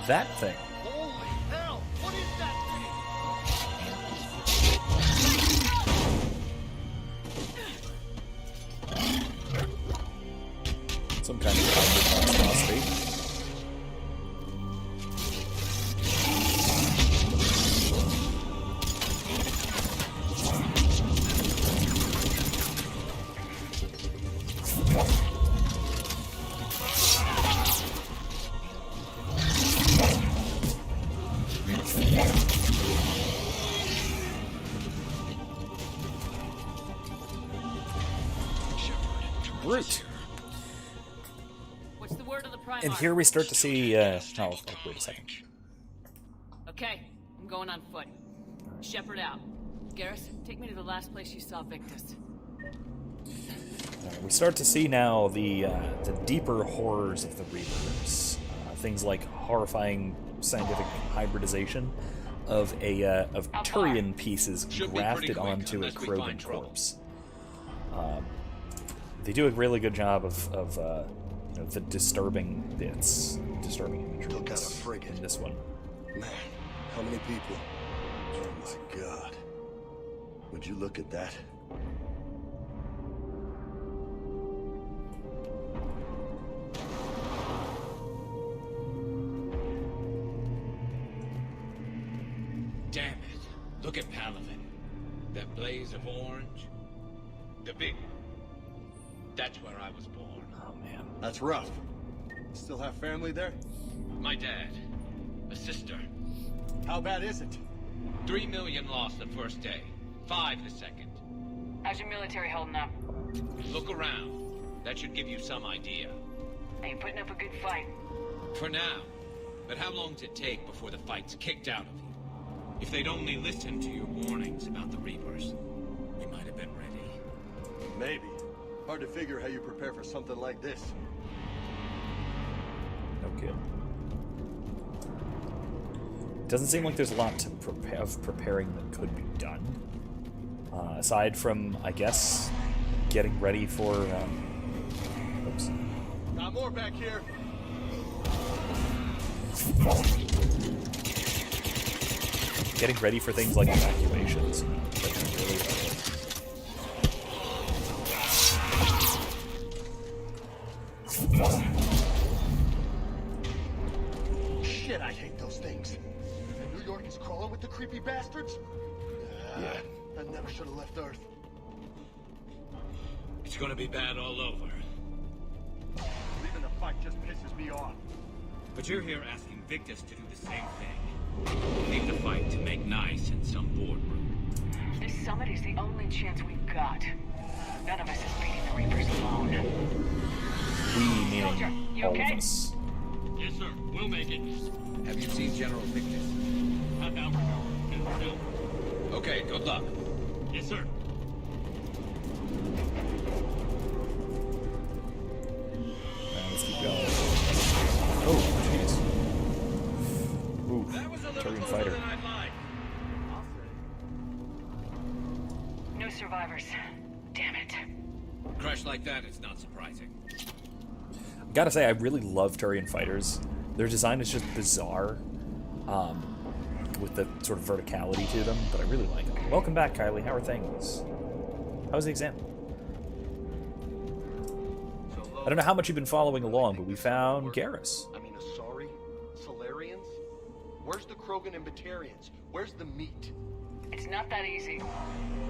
that thing? Holy hell! What is that thing? Some kind of hybrid monstrosity. Brute. What's the word of the Primarch? And here we start to see, oh, wait a second. Okay, I'm going on foot. Shepard out. Garrus, take me to the last place you saw Victus. We start to see now the deeper horrors of the Reapers. Things like horrifying scientific hybridization of Turian pieces grafted onto a Krogan corpse. They do a really good job of you know, the disturbing bits, disturbing imagery in this one. Man, how many people? Oh my god. Would you look at that? Damn it. Look at Palaven. That blaze of orange. The big one. That's where I was born. Oh, man. That's rough. Still have family there? My dad. A sister. How bad is it? 3 million lost the first day. 5 the second. How's your military holding up? Look around. That should give you some idea. Are you putting up a good fight? For now. But how long does it take before the fight's kicked out of you? If they'd only listened to your warnings about the Reapers, we might have been ready. Maybe. Hard to figure how you prepare for something like this. No kid. Doesn't seem like there's a lot to preparing that could be done. Aside from, I guess, getting ready for, oops. Got more back here. Getting ready for things like evacuations. That's really Shit, I hate those things. And New York is crawling with the creepy bastards? Yeah. I never should have left Earth. It's gonna be bad all over. Leaving the fight just pisses me off. But you're here asking Victus to do the same thing. Leave the fight to make nice in some boardroom. This summit is the only chance we've got. None of us is beating the Reapers alone. We meaning you all okay? of us. Yes, sir. We'll make it. Have you seen General Victus? Half hour ago. No. Okay, good luck. Yes, sir. Let's keep going. Oh, jeez. Ooh, Turian fighter. No survivors. Damn it. Crash like that, it's not surprising. Gotta say, I really love Turian fighters. Their design is just bizarre, with the sort of verticality to them, but I really like them. Welcome back, Kylie. How are things? How was the exam? I don't know how much you've been following along, but we found Garrus. I mean, Asari? Solarians? Where's the Krogan and Batarians? Where's the meat? It's not that easy.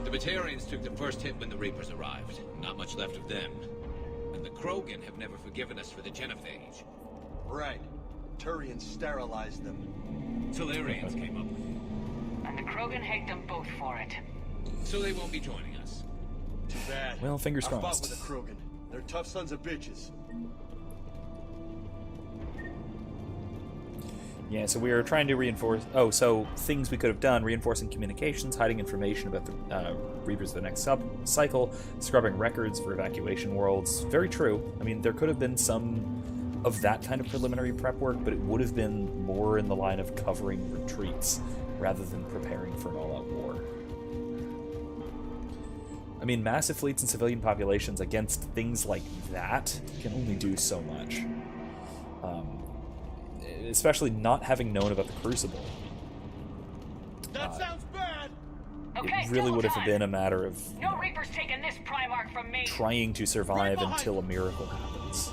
The Batarians took the first hit when the Reapers arrived. Not much left of them. And the Krogan have never forgiven us for the Genophage. Right. Turians sterilized them. Solarians came up with it. And the Krogan hate them both for it. So they won't be joining us. Too bad. Well, fingers I fought crossed. with the Krogan. They're tough sons of bitches. Yeah, so we are trying to reinforce... Oh, so things we could have done. Reinforcing communications, hiding information about the Reapers of the next cycle, scrubbing records for evacuation worlds. Very true. I mean, there could have been some of that kind of preliminary prep work, but it would have been more in the line of covering retreats rather than preparing for an all-out war. I mean, massive fleets and civilian populations against things like that can only do so much. especially not having known about the Crucible. That sounds bad. It really would have been a matter of No Reaper's taking this Primarch from me. trying to survive until a miracle happens.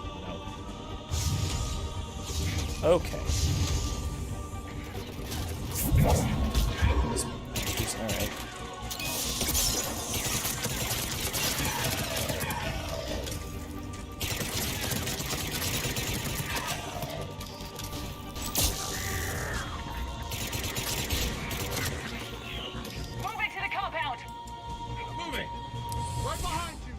Okay. Alright. Moving to the compound. Moving. Right behind you.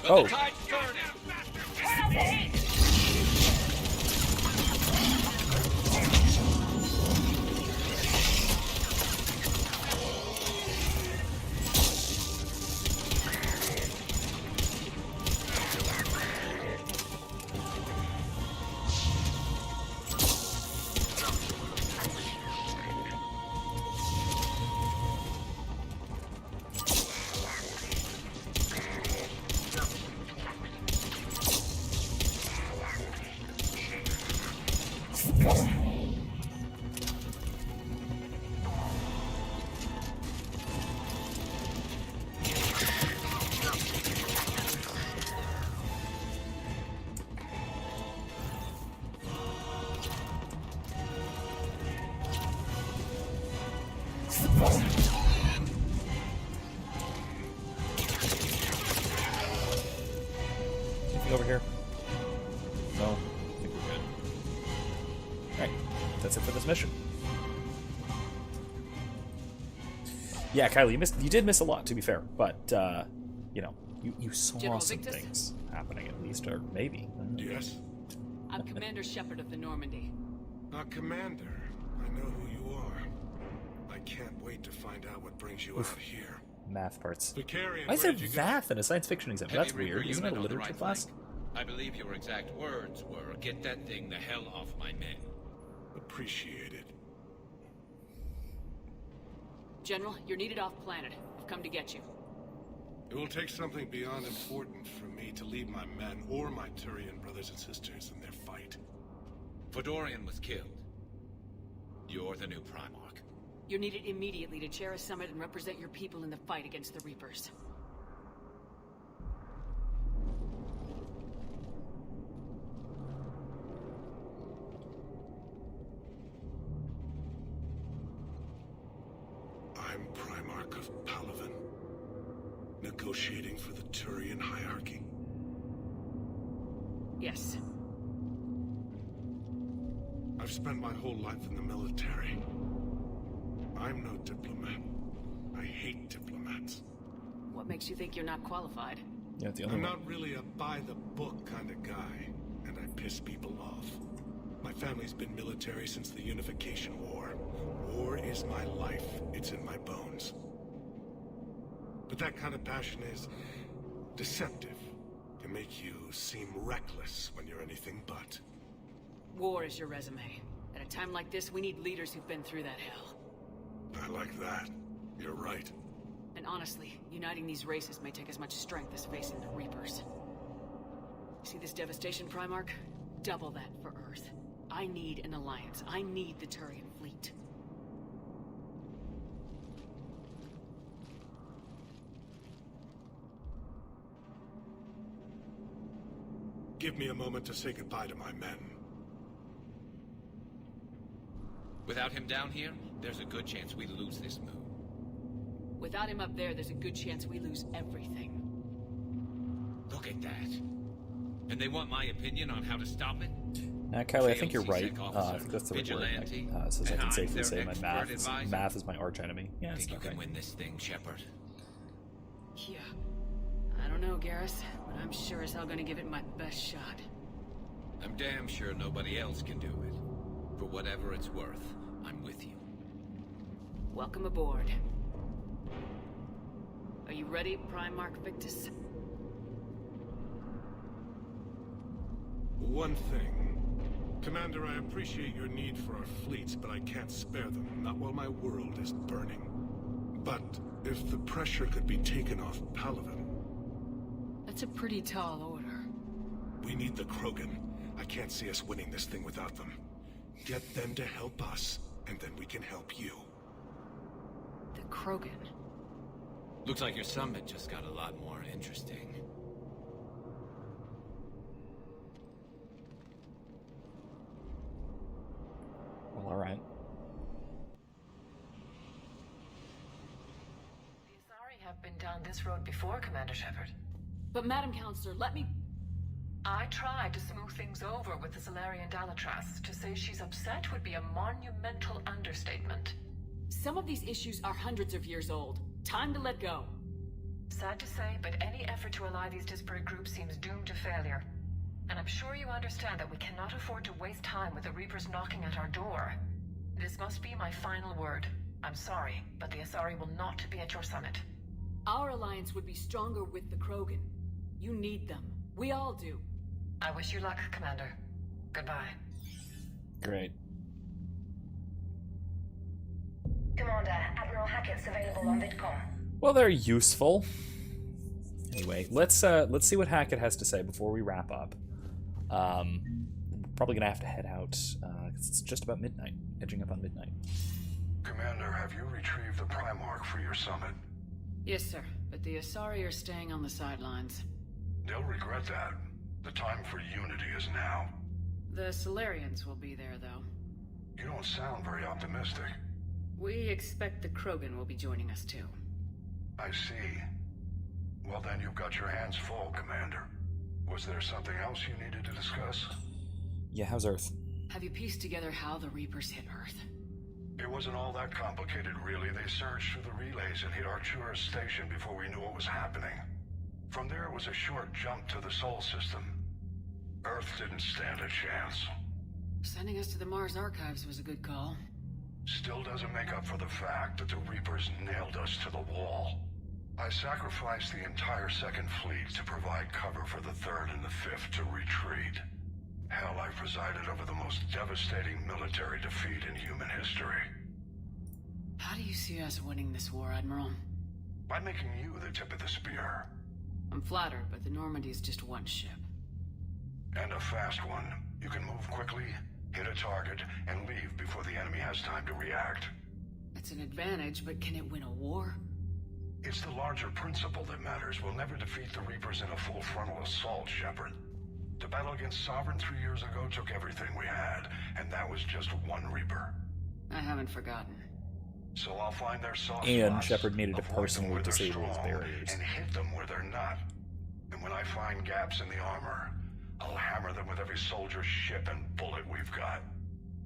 Oh. Turn up the heat. Anything over here? No. I think we're good. Alright. That's it for this mission. Yeah, Kylie, you did miss a lot, to be fair, but you know, you saw General some Victus? things happening at least, or maybe. Yes? I'm Commander Shepard of the Normandy. Commander, I know who you are. I can't wait to find out what brings you out here. Math parts. Vicarian, Why is where there did you go? math in a science fiction exam? Heavy That's Reaper weird. Isn't unit it a on the literature right class? flank. I believe your exact words were, "Get that thing the hell off my men." Appreciated. General, you're needed off planet. I've come to get you. It will take something beyond important for me to leave my men or my Turian brothers and sisters in their fight. Fedorian was killed. You're the new Primarch. You're needed immediately to chair a summit and represent your people in the fight against the Reapers. I'm Primarch of Palaven, negotiating for the Turian hierarchy. Yes. I've spent my whole life in the military. I'm no diplomat. I hate diplomats. What makes you think you're not qualified? Yeah, the I'm not really a by-the-book kind of guy, and I piss people off. My family's been military since the Unification War. War is my life. It's in my bones. But that kind of passion is deceptive. Can make you seem reckless when you're anything but. War is your resume. At a time like this, we need leaders who've been through that hell. I like that. You're right. And And honestly, uniting these races may take as much strength as facing the Reapers. See this devastation, Primarch? Double that for Earth. I need an alliance. I need the Turian fleet. Give me a moment to say goodbye to my men. Without him down here, there's a good chance we lose this move. Without him up there, there's a good chance we lose everything. Look at that. And they want my opinion on how to stop it? Kylie, I think you're right. I think that's the right word. Says I can safely say my math is my arch enemy. Yeah, I think you can win this thing, Shepard. Yeah. I don't know, Garrus, but I'm sure as hell gonna give it my best shot. I'm damn sure nobody else can do it. For whatever it's worth, I'm with you. Welcome aboard. Are you ready, Primarch Victus? One thing. Commander, I appreciate your need for our fleets, but I can't spare them, not while my world is burning. But if the pressure could be taken off Palaven... That's a pretty tall order. We need the Krogan. I can't see us winning this thing without them. Get them to help us, and then we can help you. The Krogan? Looks like your summit just got a lot more interesting. Well, alright. The Asari have been down this road before, Commander Shepard. But Madam Counselor, let me... I tried to smooth things over with the Salarian Dalatras. To say she's upset would be a monumental understatement. Some of these issues are hundreds of years old. Time to let go. Sad to say, but any effort to ally these disparate groups seems doomed to failure. And I'm sure you understand that we cannot afford to waste time with the Reapers knocking at our door. This must be my final word. I'm sorry, but the Asari will not be at your summit. Our alliance would be stronger with the Krogan. You need them. We all do. I wish you luck, Commander. Goodbye. Great. Commander, Admiral Hackett's available on VidCom. Well, they're useful. Anyway, let's see what Hackett has to say before we wrap up. Probably gonna have to head out because it's just about midnight, edging up on midnight. Commander, have you retrieved the Primarch for your summit? Yes, sir. But the Asari are staying on the sidelines. They'll regret that. The time for unity is now. The Solarians will be there, though. You don't sound very optimistic. We expect the Krogan will be joining us, too. I see. Well, then you've got your hands full, Commander. Was there something else you needed to discuss? Yeah, how's Earth? Have you pieced together how the Reapers hit Earth? It wasn't all that complicated, really. They surged through the relays and hit Artura's station before we knew what was happening. From there, it was a short jump to the Sol system. Earth didn't stand a chance. Sending us to the Mars Archives was a good call. Still doesn't make up for the fact that the Reapers nailed us to the wall. I sacrificed the entire Second Fleet to provide cover for the Third and the Fifth to retreat. Hell, I presided over the most devastating military defeat in human history. How do you see us winning this war, Admiral? By making you the tip of the spear. I'm flattered, but the Normandy is just one ship. And a fast one. You can move quickly, hit a target, and leave before the enemy has time to react. It's an advantage, but can it win a war? It's the larger principle that matters. We'll never defeat the Reapers in a full frontal assault, Shepard. The battle against Sovereign 3 years ago took everything we had, and that was just one Reaper. I haven't forgotten. So I'll find their soft And spots, Shepard needed to avoid them personally where they're disable his strong, barriers. and hit them where they're not. And when I find gaps in the armor, I'll hammer them with every soldier, ship, and bullet we've got.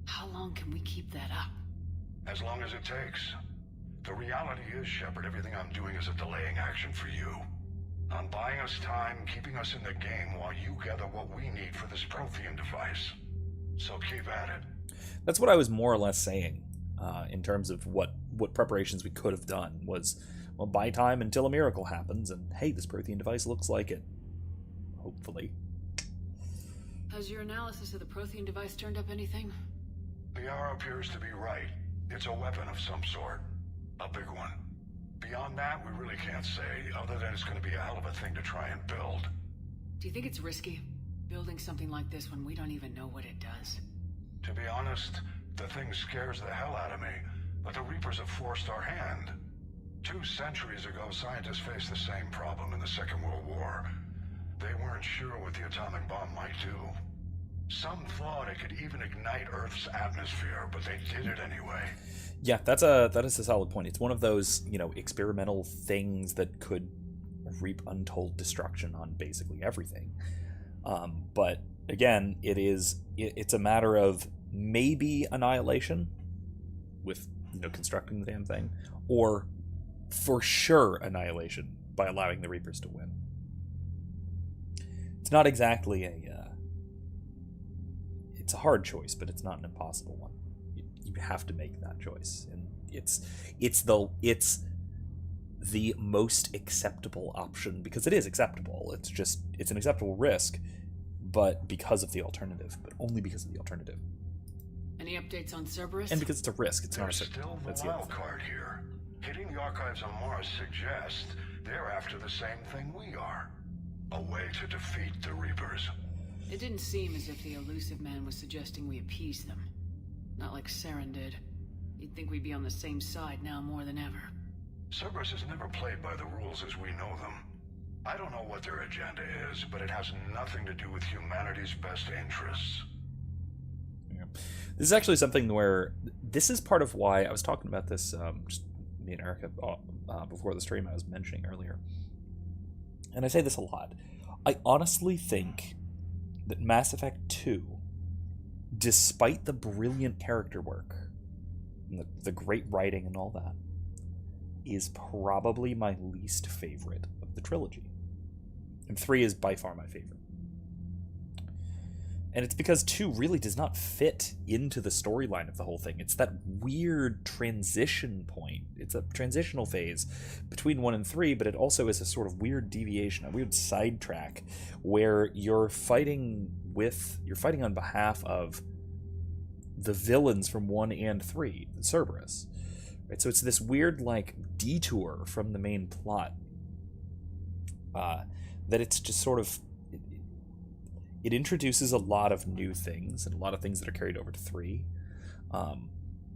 How long can we keep that up? As long as it takes. The reality is, Shepard, everything I'm doing is a delaying action for you. I'm buying us time, keeping us in the game while you gather what we need for this Prothean device. So keep at it. That's what I was more or less saying, in terms of what preparations we could have done was, well, buy time until a miracle happens, and hey, this Prothean device looks like it. Hopefully. Has your analysis of the Prothean device turned up anything? The hour appears to be right. It's a weapon of some sort. A big one. Beyond that, we really can't say, other than it's going to be a hell of a thing to try and build. Do you think it's risky, building something like this when we don't even know what it does? To be honest, the thing scares the hell out of me, but the Reapers have forced our hand. 2 centuries ago, scientists faced the same problem in the Second World War. They weren't sure what the atomic bomb might do. Some thought it could even ignite Earth's atmosphere, but they did it anyway. Yeah, that is a solid point. It's one of those, experimental things that could reap untold destruction on basically everything. But again, it's a matter of maybe annihilation with constructing the damn thing, or for sure annihilation by allowing the Reapers to win. It's not exactly it's a hard choice, but it's not an impossible one. You have to make that choice, and it's the most acceptable option, because it is acceptable. It's an acceptable risk, but because of the alternative, but only because of the alternative. Any updates on Cerberus? And because it's a risk, it's There's not a still the wild card here. Hitting the archives on Mars suggests they're after the same thing we are. A way to defeat the Reapers. It didn't seem as if the elusive man was suggesting we appease them. Not like Saren did. You'd think we'd be on the same side now more than ever. Cerberus has never played by the rules as we know them. I don't know what their agenda is, but it has nothing to do with humanity's best interests. Yeah. This is actually something where this is part of why I was talking about this, just me and Erica before the stream I was mentioning earlier. And I say this a lot. I honestly think that Mass Effect 2, despite the brilliant character work, and the great writing and all that, is probably my least favorite of the trilogy. And 3 is by far my favorite. And it's because 2 really does not fit into the storyline of the whole thing. It's that weird transition point. It's a transitional phase between 1 and 3, but it also is a sort of weird deviation, a weird sidetrack, where you're fighting on behalf of the villains from 1 and 3, Cerberus. Right? So it's this weird, detour from the main plot. That it's just sort of... It introduces a lot of new things, and a lot of things that are carried over to 3,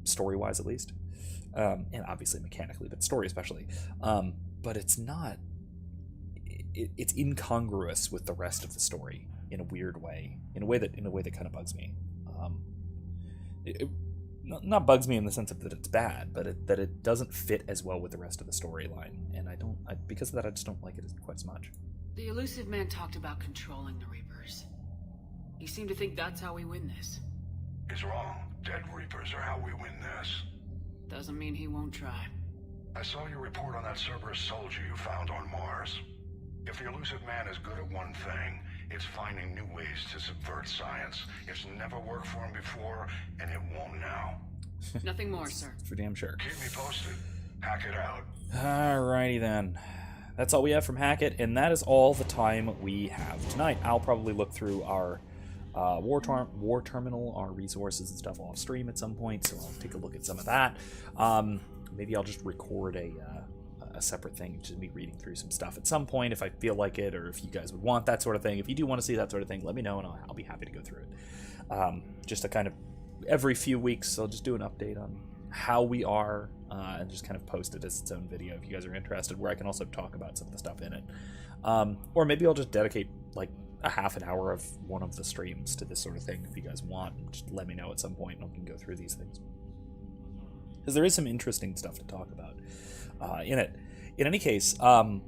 story-wise at least, and obviously mechanically, but story especially. But it's not... It's incongruous with the rest of the story in a weird way, in a way that kind of bugs me. Not bugs me in the sense of that it's bad, but that it doesn't fit as well with the rest of the storyline, and because of that, I just don't like it quite as much. The elusive man talked about controlling the Reapers. You seem to think that's how we win this. He's wrong. Dead Reapers are how we win this. Doesn't mean he won't try. I saw your report on that Cerberus soldier you found on Mars. If the elusive man is good at one thing, it's finding new ways to subvert science. It's never worked for him before, and it won't now. Nothing more, sir. For damn sure. Keep me posted. Hack it out. Alrighty then. That's all we have from Hackett, and that is all the time we have tonight. I'll probably look through our war terminal, our resources and stuff off stream at some point, so I'll take a look at some of that. Maybe I'll just record a separate thing, just me reading through some stuff at some point if I feel like it, or if you guys would want that sort of thing. If you do want to see that sort of thing, let me know, and I'll be happy to go through it. Just a kind of every few weeks, I'll just do an update on how we are, and just kind of post it as its own video if you guys are interested, where I can also talk about some of the stuff in it. Or maybe I'll just dedicate a half an hour of one of the streams to this sort of thing if you guys want. Just let me know at some point and we can go through these things, because there is some interesting stuff to talk about in it. In any case,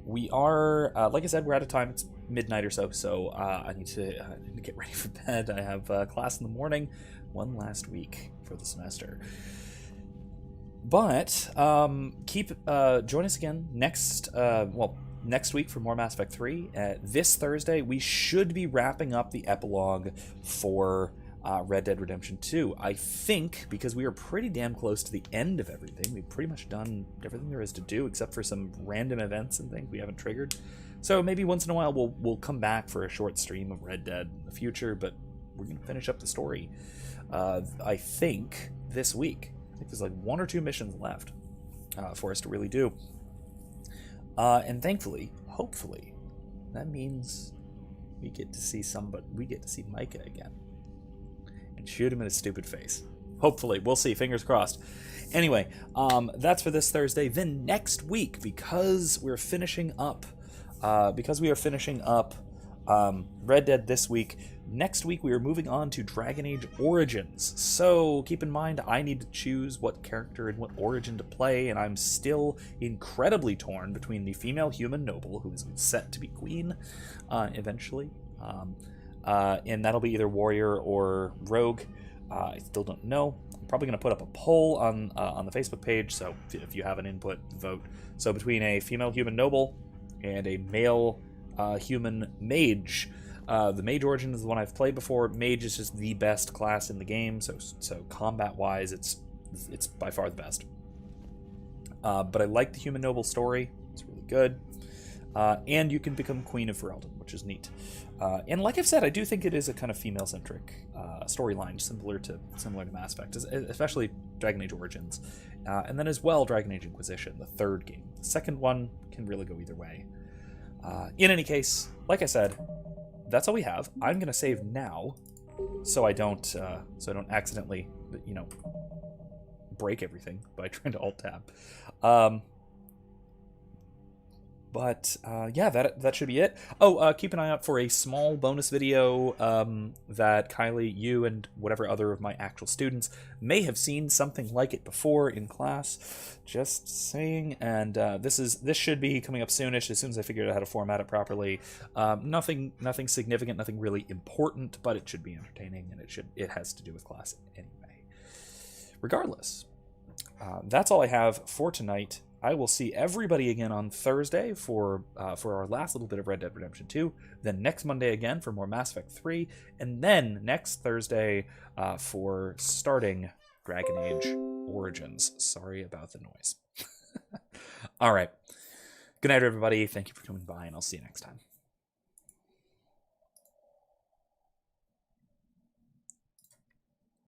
we are, like I said, we're out of time. It's midnight or so, I need to get ready for bed. I have class in the morning, one last week for the semester. But join us again next week for more Mass Effect 3. This Thursday, we should be wrapping up the epilogue for Red Dead Redemption 2. I think, because we are pretty damn close to the end of everything. We've pretty much done everything there is to do, except for some random events and things we haven't triggered. So maybe once in a while we'll come back for a short stream of Red Dead in the future, but we're going to finish up the story, I think, this week. I think there's 1 or 2 missions left for us to really do. And thankfully, hopefully, that means we get to see Micah again. And shoot him in his stupid face. Hopefully, we'll see. Fingers crossed. Anyway, that's for this Thursday. Then next week, because we are finishing up Red Dead this week, next week we are moving on to Dragon Age Origins. So keep in mind, I need to choose what character and what origin to play, and I'm still incredibly torn between the female human noble, who is set to be queen eventually, and that'll be either warrior or rogue. I still don't know. I'm probably going to put up a poll on the Facebook page, so if you have an input, vote. So between a female human noble and a male human mage. The mage origin is the one I've played before. Mage is just the best class in the game, so combat-wise, it's by far the best. But I like the human noble story. It's really good. And you can become Queen of Ferelden, which is neat. And like I've said, I do think it is a kind of female-centric storyline, similar to Mass Effect, especially Dragon Age Origins. And then as well, Dragon Age Inquisition, the third game. The second one can really go either way. In any case, like I said, that's all we have. I'm going to save now, so I don't accidentally, break everything by trying to Alt-Tab. But yeah, that should be it. Oh, keep an eye out for a small bonus video that Kylie, you, and whatever other of my actual students may have seen something like it before in class. Just saying. And this should be coming up soonish, as soon as I figure out how to format it properly. Nothing significant, nothing really important, but it should be entertaining, and it has to do with class anyway. Regardless, that's all I have for tonight. I will see everybody again on Thursday for our last little bit of Red Dead Redemption 2, then next Monday again for more Mass Effect 3, and then next Thursday for starting Dragon Age Origins. Sorry about the noise. All right. Good night, everybody. Thank you for coming by, and I'll see you next time.